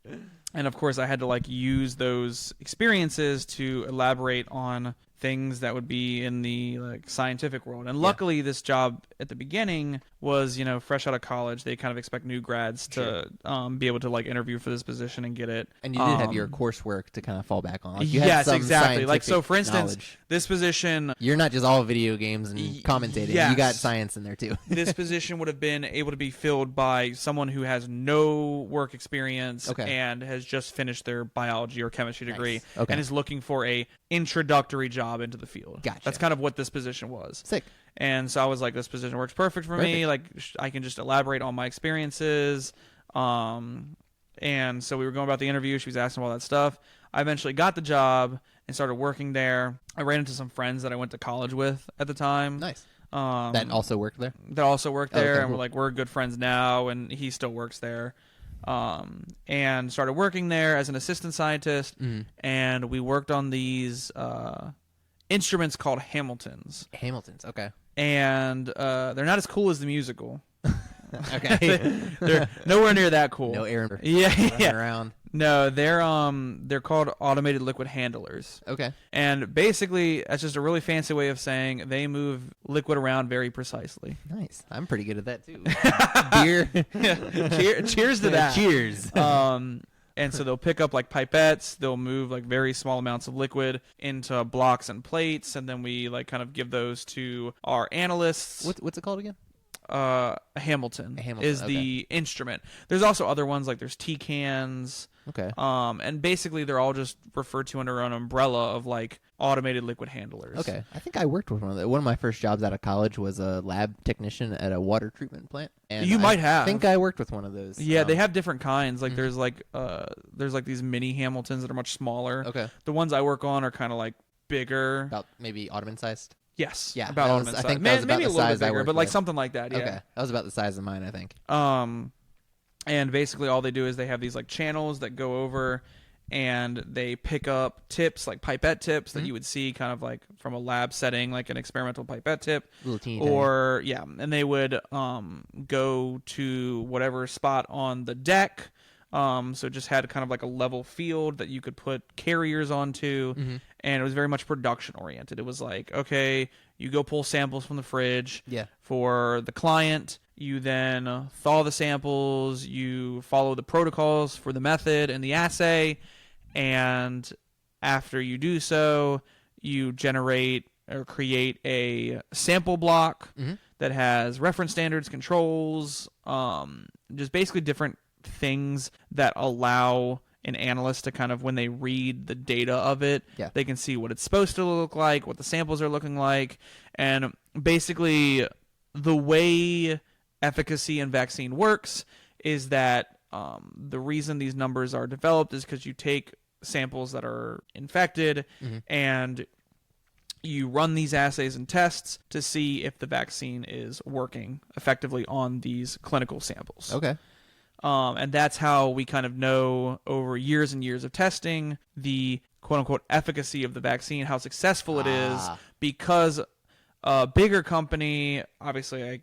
And, of course, I had to, like, use those experiences to elaborate on things that would be in the like scientific world. And luckily this job at the beginning was, you know, fresh out of college. They kind of expect new grads to be able to like interview for this position and get it. And you did have your coursework to kind of fall back on. Like, you yes, had some exactly. Like, so for instance, knowledge. this position, You're not just all video games and commentating. yes. You got science in there too. This position would have been able to be filled by someone who has no work experience and has just finished their biology or chemistry degree and is looking for a introductory job into the field. Gotcha. That's kind of what this position was. Sick. And so I was like, this position works perfect for me. Like, I can just elaborate on my experiences. And so we were going about the interview. She was asking all that stuff. I eventually got the job and started working there. I ran into some friends that I went to college with at the time. Nice. That also worked there? That also worked there. Okay, and cool. we're good friends now, and he still works there. And started working there as an assistant scientist. And we worked on these instruments called Hamiltons. Hamiltons, okay. And they're not as cool as the musical. Okay. They're nowhere near that cool. No air yeah. around. No, they're called automated liquid handlers. Okay. And basically, that's just a really fancy way of saying they move liquid around very precisely. Nice. I'm pretty good at that too. Beer. Cheers to that. Cheers. And so they'll pick up like pipettes, they'll move like very small amounts of liquid into blocks and plates, and then we like kind of give those to our analysts. What's it called again? A Hamilton is the instrument. There's also other ones, like there's T-cans. Okay. And basically they're all just referred to under an umbrella of like automated liquid handlers. Okay. I think I worked with one of those. One of my first jobs out of college was a lab technician at a water treatment plant. And You might have. I think I worked with one of those. Yeah, they have different kinds. Like there's like these mini Hamiltons that are much smaller. Okay. The ones I work on are kind of like bigger. About maybe Ottoman sized. Yes. Yeah. About I think that was about maybe the a little size bit I bigger, worked but like with. something like that. Yeah. Okay. That was about the size of mine, I think. And basically all they do is they have these like channels that go over and they pick up tips, like pipette tips that you would see kind of like from a lab setting, like an experimental pipette tip. Little teeny And they would go to whatever spot on the deck. So it just had kind of like a level field that you could put carriers onto. And it was very much production oriented. It was like, okay, you go pull samples from the fridge for the client. You then thaw the samples. You follow the protocols for the method and the assay. And after you do so, you generate or create a sample block that has reference standards, controls, just basically different things that allow an analyst to kind of, when they read the data of it, they can see what it's supposed to look like, what the samples are looking like. And basically the way efficacy in vaccine works is that the reason these numbers are developed is because you take samples that are infected and you run these assays and tests to see if the vaccine is working effectively on these clinical samples. Okay. And that's how we kind of know over years and years of testing the quote-unquote efficacy of the vaccine, how successful it is, because a bigger company, obviously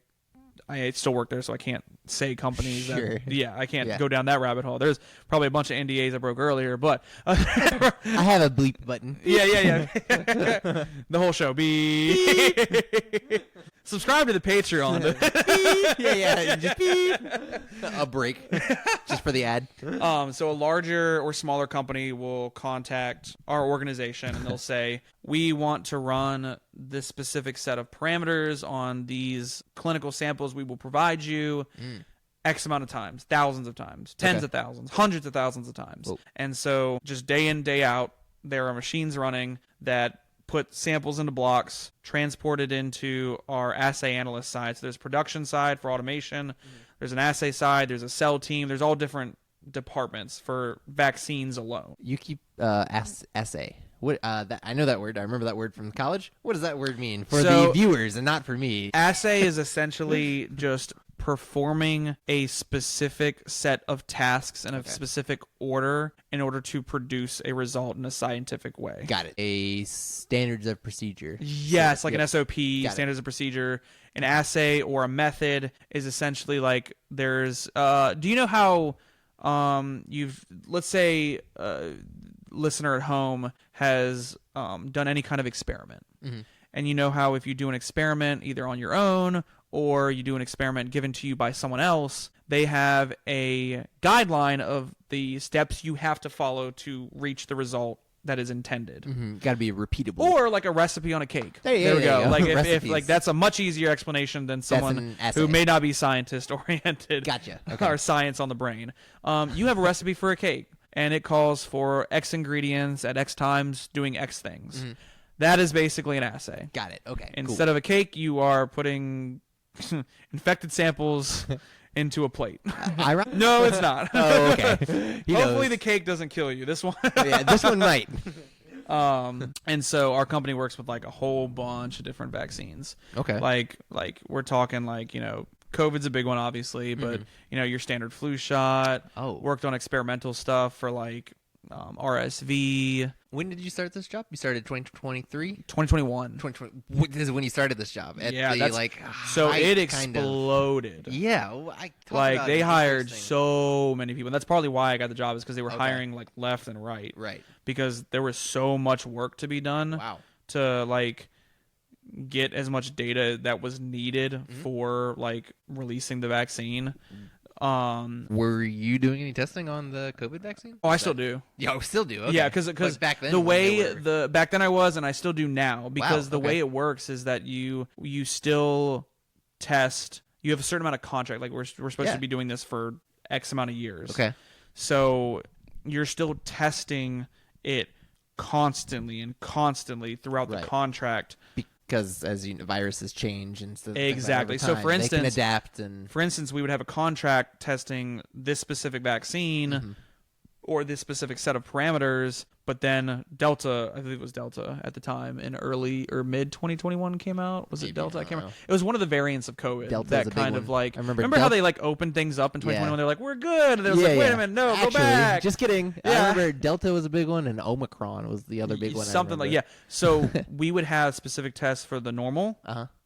I still work there, so I can't say companies. Sure. I can't go down that rabbit hole. There's probably a bunch of NDAs I broke earlier, but I have a bleep button. Yeah. The whole show. Beep. Subscribe to the Patreon. Just beep. A break, just for the ad. So a larger or smaller company will contact our organization and they'll say, we want to run this specific set of parameters on these clinical samples. We will provide you X amount of times, thousands of times, tens of thousands, hundreds of thousands of times. Whoa. And so just day in, day out, there are machines running that put samples into blocks, transport it into our assay analyst side. So there's production side for automation. There's an assay side. There's a cell team. There's all different departments for vaccines alone. You keep assay. What? I know that word. I remember that word from college. What does that word mean for the viewers and not for me? Assay is essentially just performing a specific set of tasks in a specific order in order to produce a result in a scientific way. Got it. A standards of procedure. Yes, like an SOP, standards of procedure. An assay or a method is essentially like there's do you know how let's say listener at home has done any kind of experiment. And you know how if you do an experiment either on your own or you do an experiment given to you by someone else, they have a guideline of the steps you have to follow to reach the result that is intended. Got to be repeatable. Or like a recipe on a cake. There we go. Like if like that's a much easier explanation than someone who may not be scientist oriented. Gotcha. Or science on the brain. You have a recipe for a cake and it calls for X ingredients at X times doing X things. That is basically an assay. Got it. Okay. Instead of a cake, you are putting infected samples into a plate. No, it's not. Oh, okay. Hopefully the cake doesn't kill you. This one. Yeah, this one might. And so our company works with like a whole bunch of different vaccines. Okay. Like we're talking like, COVID's a big one, obviously, but your standard flu shot. Worked on experimental stuff for like RSV. When did you start this job? You started 2023? 2021. 2020. This is when you started this job. At so it exploded. Yeah, they hired so many people. And that's probably why I got the job, is because they were hiring like left and right. Right. Because there was so much work to be done. Wow. To like get as much data that was needed for like releasing the vaccine. Were you doing any testing on the COVID vaccine? I still do. Yeah, I still do. Okay. Yeah, because back then the way back then I was, and I still do now, because the way it works is that you still test. You have a certain amount of contract. Like we're supposed to be doing this for X amount of years. Okay. So you're still testing it constantly throughout the contract. Because as viruses change and stuff. Exactly. So for instance, they can adapt for instance, we would have a contract testing this specific vaccine or this specific set of parameters, but then Delta, I believe it was Delta at the time, in early or mid 2021 came out. Was it Delta? I can't remember. It was one of the variants of COVID. Delta's that kind of like. Remember how they like opened things up in 2021? They're like, we're good. And they was like, wait a minute, no, go back. Just kidding. I remember Delta was a big one, and Omicron was the other big one. Something like So we would have specific tests for the normal,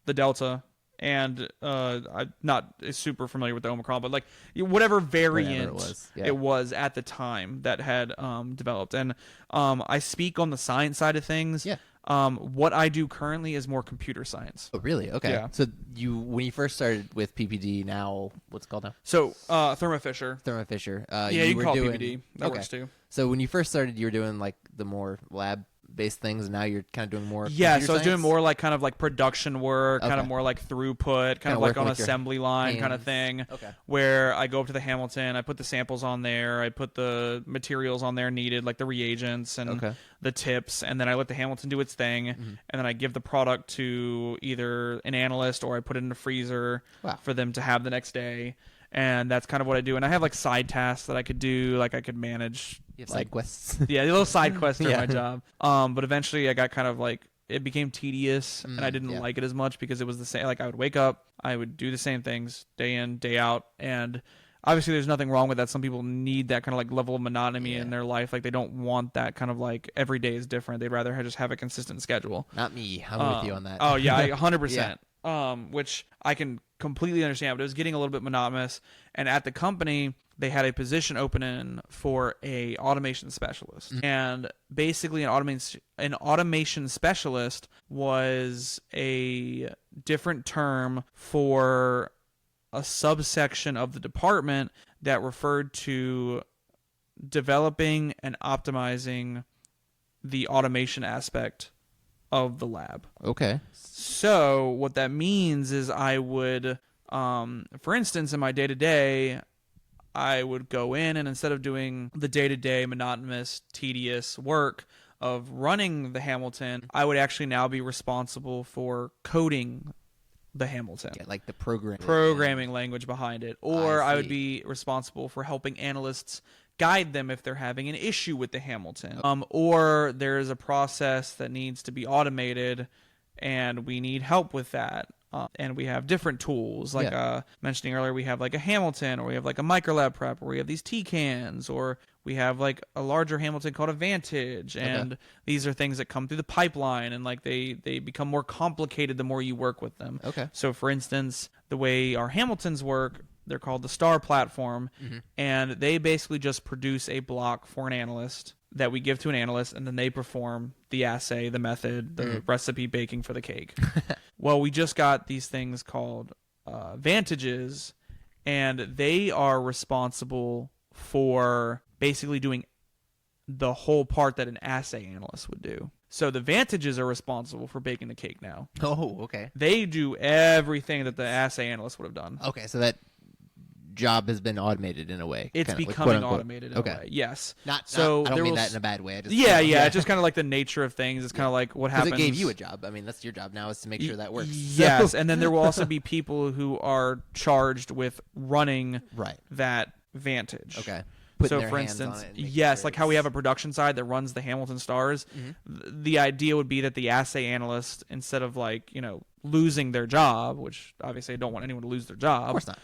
the Delta, and I'm not super familiar with the Omicron, but like whatever variant it was at the time that had developed. And I speak on the science side of things. Yeah. What I do currently is more computer science. Oh, really? Okay. Yeah. So when you first started with PPD, now what's it called now? So Thermo Fisher. Thermo Fisher. You can call it PPD. That works too. So when you first started, you were doing like the more lab-based things, and now you're kind of doing more. Yeah, so I was doing more like kind of like production work, kind of more like throughput, kind of like on assembly line kind of thing. Okay. Where I go up to the Hamilton, I put the samples on there, I put the materials on there needed, like the reagents and the tips, and then I let the Hamilton do its thing, and then I give the product to either an analyst or I put it in a freezer for them to have the next day. And that's kind of what I do. And I have like side tasks that I could do, like I could manage. You have side quests. Yeah, a little side quests for my job. But eventually I got kind of like, it became tedious and I didn't like it as much because it was the same. Like I would wake up, I would do the same things day in, day out. And obviously there's nothing wrong with that. Some people need that kind of like level of monotony in their life. Like they don't want that kind of like every day is different. They'd rather just have a consistent schedule. Not me. I'm with you on that. Oh yeah, 100%. Which I can completely understand, but it was getting a little bit monotonous. And at the company, they had a position open for a automation specialist. And basically an automation specialist was a different term for a subsection of the department that referred to developing and optimizing the automation aspect of the lab. Okay. So what that means is I would, for instance, in my day-to-day, I would go in and instead of doing the day-to-day monotonous, tedious work of running the Hamilton, I would actually now be responsible for coding the Hamilton. Yeah, like the programming language behind it. Or I would see. be responsible for helping analysts guide them if they're having an issue with the Hamilton. Or there's a process that needs to be automated and we need help with that. And we have different tools, like mentioning earlier, we have like a Hamilton, or we have like a Microlab Prep, or we have these T-cans, or we have like a larger Hamilton called a Vantage, and these are things that come through the pipeline, and like they become more complicated the more you work with them. Okay. So for instance, the way our Hamiltons work, they're called the STAR platform, and they basically just produce a block for an analyst that we give to an analyst, and then they perform the assay, the method, the recipe baking for the cake. Well, we just got these things called Vantages, and they are responsible for basically doing the whole part that an assay analyst would do. So the Vantages are responsible for baking the cake now. Oh, okay. They do everything that the assay analyst would have done. Okay, so that job has been automated in a way. It's kind of, becoming like, quote, automated in a way. Yes. I don't there mean will that in a bad way. I just, It's just kind of like the nature of things. It's kind of like what happens. Because it gave you a job. I mean, that's your job now, is to make sure that works. Yes, So- and then there will also be people who are charged with running that Vantage. Okay. So, for instance, yes, like how we have a production side that runs the Hamilton Stars, the idea would be that the assay analyst, instead of like, losing their job, which obviously I don't want anyone to lose their job. Of course not.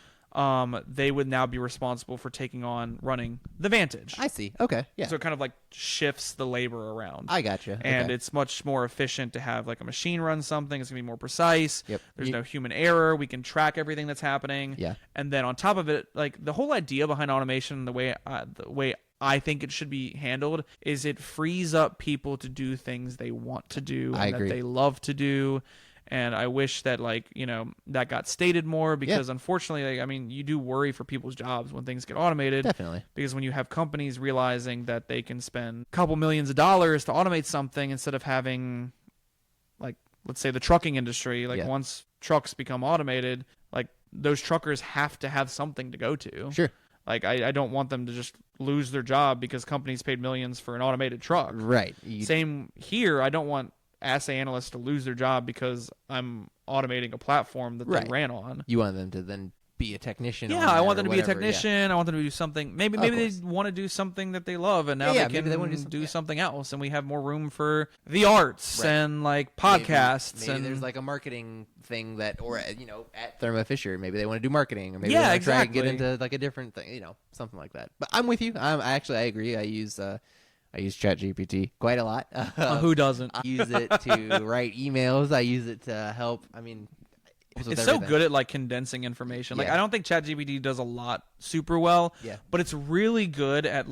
They would now be responsible for taking on running the Vantage. I see. Okay. Yeah. So it kind of like shifts the labor around. I gotcha. And it's much more efficient to have like a machine run something. It's going to be more precise. Yep. There's no human error. We can track everything that's happening. Yeah. And then on top of it, like the whole idea behind automation, the way I think it should be handled is it frees up people to do things they want to do and that they love to do. And I wish that, that got stated more because, unfortunately, you do worry for people's jobs when things get automated. Definitely. Because when you have companies realizing that they can spend a couple millions of dollars to automate something instead of having, let's say the trucking industry, once trucks become automated, those truckers have to have something to go to. Sure. I don't want them to just lose their job because companies paid millions for an automated truck. Right. Same here. I don't want assay analysts to lose their job because I'm automating a platform that they ran on. You want them to then be a technician. Yeah, I want them to be a technician. I want them to do something. Maybe they want to do something that they love, and now they can do something else, and we have more room for the arts and podcasts. Maybe and there's like a marketing thing that, or at Thermo Fisher, maybe they want to do marketing, or maybe they want to try and get into like a different thing, something like that. But I'm with you. I agree. I use ChatGPT quite a lot. Who doesn't? I use it to write emails. I use it to help. It's so good at condensing information. I don't think ChatGPT does a lot super well. Yeah. But it's really good at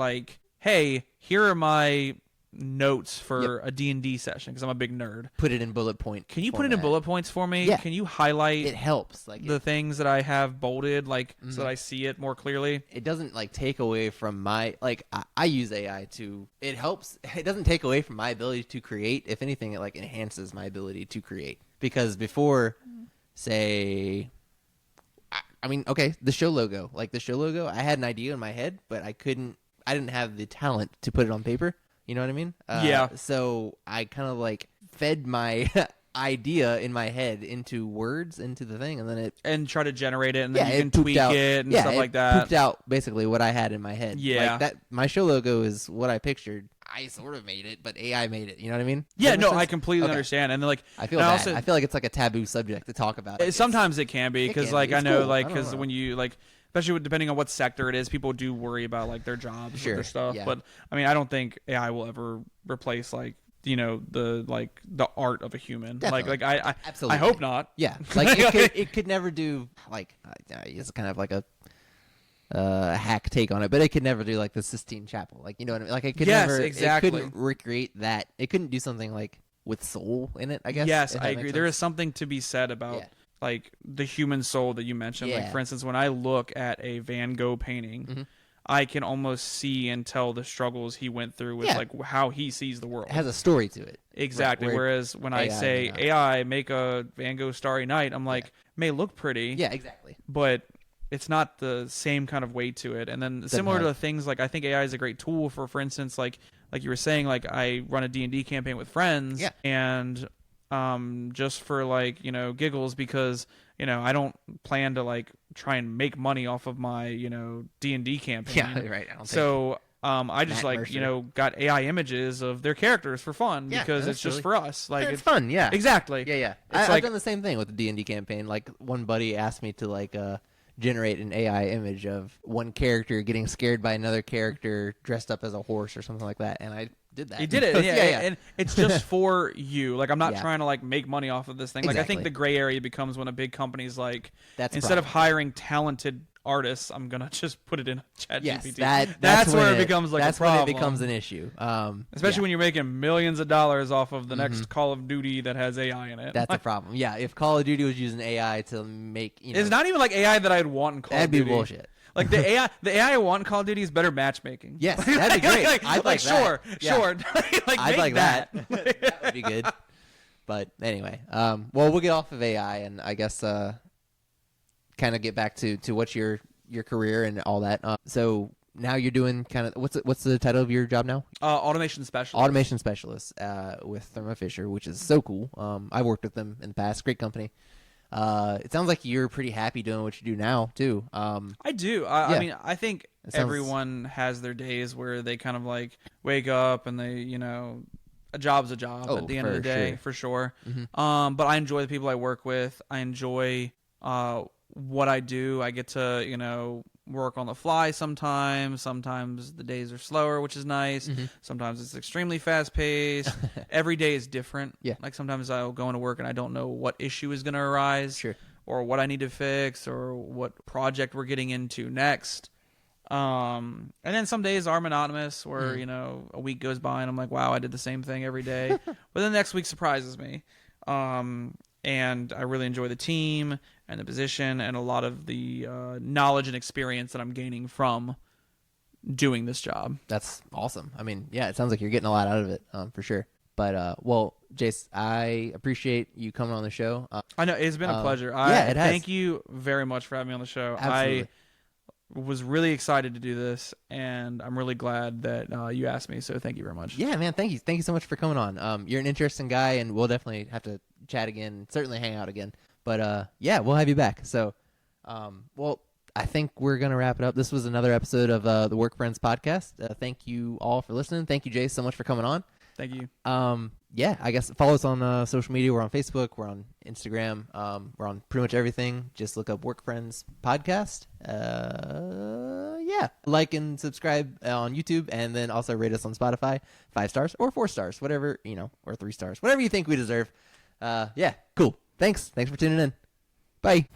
hey, here are my notes for a D&D session because I'm a big nerd. Put it in bullet point. Can you put it in bullet points for me? Yeah. Can you highlight? It helps. The things that I have bolded, so that I see it more clearly. It doesn't take away from my I use AI to. It helps. It doesn't take away from my ability to create. If anything, it enhances my ability to create. Because before, say, the show logo. The show logo, I had an idea in my head, but I didn't have the talent to put it on paper. You know what I mean? Yeah. So I kind of fed my idea in my head into words, into the thing, and then and try to generate it, and then you can tweak it and stuff like that. Pooped out basically what I had in my head. Yeah. My show logo is what I pictured. I sort of made it, but AI made it. You know what I mean? Yeah, no, I completely understand. And then I feel bad. Also, I feel like it's a taboo subject to talk about. Sometimes it can be because I know cool. Because when you especially depending on what sector it is, people do worry about their jobs or their stuff. Yeah. But I don't think AI will ever replace the art of a human. Definitely. I absolutely. I hope not. Yeah, it could never do it's kind of a hack take on it, but it could never do the Sistine Chapel. You know what I mean? It could never. Exactly. It couldn't recreate that. It couldn't do something with soul in it. I guess. Yes, I agree. There is something to be said about. The human soul that you mentioned. For instance, when I look at a Van Gogh painting, I can almost see and tell the struggles he went through with how he sees the world. It has a story to it. Exactly. Whereas when I say AI make a Van Gogh Starry Night, I'm may look pretty. Yeah, exactly. But it's not the same kind of weight to it. And then similar to things I think AI is a great tool for instance, like you were saying, like I run a D&D campaign with friends, Yeah. and just for like giggles, because I don't plan to like try and make money off of my D&D campaign. Yeah, right. I don't So I just Matt like Mercer. got AI images of their characters for fun, Yeah, because that's it's just silly. for us. Like it's fun, yeah. exactly. Yeah. It's I've done the same thing with the D&D campaign. Like one buddy asked me to like generate an AI image of one character getting scared by another character dressed up as a horse or something like that, and I did that. He did it, yeah. and it's just for you. Like I'm not Yeah. trying to like make money off of this thing. Like I think Exactly. the gray area becomes when a big company's like, That's a instead of problem. hiring talented artists, I'm gonna just put it in ChatGPT. Yes, that's where when it becomes like that's a problem. when it becomes an issue. Especially yeah. when you're making millions of dollars off of the next Call of Duty that has AI in it. That's a problem. Yeah, if Call of Duty was using AI to make, it's not even like AI that I'd want in Call that'd of be Duty. bullshit. Like the AI I want in Call of Duty is better matchmaking. Yes, that'd be great. I'd like that. Sure, Yeah. sure. Like I'd make like that. that would be good. But anyway, well, we'll get off of AI and I guess kind of get back to what's your career and all that. So now you're doing kind of what's the title of your job now? Automation specialist. Automation specialist with Thermo Fisher, which is so cool. I worked with them in the past. Great company. It sounds like you're pretty happy doing what you do now too. I do. I mean, I think everyone has their days where they kind of like wake up and they, a job's a job at the end of the day, for sure. But I enjoy the people I work with. I enjoy what I do. I get to, work on the fly sometimes. Sometimes the days are slower, which is nice. Sometimes it's extremely fast paced. Every day is different. Yeah. Like sometimes I'll go into work and I don't know what issue is going to arise. Sure. Or what I need to fix, or what project we're getting into next. And then some days are monotonous, where a week goes by and I'm like, wow, I did the same thing every day. But then the next week surprises me. And I really enjoy the team and the position and a lot of the knowledge and experience that I'm gaining from doing this job. That's awesome. I mean, yeah, it sounds like you're getting a lot out of it, for sure. But well, Jace, I appreciate you coming on the show. I know it's been a pleasure. Yeah, it has. Thank you very much for having me on the show. Absolutely. I was really excited to do this, and I'm really glad that you asked me. So thank you very much. Yeah, man, thank you so much for coming on. You're an interesting guy, and we'll definitely have to chat again. Certainly hang out again. But yeah, we'll have you back. So, well, I think we're gonna wrap it up. This was another episode of the Work Friends podcast. Thank you all for listening. Thank you, Jace, so much for coming on. Thank you. Yeah, I guess follow us on social media. We're on Facebook. We're on Instagram. We're on pretty much everything. Just look up Work Friends Podcast. Yeah. Like and subscribe on YouTube, and then also rate us on Spotify. 5 stars or 4 stars, whatever, or 3 stars. Whatever you think we deserve. Yeah, cool. Thanks for tuning in. Bye.